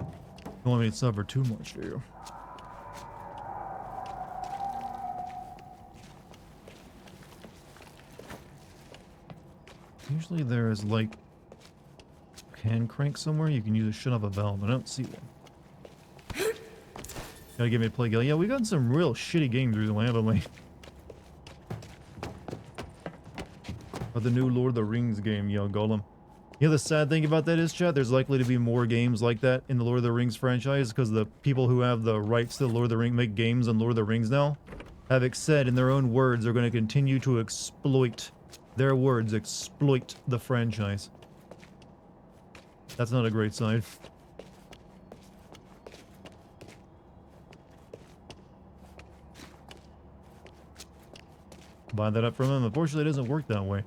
Don't want me to suffer too much, do you? Usually there is like hand crank somewhere you can use to shut off a valve. I don't see one. Gotta get me to play Gale. Yeah, we got some real shitty games recently, haven't we? But the new Lord of the Rings game, yo, Golem. You know, the sad thing about that is, chat, there's likely to be more games like that in the Lord of the Rings franchise because the people who have the rights to the Lord of the Rings, make games on Lord of the Rings now, have said in their own words they're going to continue to exploit, their words, exploit the franchise. That's not a great sign. Buy that up from him. Unfortunately, it doesn't work that way.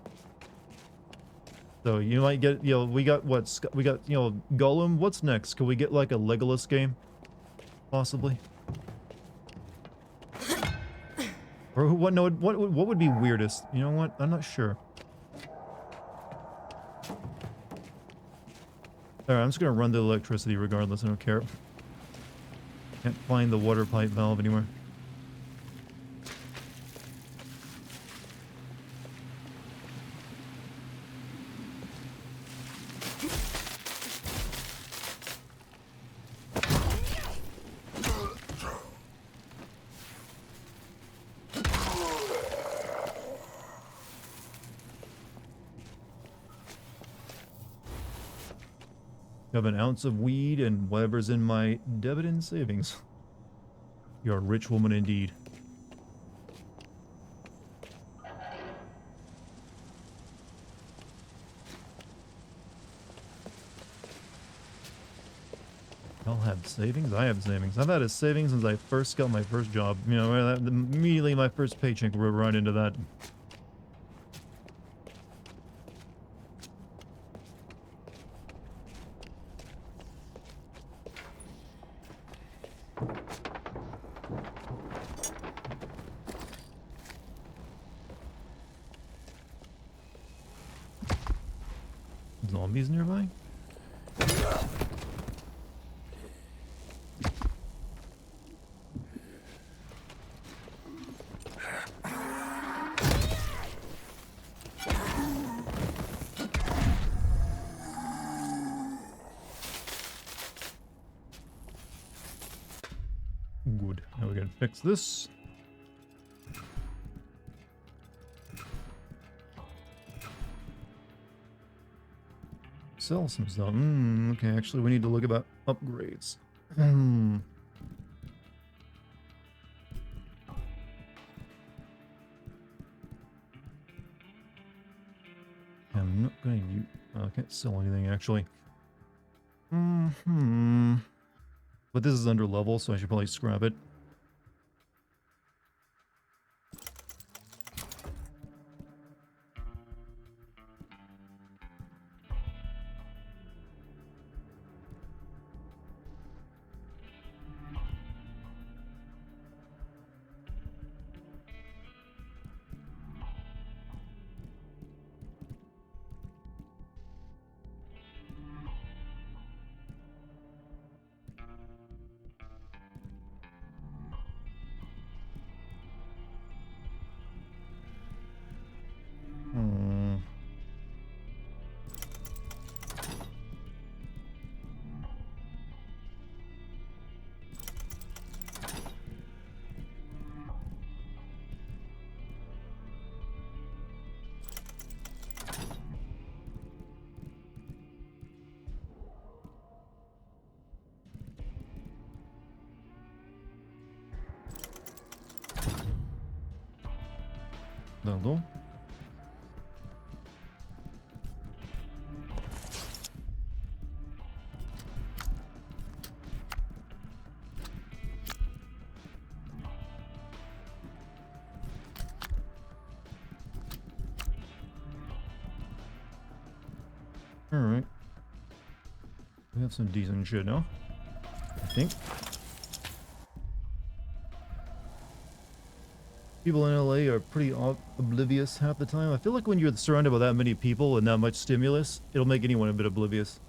So you might get, you know, we got what? We got, you know, Gollum. What's next? Can we get like a Legolas game? Possibly. Or what? No, what would be weirdest? You know what? I'm not sure. Alright, I'm just gonna run the electricity regardless. I don't care. Can't find the water pipe valve anywhere. Have an ounce of weed and whatever's in my debit and savings. You're a rich woman indeed. Y'all have savings? I have savings. I've had a savings since I first got my first job. You know, immediately my first paycheck, we're right into that. Zombies nearby? Good. Now we can fix this. Sell some stuff. Okay, actually we need to look about upgrades. I'm not gonna use... I can't sell anything actually. But this is under level, so I should probably scrap it. That'll do. Alright. We have some decent shit now, I think. People in LA are pretty oblivious half the time. I feel like when you're surrounded by that many people and that much stimulus, it'll make anyone a bit oblivious.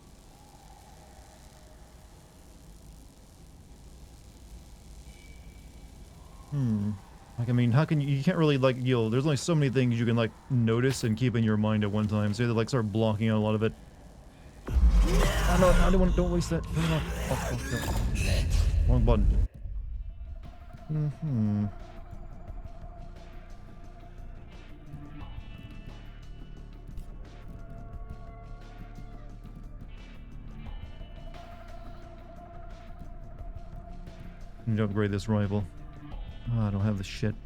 Like, I mean, how can you can't really, like, there's only so many things you can, like, notice and keep in your mind at one time. So you have to, like, start blocking out a lot of it. Oh, no, I don't waste that. Turn it off. Oh, no. Wrong button. Need to upgrade this rifle. Oh, I don't have the shit.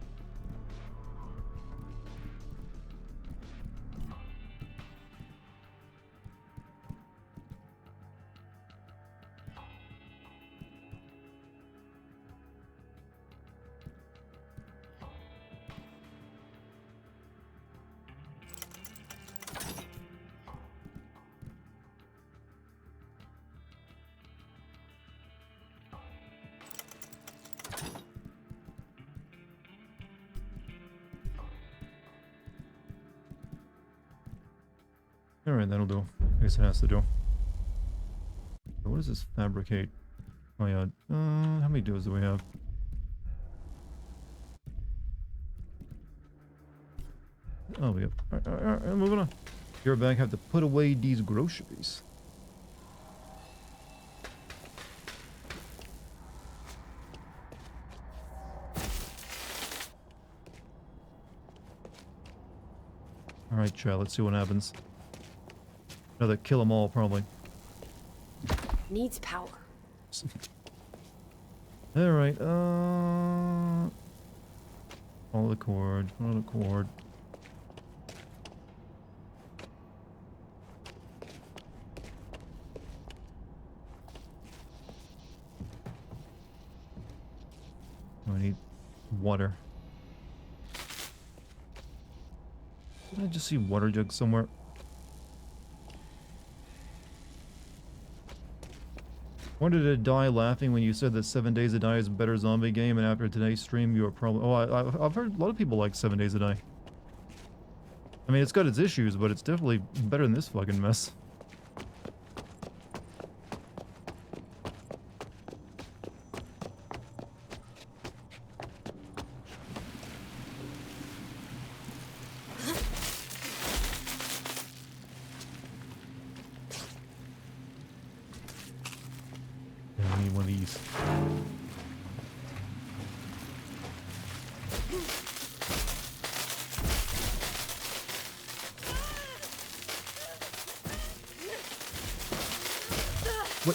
Alright, that'll do. I guess it has to do. What does this fabricate? Oh yeah, how many duos do we have? Oh, we have... Alright, moving on. You're back, have to put away these groceries. Alright, chat, let's see what happens. Another kill them all, probably. Needs power. Alright, follow the cord, follow the cord. I need water. Did I just see water jugs somewhere? Wanted to die laughing when you said that 7 Days to Die is a better zombie game, and after today's stream you are probably... Oh, I've heard a lot of people like 7 Days to Die. I mean, it's got its issues, but it's definitely better than this fucking mess.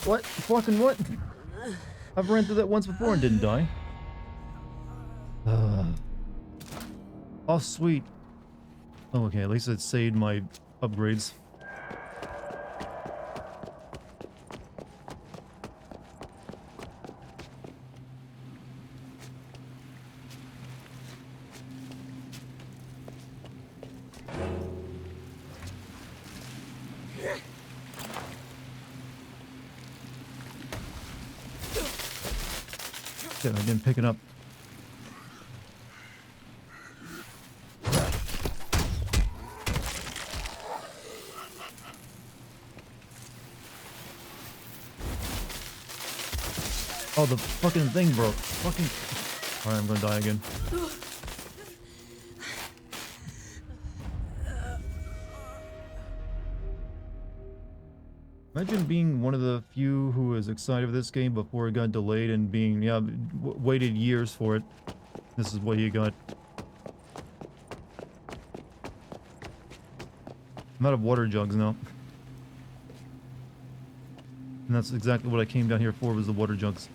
What? Fucking what? I've ran through that once before and didn't die. Oh, sweet. Oh, okay, at least it saved my upgrades. I didn't pick it up. Oh, the fucking thing broke. Fucking... Alright, I'm gonna die again. Imagine being one of the few who was excited for this game before it got delayed and being, yeah, waited years for it. This is what you got. I'm out of water jugs now. And that's exactly what I came down here for, was the water jugs.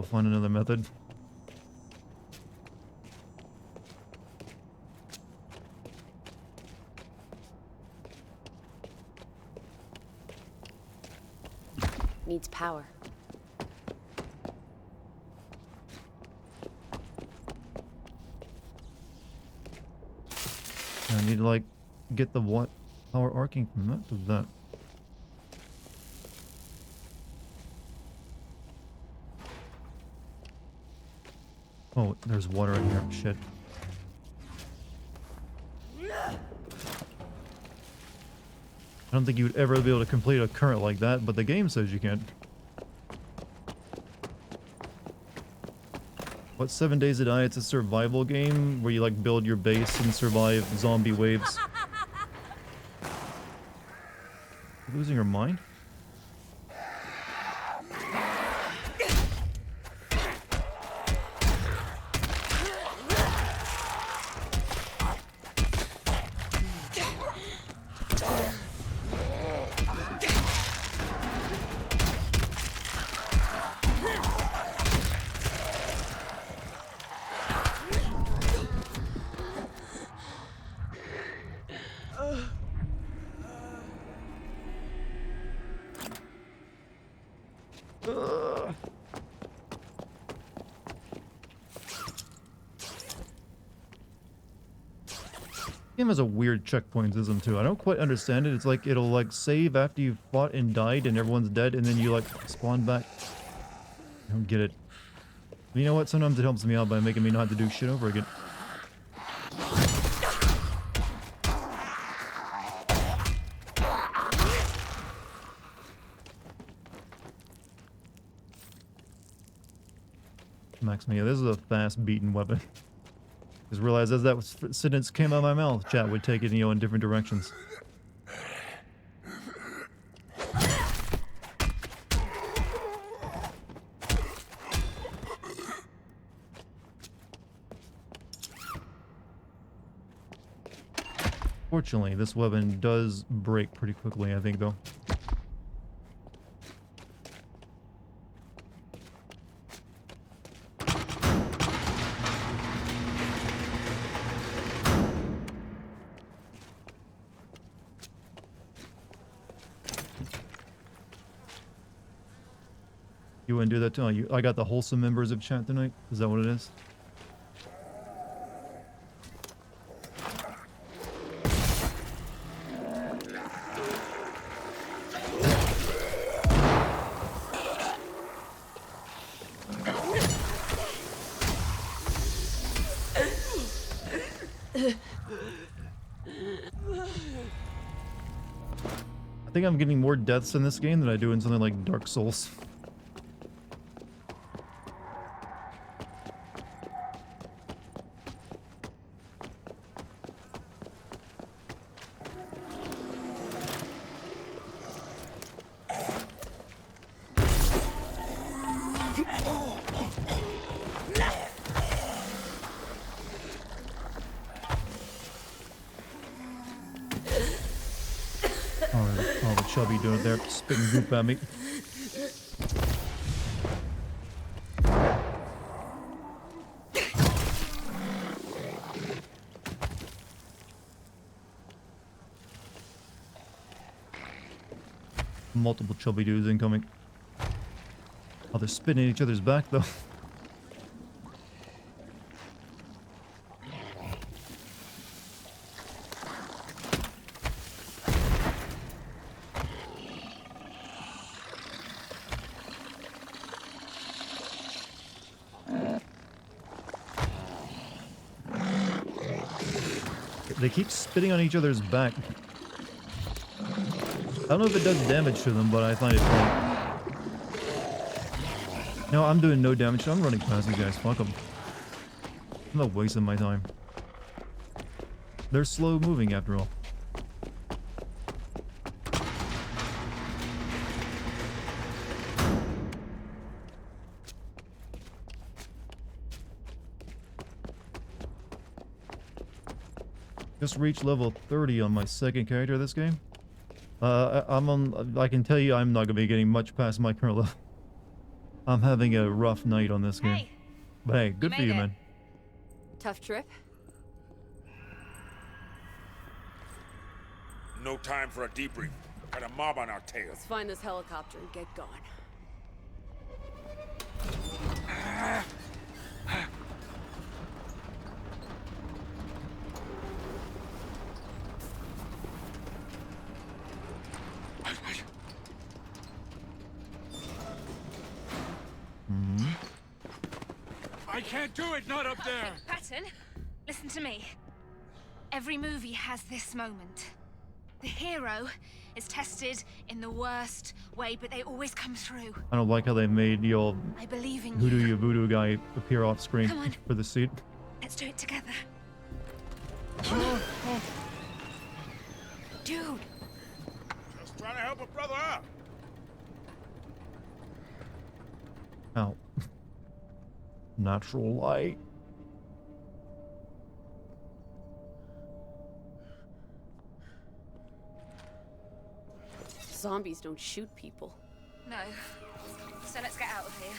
we'll find another method. Needs power. I need to like get the what power arcing from that to that. Oh, there's water in here. Shit. I don't think you would ever be able to complete a current like that, but the game says you can. What, 7 Days to Die? It's a survival game where you like build your base and survive zombie waves. You losing your mind? Game has a weird checkpoint system too. I don't quite understand it. It's like it'll like save after you've fought and died and everyone's dead, and then you like spawn back. I don't get it. But you know what? Sometimes it helps me out by making me not have to do shit over again. Max me. Yeah, this is a fast beaten weapon. Just realized as that sentence came out of my mouth, chat would take it, you know, in different directions. Fortunately, this weapon does break pretty quickly, I think, though. You wouldn't do that too? Oh, I got the wholesome members of chat tonight? Is that what it is? I think I'm getting more deaths in this game than I do in something like Dark Souls. Oh, the chubby doing it there, spitting goop at me. Multiple chubby dudes incoming. Oh, they're spitting at each other's back though. They keep spitting on each other's back. I don't know if it does damage to them, but I find it funny. No, I'm doing no damage. I'm running past these guys. Fuck them. I'm not wasting my time. They're slow moving after all. Just reached level 30 on my second character of this game. I can tell you I'm not going to be getting much past my current level. I'm having a rough night on this game. Hey, But hey, good for made you, it. man. Tough trip? No time for a debrief. Got a mob on our tails. Let's find this helicopter and get going. I can't do it, not up there! Patton, listen to me. Every movie has this moment. The hero is tested in the worst way, but they always come through. I don't like how they made the old I believe in Hoodoo you. Ya Voodoo guy appear off screen Come on. for the seat. Let's do it together. Dude! Just trying to help a brother out. Ow. Natural light. Zombies don't shoot people. No. So let's get out of here.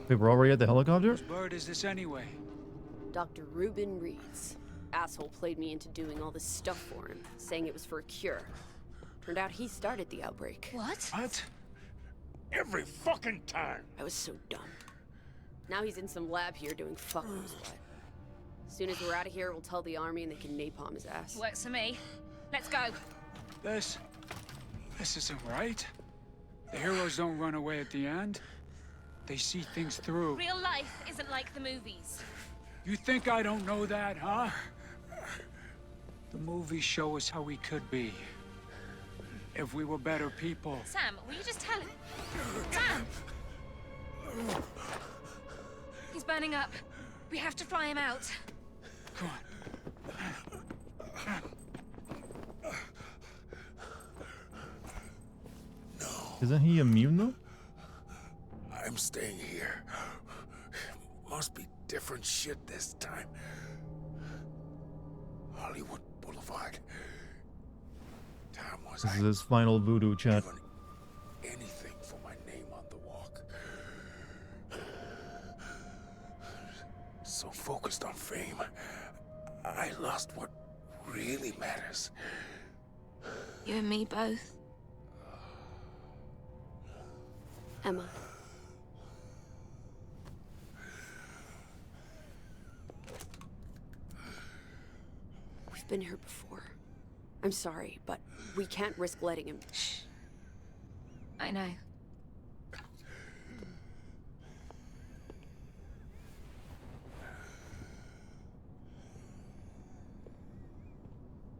Wait, we're already at the helicopter? Whose bird is this anyway? Dr. Reuben Reed's. Asshole played me into doing all this stuff for him, saying it was for a cure. Turned out he started the outbreak. What? What? Every fucking time. I was so dumb. Now he's in some lab here doing fuck knows what. As soon as we're out of here, we'll tell the army and they can napalm his ass. Works for me. Let's go. This isn't right. The heroes don't run away at the end. They see things through. Real life isn't like the movies. You think I don't know that, huh? The movies show us how we could be. If we were better people. Sam, will you just tell him? Sam! He's burning up. We have to fly him out. Come on. Isn't he immune though? I'm staying here. Must be different shit this time. Hollywood Boulevard. Time was This is his final voodoo chat. given anything for my name on the walk. So focused on fame, I lost what really matters. You and me both. Emma. We've been here before. I'm sorry, but we can't risk letting him. I know.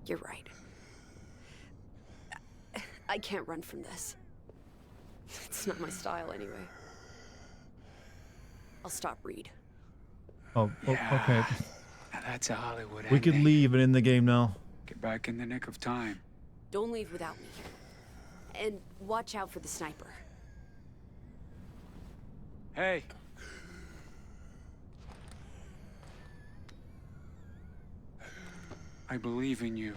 You're right. I can't run from this. It's not my style anyway. I'll stop Reed. Oh, okay. Now that's a Hollywood We could ending. leave and in the game now. Get back in the nick of time. Don't leave without me. And watch out for the sniper. Hey. I believe in you.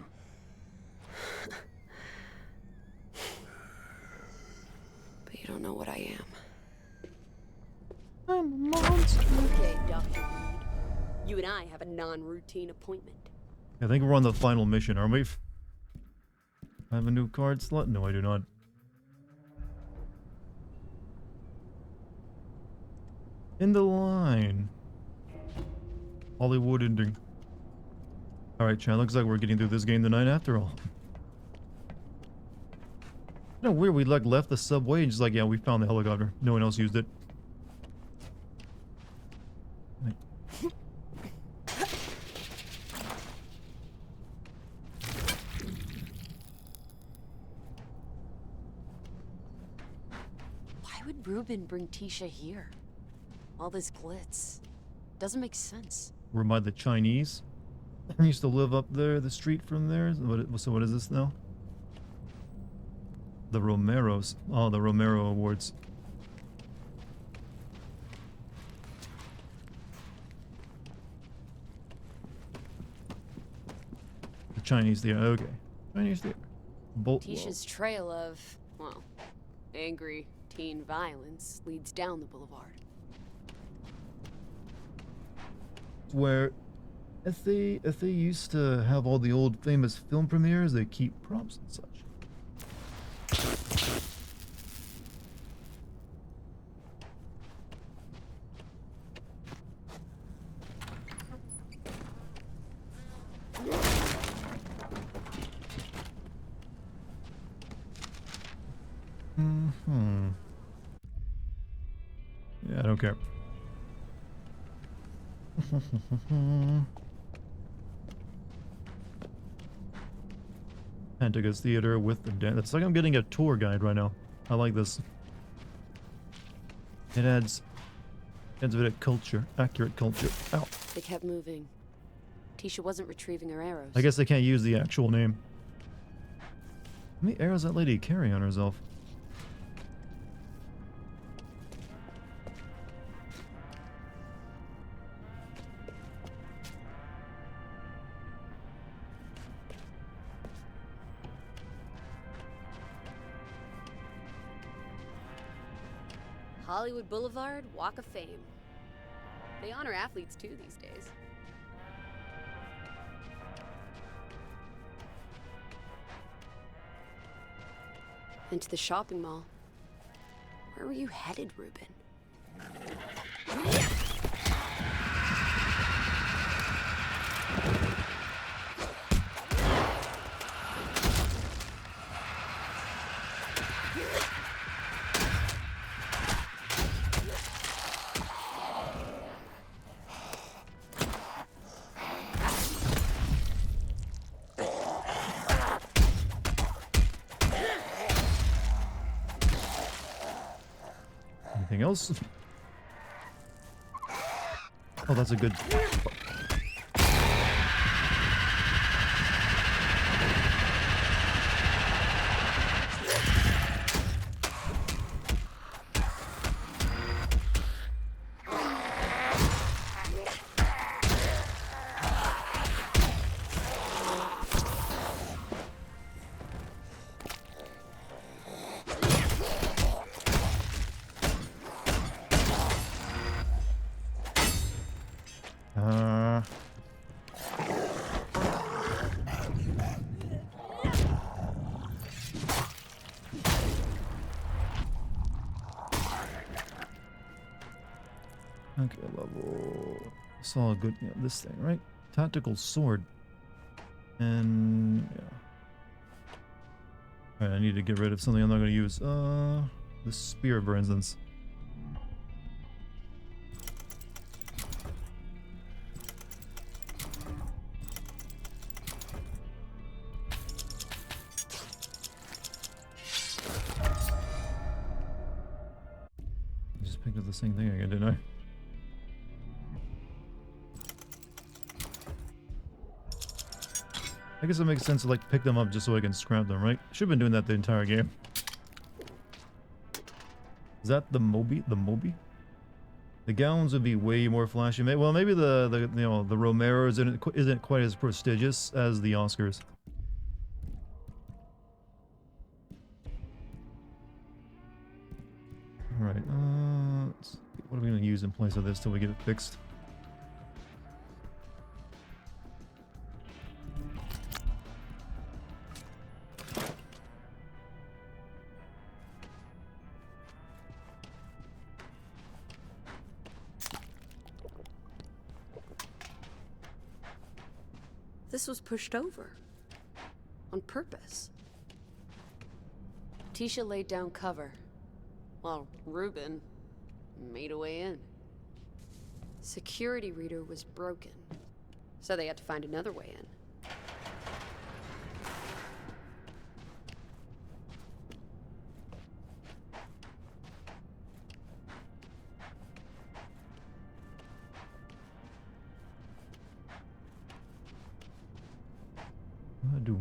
But you don't know what I am. I'm a monster. Okay, Dr. Reed. You and I have a non-routine appointment. I think we're on the final mission, aren't we? I have a new card slot? No, I do not. In the line. Hollywood ending. Alright, Chan, looks like we're getting through this game tonight after all. No, weird, we like left the subway and just like, yeah, we found the helicopter. No one else used it. Why would Reuben bring Tisha here? All this glitz. Doesn't make sense. We're by the Chinese. I used to live up there, the street from there. So what is this now? The Romeros. Oh, the Romero Awards. The Chinese theater. Okay. Chinese theater. Tisha's trail of, well, angry teen violence leads down the boulevard. Where if they used to have all the old famous film premieres, they keep props and such. Yeah, I don't care. Pentagus Theater with the dance. It's like I'm getting a tour guide right now. I like this. It adds a bit of culture, accurate culture. Ow. They kept moving. Tisha wasn't retrieving her arrows. I guess they can't use the actual name. How many arrows that lady carry on herself? Hollywood Boulevard, Walk of Fame. They honor athletes too these days. Into the shopping mall. Where were you headed, Ruben? Anything else? Oh, that's a good... Okay, level... Saw a good... Yeah, this thing, right? Tactical sword. And... yeah. Alright, I need to get rid of something I'm not going to use. The spear, for instance. I just picked up the same thing again, didn't I? I guess it makes sense to like pick them up just so I can scrap them, right? Should have been doing that the entire game. Is that the Moby? The Moby? The gowns would be way more flashy. Well, maybe the you know, the Romero isn't quite as prestigious as the Oscars. All right. What are we gonna use in place of this till we get it fixed? This was pushed over. On purpose. Tisha laid down cover, while Ruben made a way in. Security reader was broken, so they had to find another way in. I do.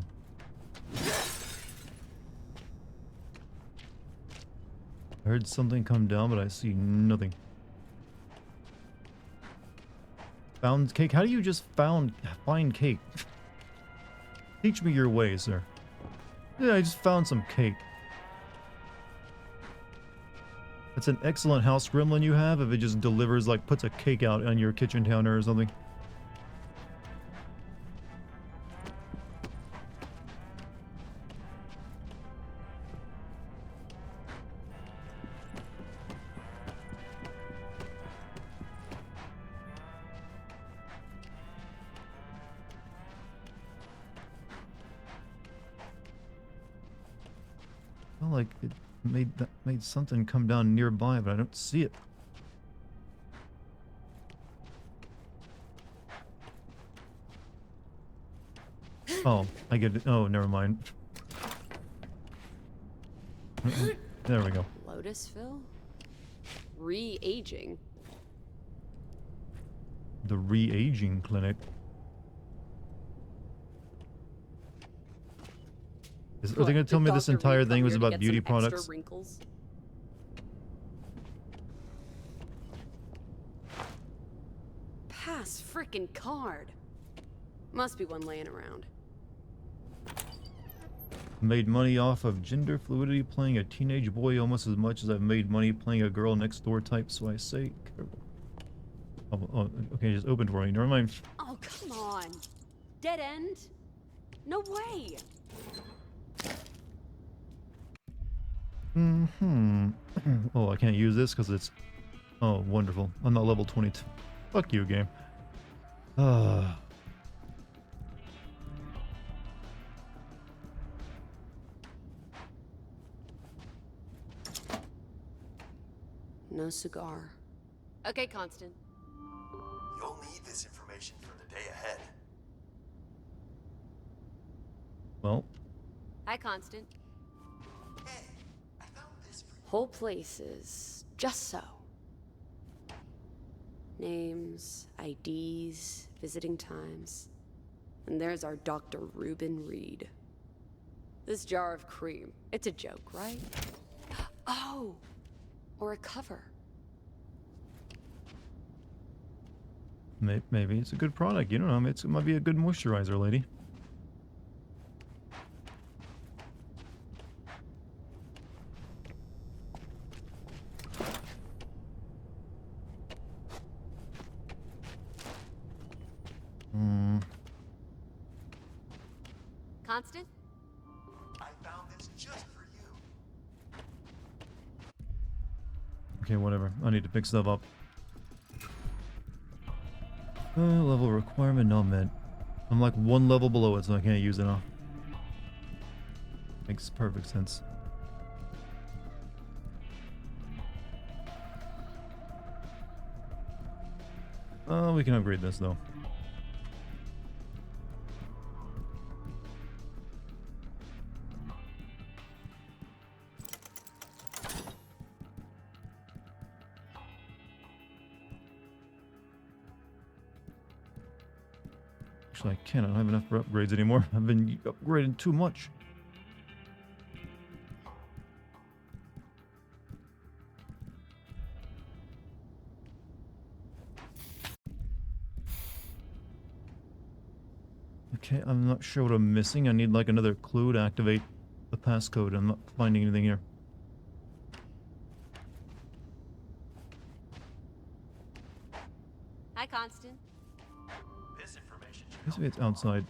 I heard something come down, but I see nothing. Found cake? How do you just find cake? Teach me your way, sir. Yeah, I just found some cake. It's an excellent house gremlin you have if it just delivers, like, puts a cake out on your kitchen counter or something. Well, like, it made something come down nearby, but I don't see it. Oh, I get it. Oh, never mind. There we go. Lotusville? Re-aging. The re-aging clinic. Are they going to tell me this entire thing was about beauty products? Wrinkles? Pass frickin' card. Must be one laying around. Made money off of gender fluidity playing a teenage boy almost as much as I've made money playing a girl next door type, so I say careful. Oh, okay, just opened for me. Never mind. Oh, come on. Dead end? No way. Oh, I can't use this because it's... Oh, wonderful. I'm not level 22. Fuck you, game. No cigar. Okay, Constant. You'll need this information for the day ahead. Well. Hi, Constant. Hey, I found this for you. Whole place is just so. Names, IDs, visiting times. And there's our Dr. Reuben Reed. This jar of cream, it's a joke, right? Oh, or a cover. Maybe it's a good product. You don't know. It might be a good moisturizer, lady. Constant? I found this just for you. Okay, whatever. I need to pick stuff up. Level requirement not met. I'm like one level below it, so I can't use it now. Makes perfect sense. We can upgrade this though. Actually, I can't. I don't have enough for upgrades anymore. I've been upgrading too much. Okay, I'm not sure what I'm missing. I need like another clue to activate the passcode. I'm not finding anything here. Hi, Constant. This information should Maybe it's outside.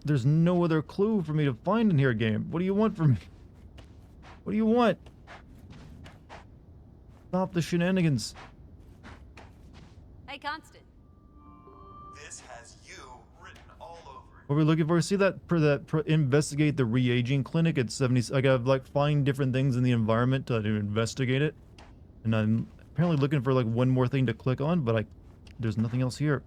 There's no other clue for me to find in here, game. What do you want from me? What do you want? Stop the shenanigans. Hey, Constant. This has you written all over it. What are we looking for? See that investigate the re-aging clinic at 70. I gotta like find different things in the environment to investigate it. And I'm apparently looking for like one more thing to click on, but there's nothing else here.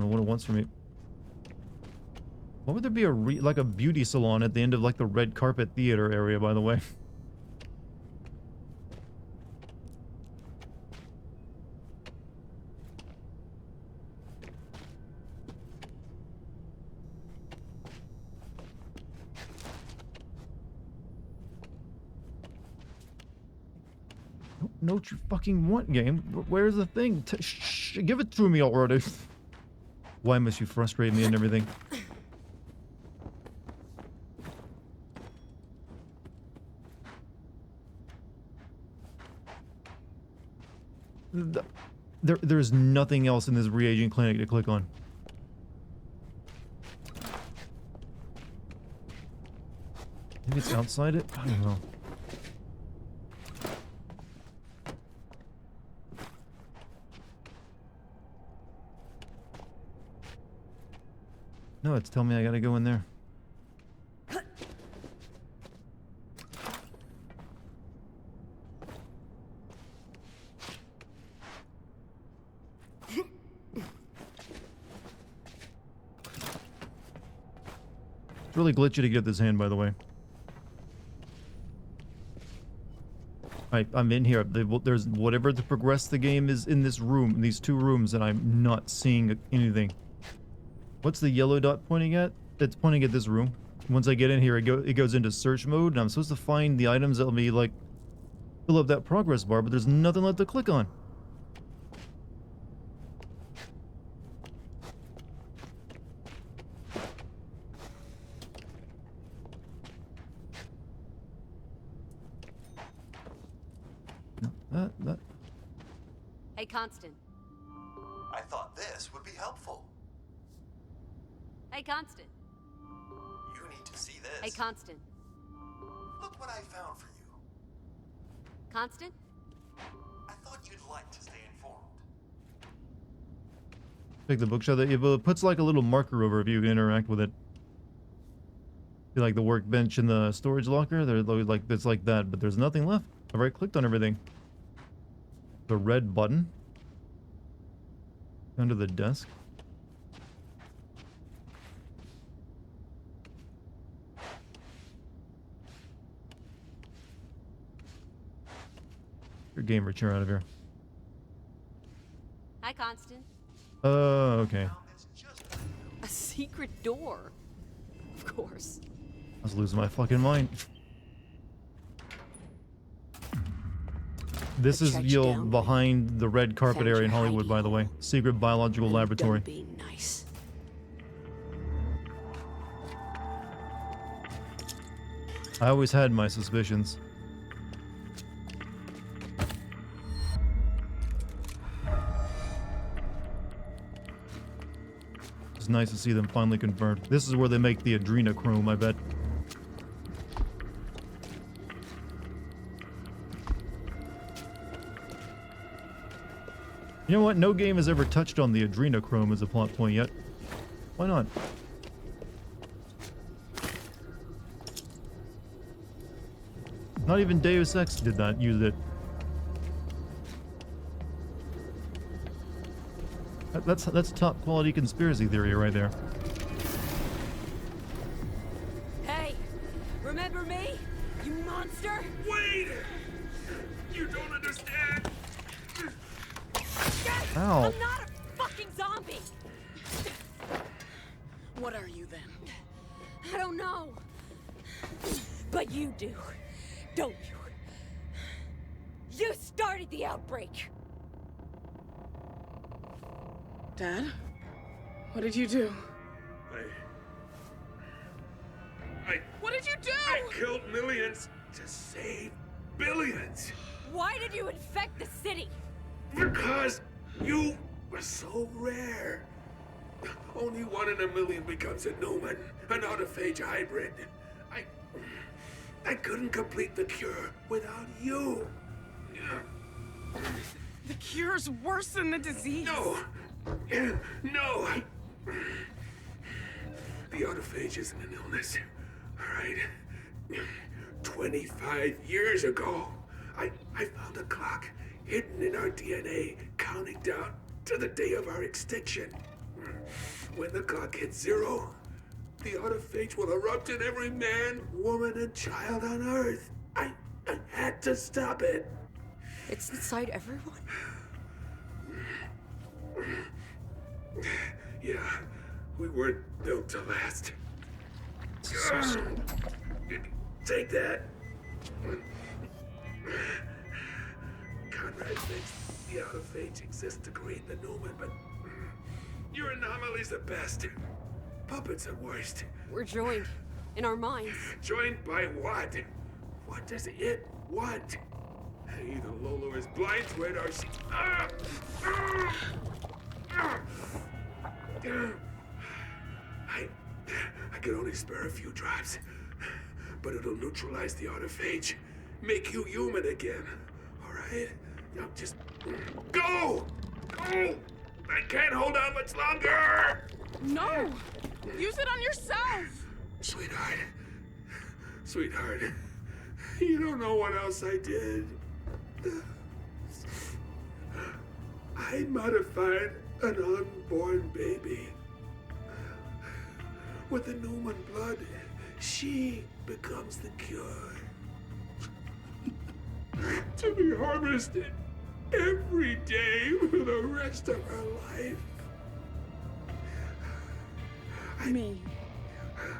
don't know what it wants from me. Why would there be like a beauty salon at the end of like the red carpet theater area, by the way? Know what you fucking want, game. Where's the thing? Give it to me already. Why must you frustrate me and everything? There's nothing else in this reagent clinic to click on. Maybe it's outside it? I don't know. No, it's telling me I gotta go in there. It's really glitchy to get this hand, by the way. Alright, I'm in here. There's whatever to progress the game is in this room, in these two rooms, and I'm not seeing anything. What's the yellow dot pointing at? It's pointing at this room. Once I get in here, it goes into search mode, and I'm supposed to find the items that'll be like fill up that progress bar, but there's nothing left to click on. That. Hey, Constant. I thought this would be helpful. Hey, Constant. You need to see this. Hey, Constant. Look what I found for you. Constant? I thought you'd like to stay informed. Take the bookshelf. It puts like a little marker over if you can interact with it. Like the workbench and the storage locker, they're like it's like that, but there's nothing left. I've already clicked on everything. The red button under the desk. Your gamer chair out of here. Hi, Constant. Okay. A secret door. Of course. I was losing my fucking mind. This is behind the red carpet area in Hollywood, by the way. Secret biological laboratory. Be nice. I always had my suspicions. It's nice to see them finally confirmed. This is where they make the adrenochrome, I bet. You know what? No game has ever touched on the adrenochrome as a plot point yet. Why not? Not even Deus Ex did not use it. That's top quality conspiracy theory right there. Hey, remember me? You monster? Wait! You don't understand! Ow. I'm not a fucking zombie! What are you then? I don't know. But you do, don't you? You started the outbreak! Dad? What did you do? What did you do? I killed millions to save billions. Why did you infect the city? Because you were so rare. Only 1 in a million becomes a Newman, an autophage hybrid. I couldn't complete the cure without you. The cure's worse than the disease. No. No. The autophage isn't an illness, right? 25 years ago, I found a clock hidden in our DNA, counting down to the day of our extinction. When the clock hits 0, the autophage will erupt in every man, woman, and child on Earth. I had to stop it. It's inside everyone? Yeah, we weren't built to last. Take that. Conrad thinks the autophage exists to create the Newman, but your anomaly's the best. Puppets at worst. We're joined. In our minds. Joined by what? What does it want? Either Lolo is blind to it or she... I can only spare a few drops, but it'll neutralize the autophage, make you human again. All right? Now just go! Go! I can't hold out much longer! No! Use it on yourself! Sweetheart, you don't know what else I did. I modified an unborn baby. With the Newman blood, she becomes the cure. To be harvested every day for the rest of her life.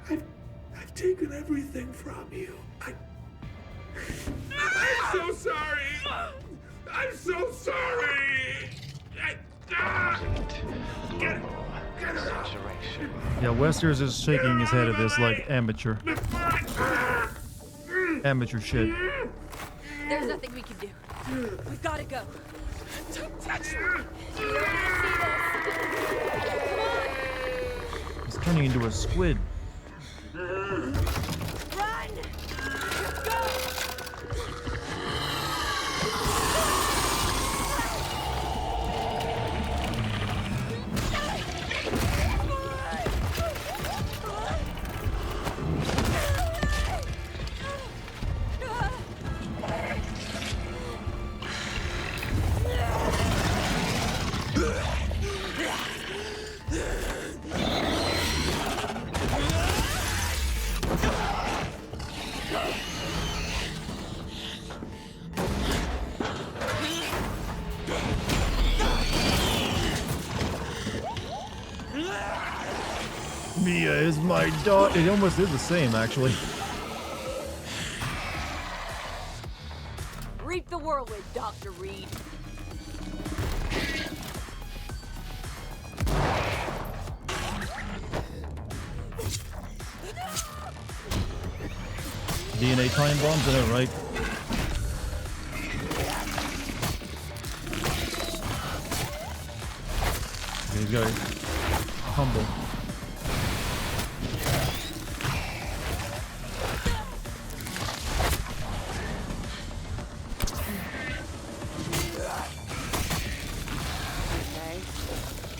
I've taken everything from you. I'm so sorry. I'm so sorry. Get her out. Yeah, Wester's is shaking his head at this like amateur. Amateur shit. There's nothing we can do. We've got to go. Don't touch me! You don't want to see this. Come on! He's turning into a squid. Run! Go! Mia is my daughter. It almost is the same, actually. Reap the whirlwind, Dr. Reed. DNA time bombs in it, right? He's got it. Humble. Okay.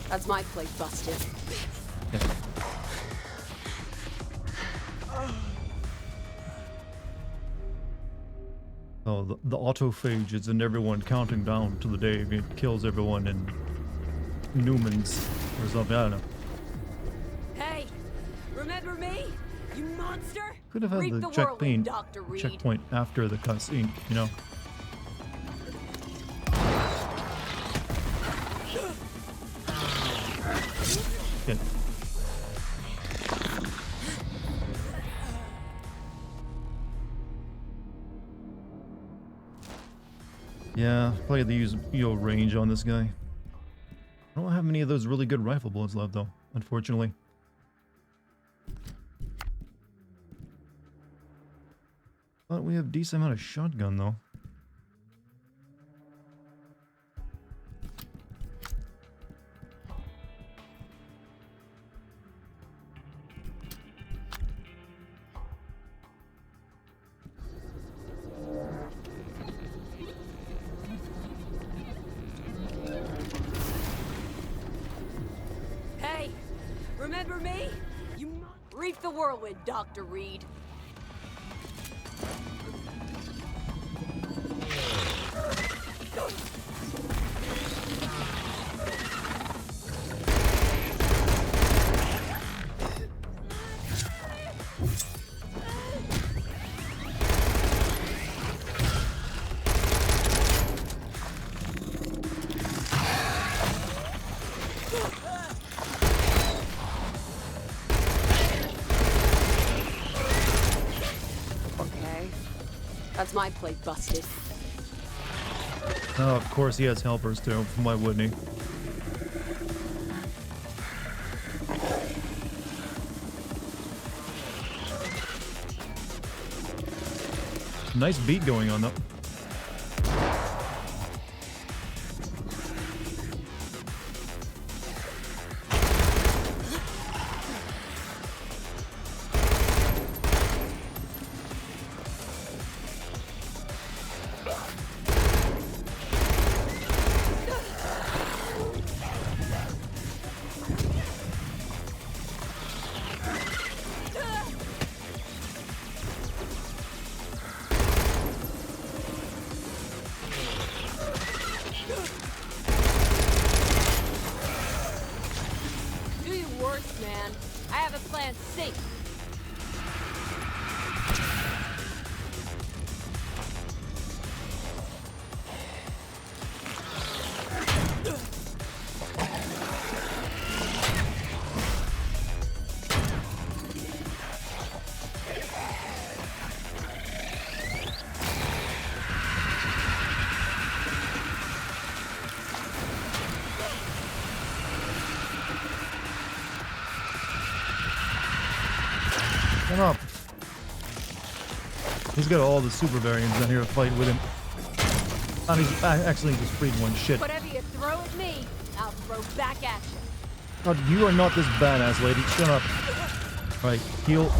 That's my plate busted. Oh, the autophage is in everyone counting down to the day it kills everyone in Newman's or something. I don't know. Hey, remember me? You monster? Could have had Reap the the whirlwind, checkpoint, Dr. Reed. checkpoint after the cutscene, you know? Good. Yeah, probably the use range on this guy. I don't have many of those really good rifle bullets left though, unfortunately. But we have decent amount of shotgun though. Hey, remember me? Reap the whirlwind, Dr. Reed. That's my plate busted. Oh, of course he has helpers too. Why wouldn't he? Nice beat going on though. Do your worst, man. I have a plan C. Come up. He's got all the super variants down here to fight with him. He's actually just freed one. Shit. Whatever you throw at me, I'll throw back at you. God, you are not this badass, lady. Shut up. Alright, heal.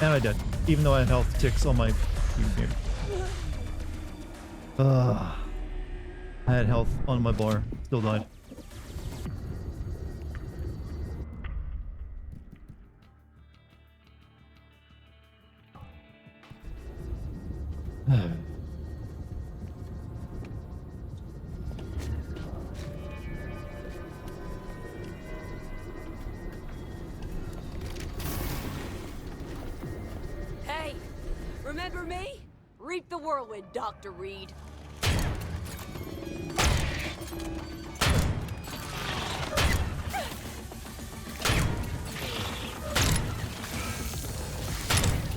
And I did. Even though I had health ticks on my game. I had health on my bar. Still died. Hey, remember me? Reap the whirlwind, Dr. Reed.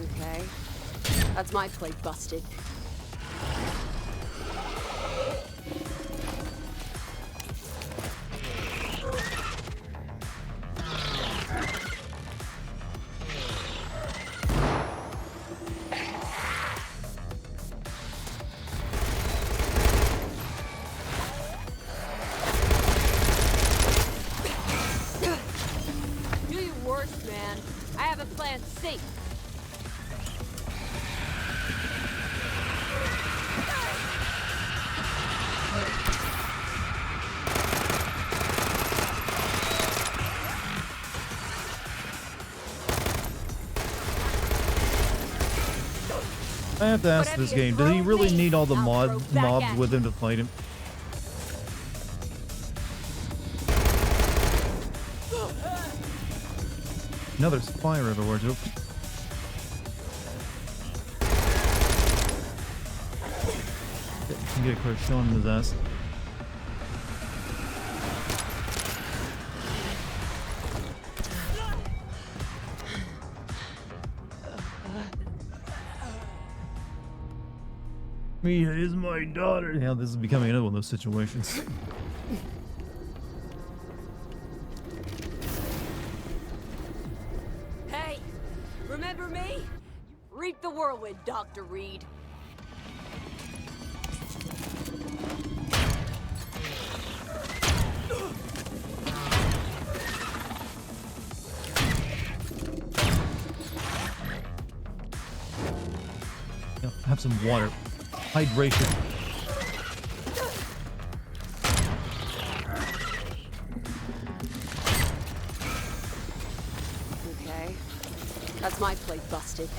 Okay, that's my plate busted. Do your worst, man. I have a plan C. I have to ask Whatever this you game, does he throw really me, need all the I'll throw back mobs at with him to fight him? No, there's fire everywhere too. Can get a quick shot in his ass. Mia is my daughter. Yeah, this is becoming another one of those situations. Hey, remember me? Reap the whirlwind, Dr. Reed. Yeah, have some water. Hydration. Okay, that's my plate busted.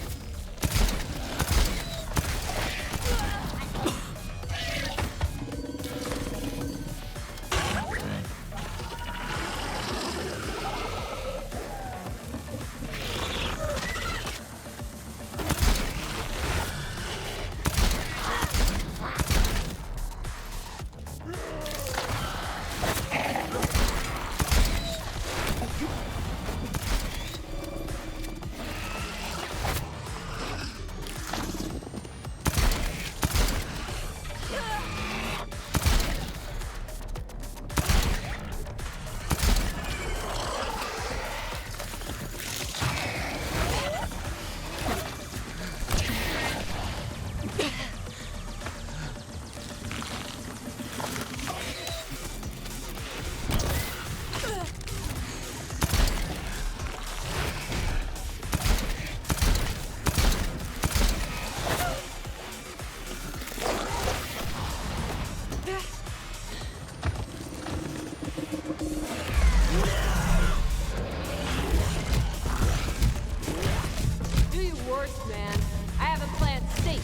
Do your worst, man. I have a plan C.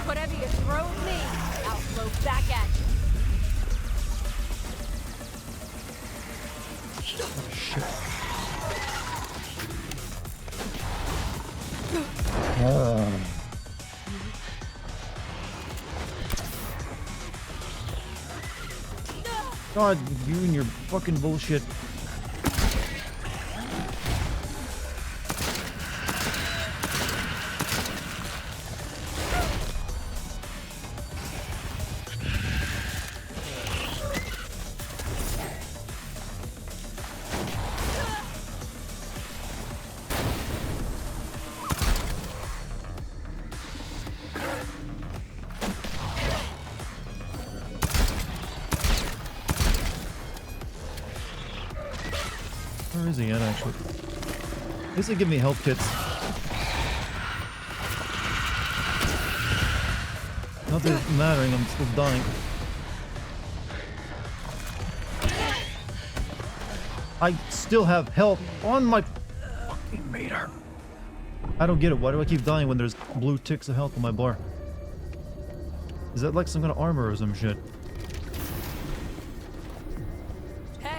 Whatever you throw at me, I'll throw back at you. God, you and your fucking bullshit. Where is he at, actually? At least they give me health kits. Not that it's mattering, I'm still dying. I still have health on my fucking meter. I don't get it. Why do I keep dying when there's blue ticks of health on my bar? Is that like some kind of armor or some shit?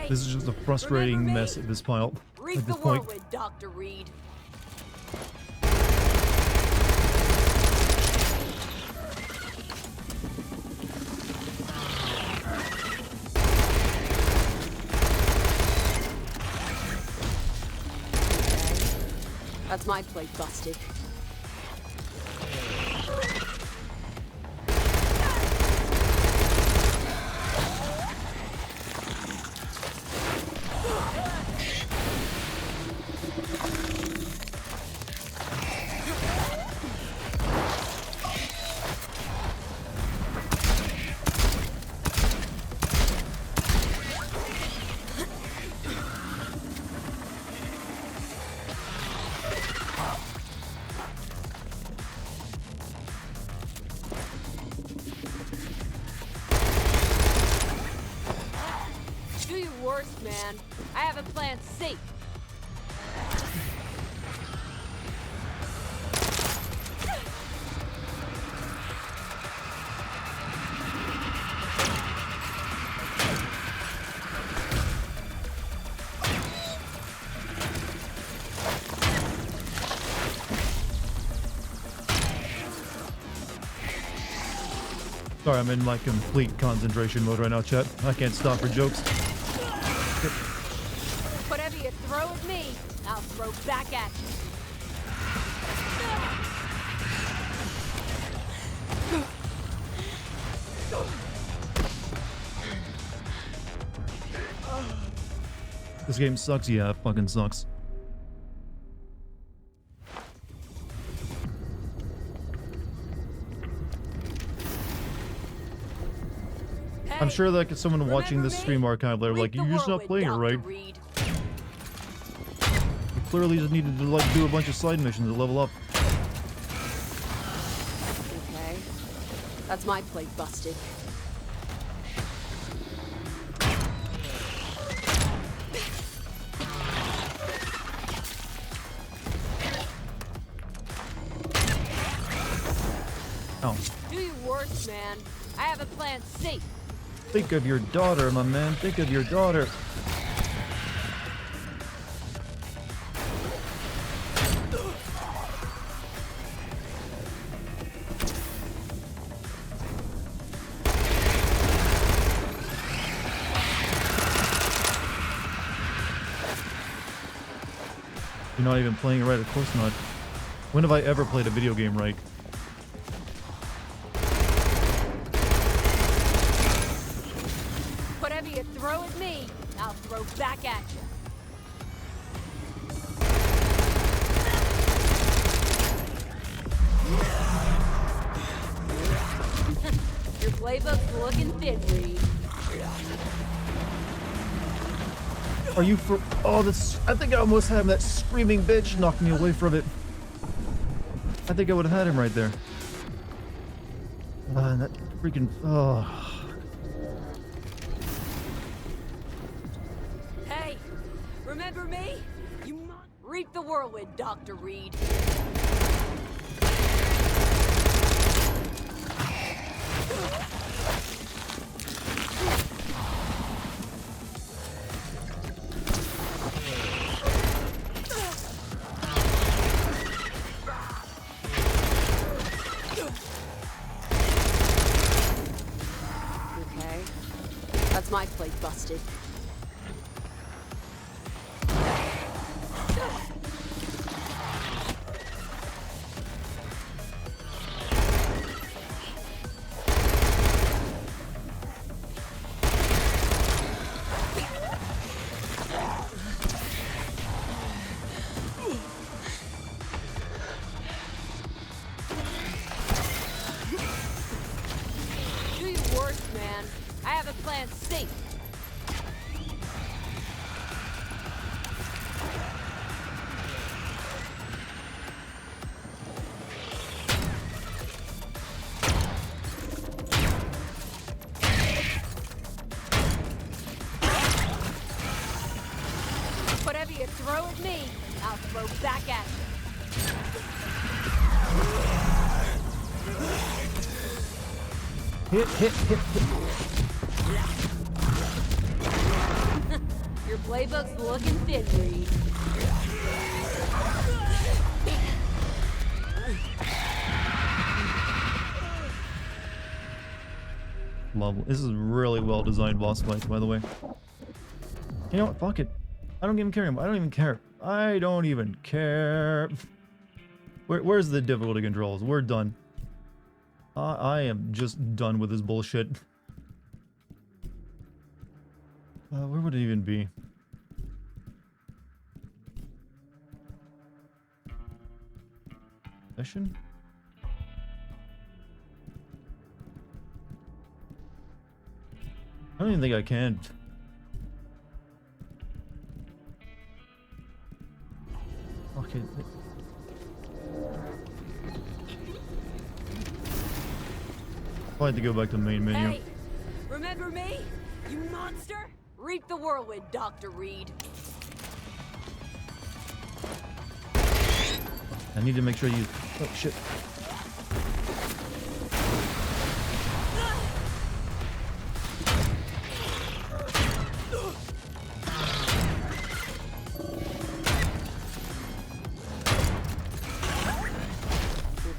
This is just a frustrating mess at this pile. At this point. With Dr. Reed. That's my plate busted. Man, I have a plan C. Sorry, I'm in my complete concentration mode right now, chat. I can't stop for jokes. Whatever you throw at me, I'll throw back at you. This game sucks, yeah, it fucking sucks. I'm sure that someone watching this stream archive, they're like, you're just not playing it right. You clearly just needed to like do a bunch of side missions to level up. Okay, that's my plate busted. Oh. Do your worst, man. I have a plan C. Think of your daughter, my man. Think of your daughter. You're not even playing it right, of course not. When have I ever played a video game right? Whatever you throw at me, I'll throw back at you. Your playbook's looking thin, Reed. Are you for? Oh, this. I think I almost had him. That screaming bitch knocked me away from it. I think I would have had him right there. That freaking. Oh. Hey, remember me? You reap the whirlwind. whirlwind, Dr. Reed. Okay. That's my plate busted. Do your worst, man. I have a plan C. Whatever you throw at me, I'll throw back at you. Hit. Your playbook's looking thin, Reed. Lovely. This is really well designed boss fights, by the way. You know what? Fuck it. I don't even care anymore. I don't even care. I don't even care. Where's the difficulty controls? We're done. I am just done with this bullshit. Where would it even be? Session? I don't even think I can. Okay. I'll have to go back to the main menu. Hey, remember me? You monster? Reap the whirlwind, Dr. Reed. I need to make sure you... Oh, shit.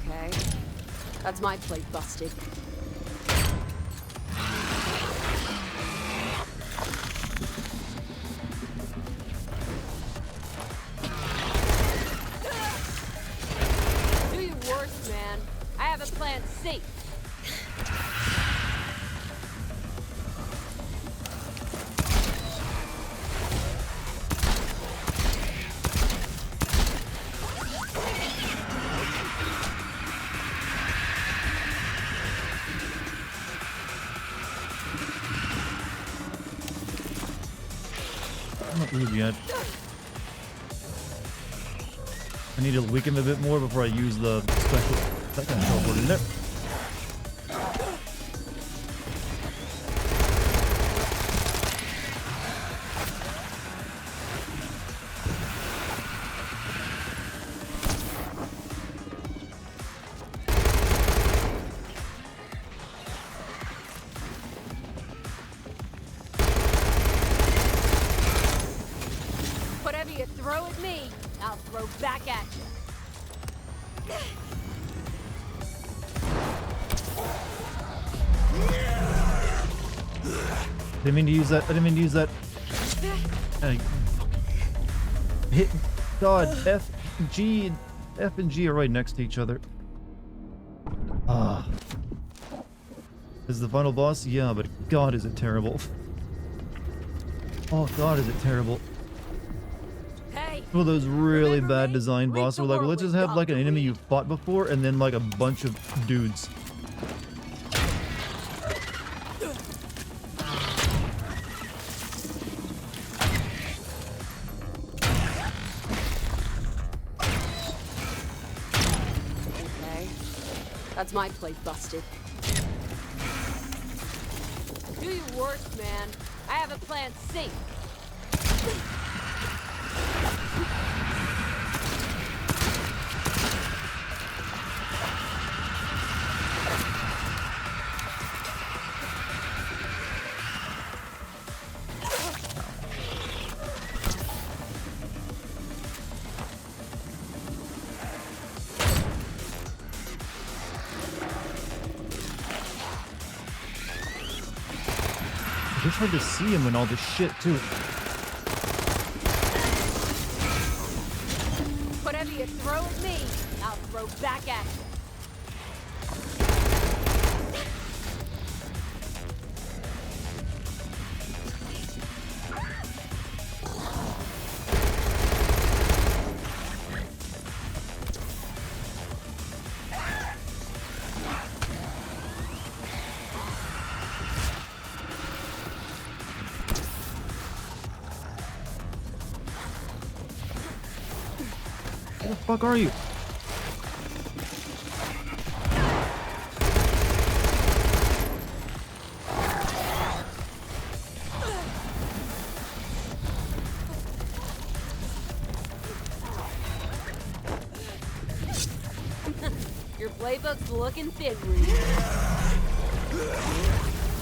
Okay. That's my plate busted. Do your worst, man. I have a plan C. I'm not rude yet. I need to weaken him a bit more before I use the special... That kind of teleported there. Whatever you throw at me, I'll throw back at you. Didn't mean to use that. I didn't mean to use that. Hit. God, F, G, F and G are right next to each other. Ah. This is the final boss? Yeah, but God, is it terrible. Oh, God, is it terrible. Hey, One of those really remember bad me? design Reap bosses the where like, let's just whirlwind, have like an Dr. enemy Reed. you fought before and then like a bunch of dudes. Okay. That's my plate busted. Do your worst, man. I have a plan C. It's hard to see him in all this shit, too. Whatever you throw at me, I'll throw back at you. Where the fuck are you? Your playbook's looking thin, Reed.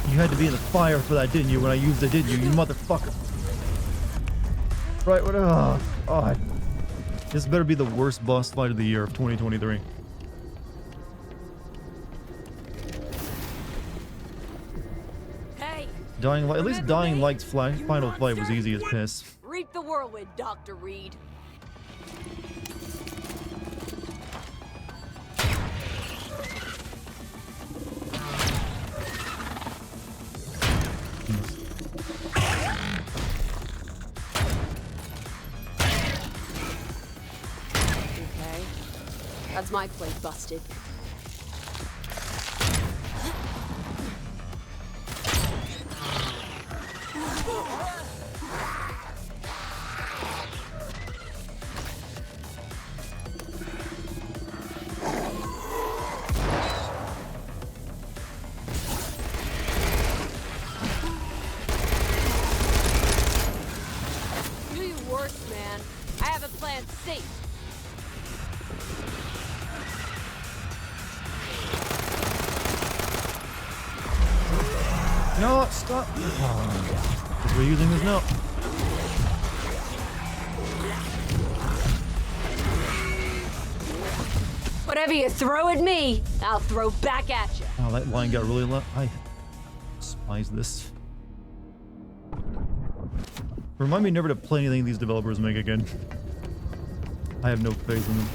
You had to be in the fire for that, didn't you? When I used it, didn't you? You motherfucker. Right, what? Oh, this better be the worst boss fight of the year of 2023. Hey! Dying Light, at least Dying Light's final fight was easy as piss. Reap the whirlwind, Dr. Reed. Okay. That's my plate busted. Do your worst, man. I have a plan safe. No, stop. Oh, we're using this now. Whatever you throw at me, I'll throw back at you. Oh, that line got really low. I despise this. Remind me never to play anything these developers make again. I have no faith in them.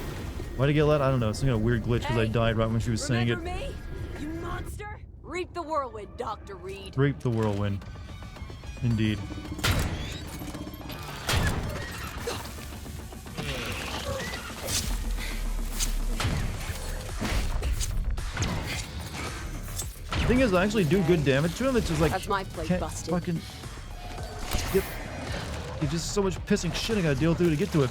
Why'd I get let? I don't know. It's some kind of weird glitch because I died right when she was saying it. Remember me, you monster? Reap the whirlwind, Dr. Reed. Reap the whirlwind. Indeed. The thing is, I actually do good damage to him. It's just like That's my plate can't busted. fucking. Yep. It's just so much pissing shit I gotta deal through to get to it.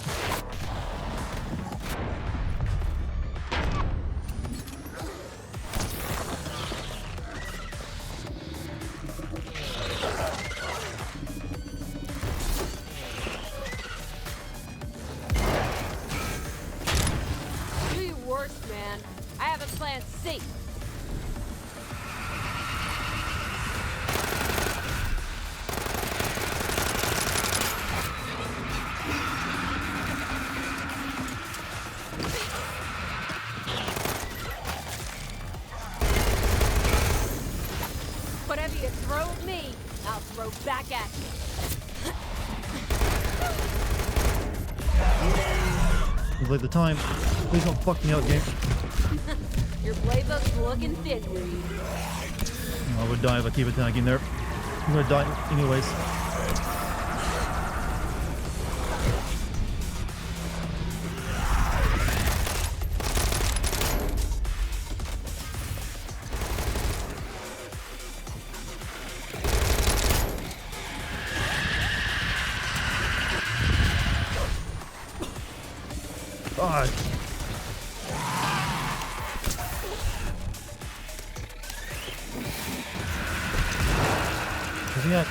Do your worst, man. I have a plan safe. Whatever you throw at me, I'll throw back at you. It's like the time. Please don't fuck me out, game. Your playbook's looking thin, Reed. I would die if I keep attacking there. I'm gonna die anyways. God. Where's he at?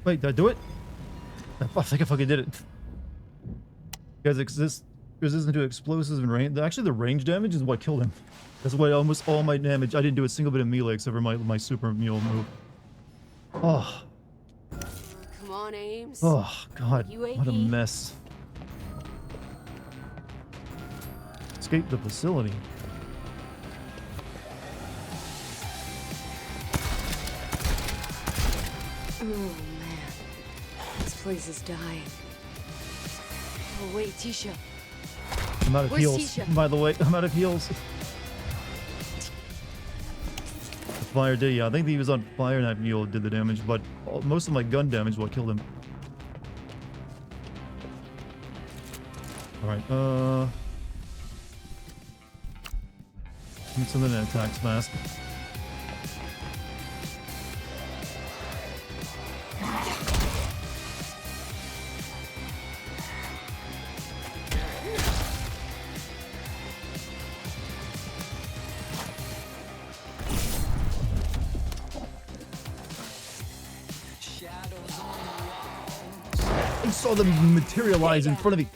Wait, did I do it? I think I fucking did it. You guys exist. resistant to explosives and range. Actually, the range damage is what killed him. That's why almost all my damage. I didn't do a single bit of melee except for my super mule move. Oh. Come on, Ames. Oh God, UAV. what a mess. Escape the facility. Oh man, this place is dying. Oh wait, Tisha. I'm out of Where's heals. Tisha? By the way, I'm out of heals. Fire did, yeah. I think he was on fire and that mule did the damage, but most of my gun damage is what killed him. Alright, need something that attacks fast. I saw them materialize in front of me.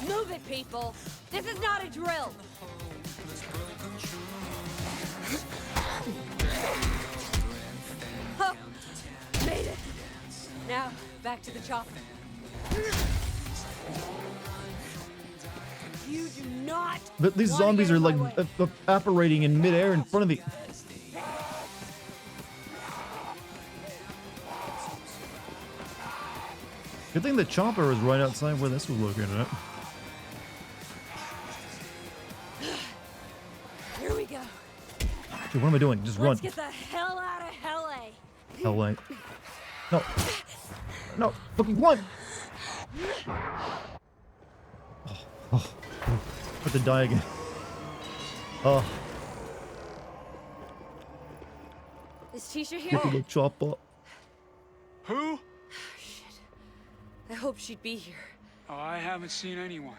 Move it, people. This is not a drill. Huh. Made it. Now, back to the chopper. You do not. But these wanna zombies get are in my like way. evaporating in midair in front of me. Good thing the chopper was right outside where this was located at. Here we go. Dude, what am I doing? Just Let's run. get the hell out of LA. LA. No. No. Fucking run! Oh. I have to die again. Oh. Is Tisha here? Get to the chopper. Who? Shit. I hope she'd be here. Oh, I haven't seen anyone.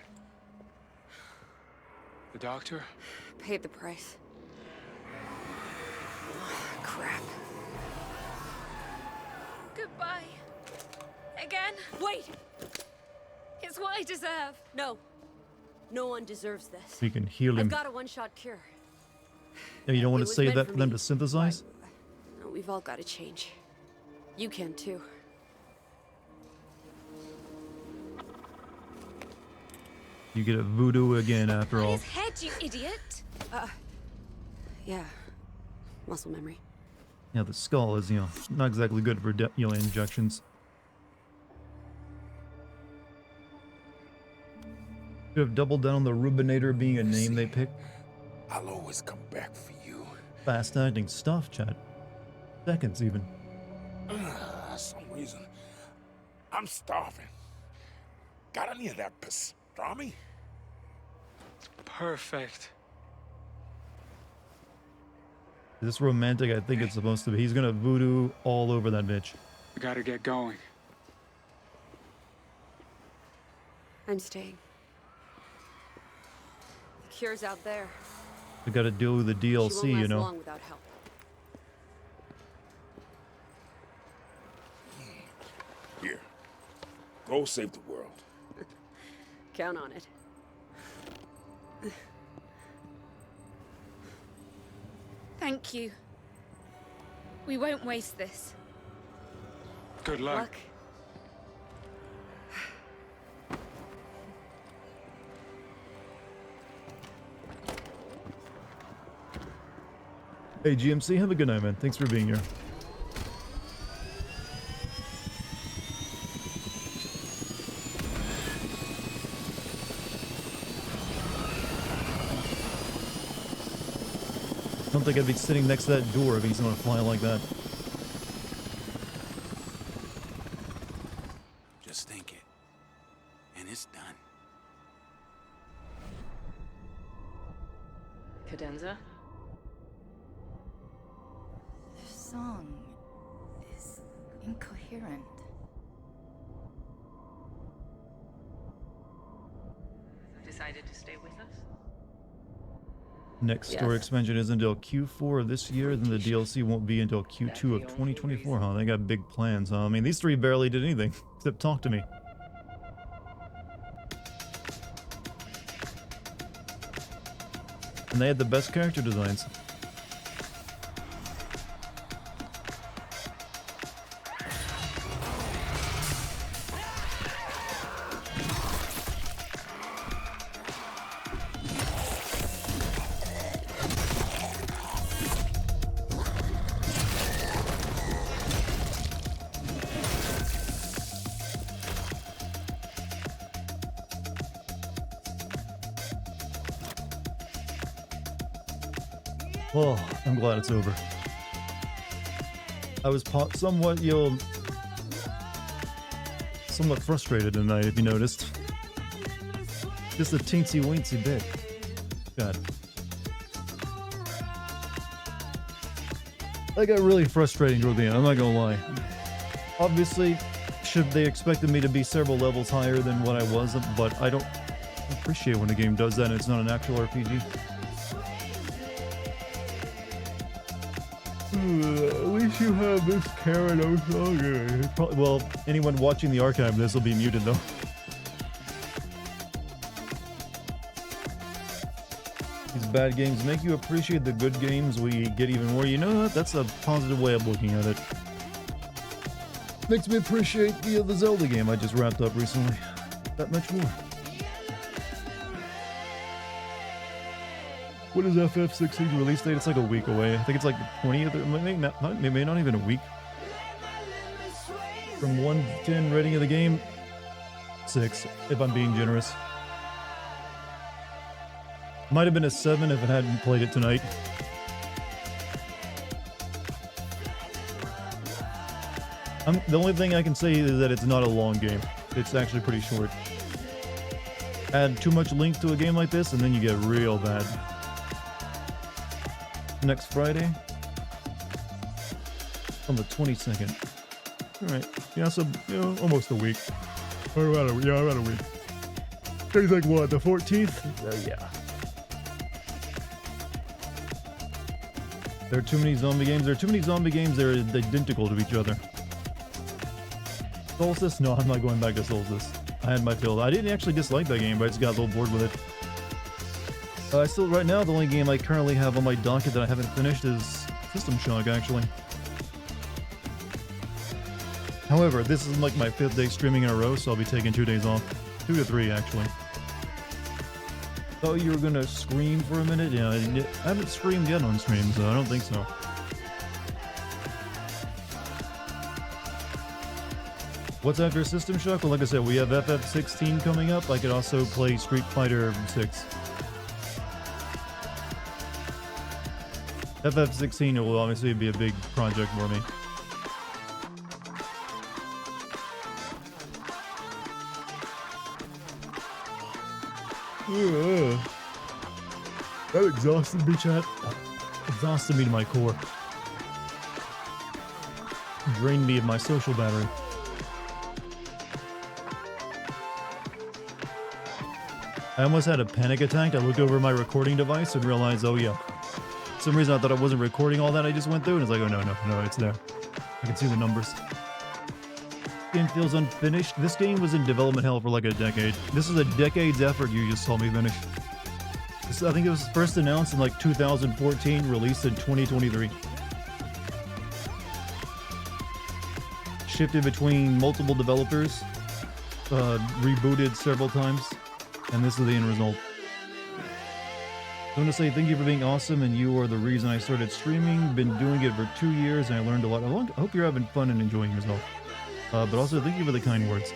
The doctor? Paid the price. Crap. Goodbye. Again? Wait! It's what I deserve. No. No one deserves this. We can heal I've him. got a one-shot cure. Yeah, you don't want It to was say meant that for for them me, to synthesize? No, we've all got to change. You can too. You get a voodoo again after all. His head, you idiot. Yeah. Muscle memory. Yeah, the skull is, not exactly good for, injections. Could have doubled down on the Rubinator being a name they picked. I'll always come back for you. Fast acting stuff, Chad. Seconds even. Some reason, I'm starving. Got any of that pastrami? Perfect. This romantic, I think it's supposed to be. He's gonna voodoo all over that bitch. We gotta get going. I'm staying. The cure's out there. We gotta deal with the She won't DLC, last you know. long without help. Here, go save the world. Count on it. Thank you. We won't waste this. Good luck. Luck. Hey, GMC, have a good night, man. Thanks for being here. I don't think I'd be sitting next to that door if he's gonna fly like that. Just think it. And it's done. Cadenza? The song is incoherent. Decided to stay with us? Next story Yes. expansion is until Q4 of this year, then the DLC won't be until Q2 of 2024, huh? They got big plans, huh? I mean, these three barely did anything, except talk to me. And they had the best character designs. Oh, I'm glad it's over. I was somewhat frustrated tonight, if you noticed. Just a teensy-weensy bit. God. That got really frustrating toward the end, I'm not gonna lie. Obviously, they expected me to be several levels higher than what I was, but I don't appreciate when a game does that and it's not an actual RPG. At least you have this Karen O'Saga. Well, anyone watching the archive, this will be muted though. These bad games make you appreciate the good games we get even more. You know what? That's a positive way of looking at it. Makes me appreciate the Zelda game I just wrapped up recently. That much more. What is FF16's release date? It's like a week away. I think it's like the 20th, or maybe not even a week. From 1 to 10 rating of the game, 6, if I'm being generous. Might have been a 7 if I hadn't played it tonight. The only thing I can say is that it's not a long game. It's actually pretty short. Add too much length to a game like this, and then you get real bad. Next Friday on the 22nd. Alright, yeah, so, almost a week. Or about a week. Things like what, the 14th? Yeah. There are too many zombie games. There are too many zombie games that are identical to each other. Solstice? No, I'm not going back to Solstice. I had my fill. I didn't actually dislike that game, but I just got a little bored with it. Right now, the only game I currently have on my docket that I haven't finished is System Shock, actually. However, this is like my 5th day streaming in a row, so I'll be taking 2 days off. 2 to 3, actually. Oh, you were gonna scream for a minute? Yeah, I haven't screamed yet on stream, so I don't think so. What's after System Shock? Well, like I said, we have FF16 coming up. I could also play Street Fighter 6. FF16 will obviously be a big project for me. That exhausted me, chat. Exhausted me to my core. Drained me of my social battery. I almost had a panic attack. I looked over my recording device and realized, oh yeah. For some reason I thought I wasn't recording all that I just went through, and it's like, oh no, it's there. I can see the numbers. Game feels unfinished. This game was in development hell for like a decade. This is a decade's effort you just saw me finish. I think it was first announced in like 2014, released in 2023. Shifted between multiple developers, rebooted several times, and this is the end result. I want to say thank you for being awesome, and you are the reason I started streaming. Been doing it for 2 years, and I learned a lot. I hope you're having fun and enjoying yourself. But also, thank you for the kind words.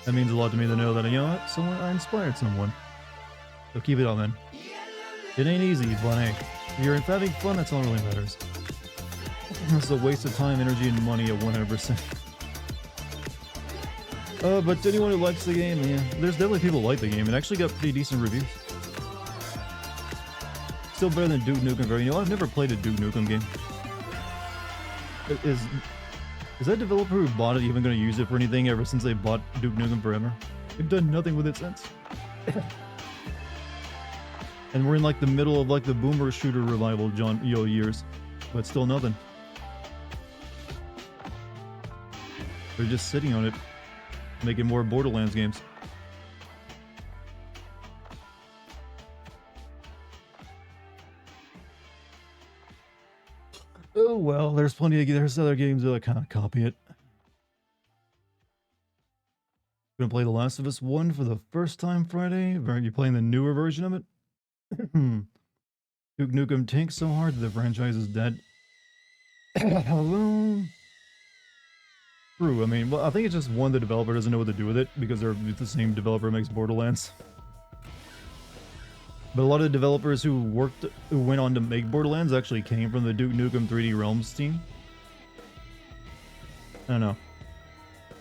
That means a lot to me to know that, I inspired someone. So keep it up, man. It ain't easy, but hey, if you're having fun, that's all that really matters. It's a waste of time, energy, and money at 100%. But to anyone who likes the game, yeah, there's definitely people who like the game. It actually got pretty decent reviews. Still better than Duke Nukem. I've never played a Duke Nukem game. Is that developer who bought it even going to use it for anything ever since they bought Duke Nukem Forever? They've done nothing with it since. And we're in like the middle of like the boomer shooter revival years, but still nothing. They're just sitting on it, making more Borderlands games. Oh well, there's other games that kind of copy it. Gonna play The Last of Us 1 for the first time Friday. Are you playing the newer version of it? Duke Nukem tanks so hard that the franchise is dead. Hello. True. I mean, well, I think it's just one, the developer doesn't know what to do with it because they're the same developer makes Borderlands. But a lot of the developers who went on to make Borderlands actually came from the Duke Nukem 3D Realms team. I don't know.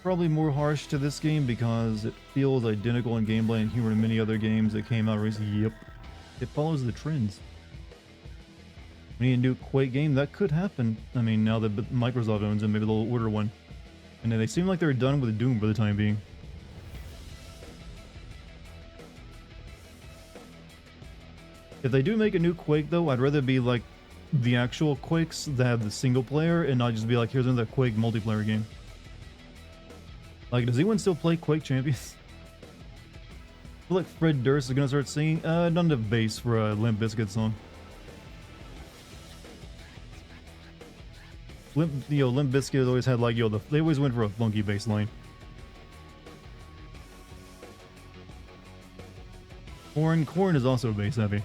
Probably more harsh to this game because it feels identical in gameplay and humor to many other games that came out recently. Yep. It follows the trends. We need a new Quake game. That could happen. I mean, now that Microsoft owns it, maybe they'll order one. And they seem like they're done with Doom for the time being. If they do make a new Quake, though, I'd rather be like the actual Quakes that have the single player and not just be like, here's another Quake multiplayer game. Like, does anyone still play Quake Champions? I feel like Fred Durst is gonna start singing. None of bass for a Limp Bizkit song. Limp Bizkit always had like, they always went for a funky bass line. Korn is also bass heavy.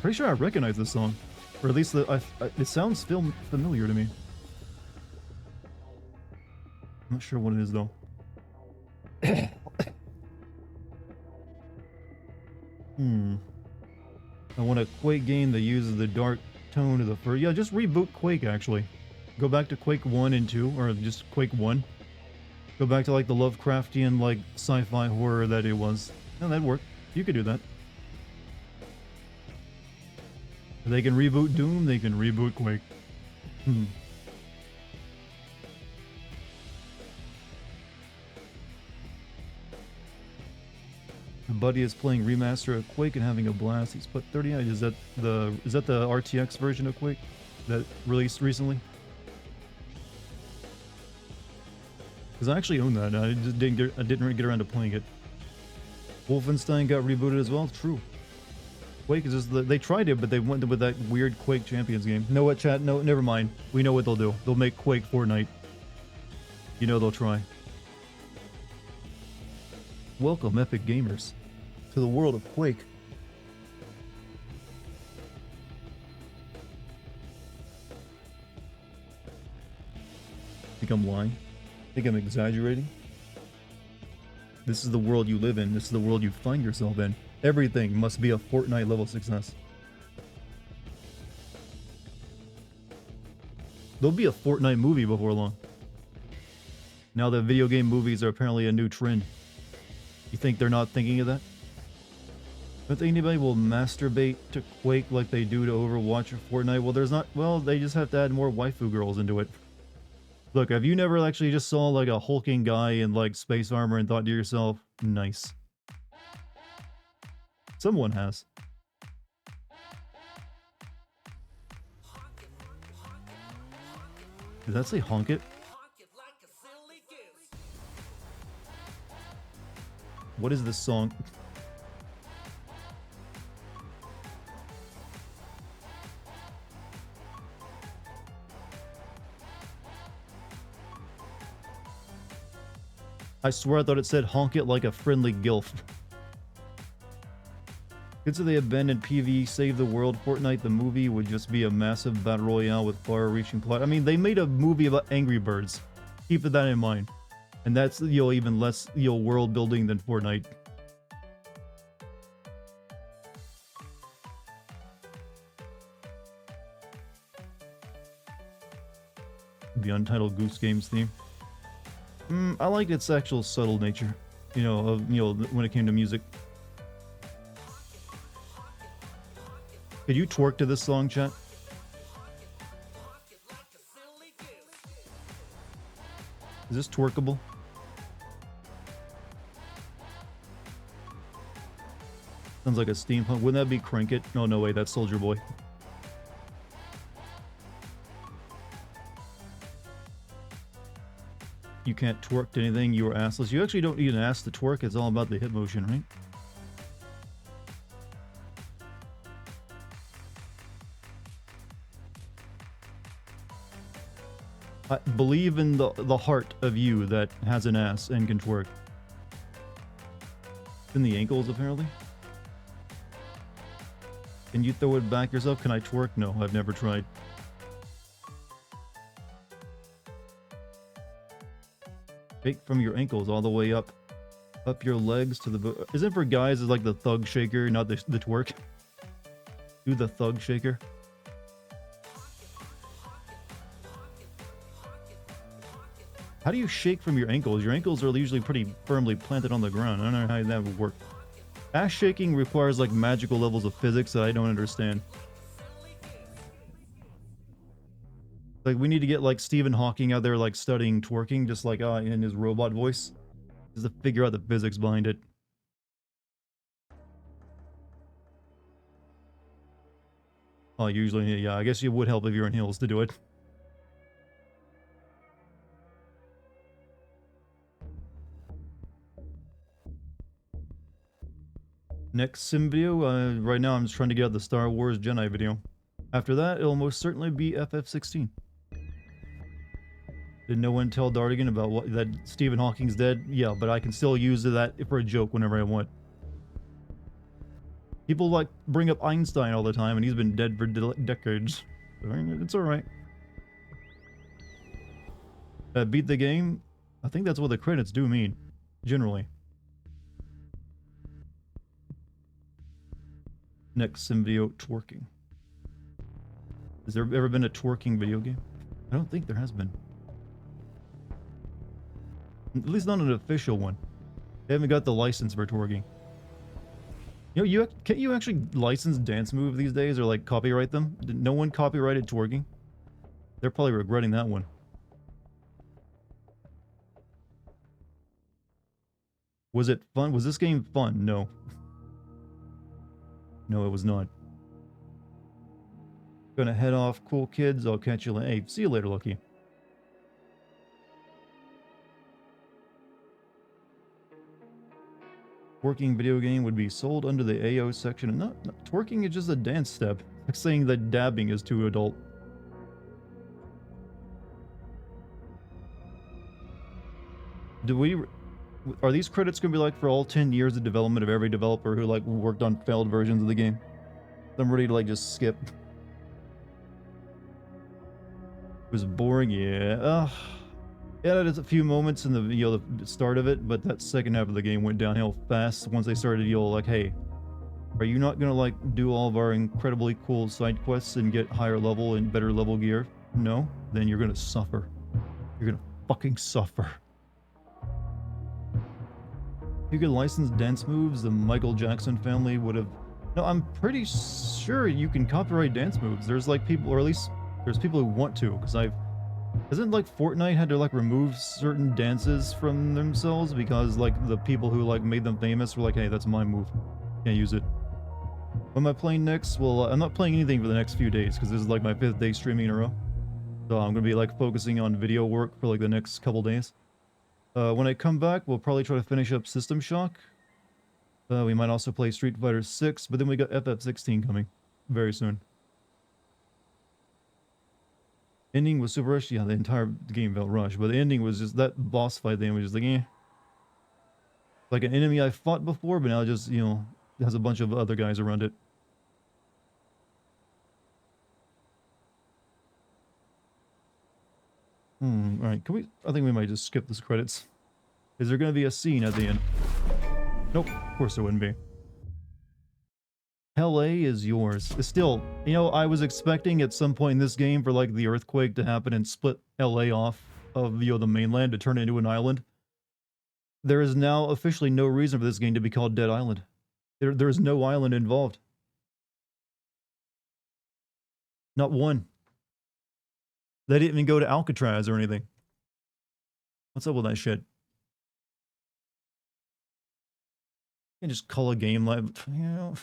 Pretty sure I recognize this song, or at least it sounds familiar to me. I'm not sure what it is though. I want a Quake game that uses the dark tone of the first. Yeah, just reboot Quake actually. Go back to Quake 1 and 2, or just Quake 1. Go back to like the Lovecraftian like sci-fi horror that it was. No, that'd work. You could do that. They can reboot Doom, they can reboot Quake. My buddy is playing remaster of Quake and having a blast. He's put 30 out. Is that the RTX version of Quake that released recently? Because I actually own that. I just didn't get around to playing it. Wolfenstein got rebooted as well. True. Quake is just they tried it, but they went with that weird Quake Champions game. Know what, chat? No, never mind. We know what they'll do. They'll make Quake Fortnite. You know they'll try. Welcome, Epic Gamers, to the world of Quake. Think I'm lying? Think I'm exaggerating? This is the world you live in. This is the world you find yourself in. Everything must be a Fortnite level success. There'll be a Fortnite movie before long. Now that video game movies are apparently a new trend. You think they're not thinking of that? Don't think anybody will masturbate to Quake like they do to Overwatch or Fortnite? Well, there's not. Well, they just have to add more waifu girls into it. Look, have you never actually just saw like a hulking guy in like space armor and thought to yourself, nice? Someone has. Did that say honk it? What is this song? I swear I thought it said honk it like a friendly gilf. Consider they abandoned PvE, save the world. Fortnite the movie would just be a massive battle royale with far-reaching plot. I mean, they made a movie about Angry Birds. Keep that in mind. And that's, even less, world building than Fortnite. The Untitled Goose Games theme. I like its actual subtle nature. When it came to music. Could you twerk to this song, chat? Is this twerkable? Sounds like a steampunk. Wouldn't that be Crank It? No, no way, that's Soldier Boy. You can't twerk to anything, you are assless. You actually don't need an ass to twerk, it's all about the hip motion, right? I believe in the heart of you that has an ass and can twerk. In the ankles, apparently. Can you throw it back yourself? Can I twerk? No, I've never tried. Shake from your ankles all the way up your legs to the... Is it for guys? It's like the thug shaker, not the twerk? Do the thug shaker. How do you shake from your ankles? Your ankles are usually pretty firmly planted on the ground. I don't know how that would work. Ass shaking requires like magical levels of physics that I don't understand. Like we need to get like Stephen Hawking out there like studying twerking just like in his robot voice. Just to figure out the physics behind it. Oh, usually, yeah, I guess it would help if you're in heels to do it. Next sim video, right now I'm just trying to get out the Star Wars Jedi video. After that, it'll most certainly be FF16. Did no one tell Dartigan about what that Stephen Hawking's dead? Yeah, but I can still use that for a joke whenever I want. People like bring up Einstein all the time, and he's been dead for decades. It's alright. Beat the game? I think that's what the credits do mean, generally. Next sim video, twerking. Has there ever been a twerking video game? I don't think there has been. At least not an official one. They haven't got the license for twerking. You know, can't you actually license dance move these days or like copyright them? Did no one copyrighted twerking? They're probably regretting that one. Was it fun? Was this game fun? No. No, it was not. Gonna head off, cool kids. I'll catch you later. Hey, see you later, Lucky. Twerking video game would be sold under the AO section. And not twerking is just a dance step. Like saying that dabbing is too adult. Are these credits gonna be like for all 10 years of development of every developer who like worked on failed versions of the game? I'm ready to like just skip. It was boring, yeah. Yeah, there's a few moments in the the start of it, but that second half of the game went downhill fast once they started like, hey, are you not gonna like do all of our incredibly cool side quests and get higher level and better level gear? No? Then you're gonna suffer. You're gonna fucking suffer. You could license dance moves, the Michael Jackson family would have... No, I'm pretty sure you can copyright dance moves. There's like people, or at least there's people who want to, because Hasn't like Fortnite had to like remove certain dances from themselves because like the people who like made them famous were like, hey, that's my move. Can't use it. What am I playing next? Well, I'm not playing anything for the next few days because this is like my 5th day streaming in a row. So I'm going to be like focusing on video work for like the next couple days. When I come back, we'll probably try to finish up System Shock. We might also play Street Fighter 6, but then we got FF16 coming very soon. Ending was super rushed. Yeah, the entire game felt rushed, but the ending was just that boss fight thing was just like, eh. Like an enemy I fought before, but now just, you know, has a bunch of other guys around it. Alright, I think we might just skip this credits. Is there gonna be a scene at the end? Nope, of course there wouldn't be. LA is yours. It's still, you know, I was expecting at some point in this game for like the earthquake to happen and split LA off of, you know, the mainland to turn it into an island. There is now officially no reason for this game to be called Dead Island. There is no island involved. Not one. They didn't even go to Alcatraz or anything. What's up with that shit? can't just call a game live, you know.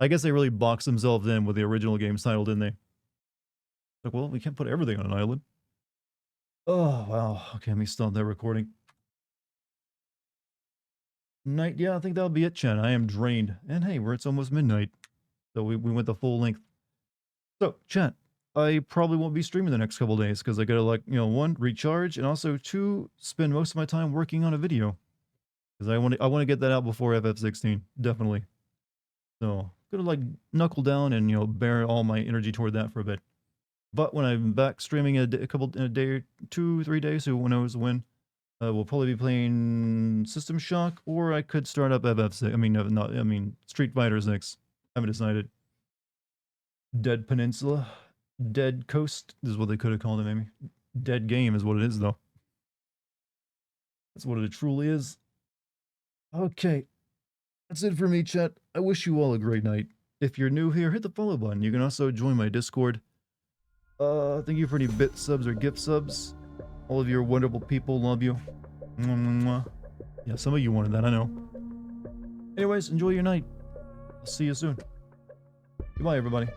I guess they really boxed themselves in with the original game's title, didn't they? Like, well, we can't put everything on an island. Oh, wow. Okay, let me stop that recording. Night, yeah, I think that'll be it, Chen. I am drained. And hey, it's almost midnight. So we went the full length. So, chat, I probably won't be streaming the next couple days because I gotta, like, you know, 1, recharge, and also 2, spend most of my time working on a video. Because I want to get that out before FF16, definitely. So, gonna, like, knuckle down and, you know, bear all my energy toward that for a bit. But when I'm back streaming in a day or 2, 3 days, who knows when, we'll probably be playing System Shock, or I could start up FF6. I mean, Street Fighter 6. Haven't decided. Dead Peninsula, Dead Coast is what they could have called it, maybe. Dead Game is what it is, though. That's what it truly is. Okay, that's it for me, chat. I wish you all a great night. If you're new here, hit the follow button. You can also join my Discord. Thank you for any bit subs or gift subs. All of you are wonderful people. Love you. Mwah, mwah, mwah. Yeah, some of you wanted that, I know. Anyways, enjoy your night. I'll see you soon. Goodbye, everybody.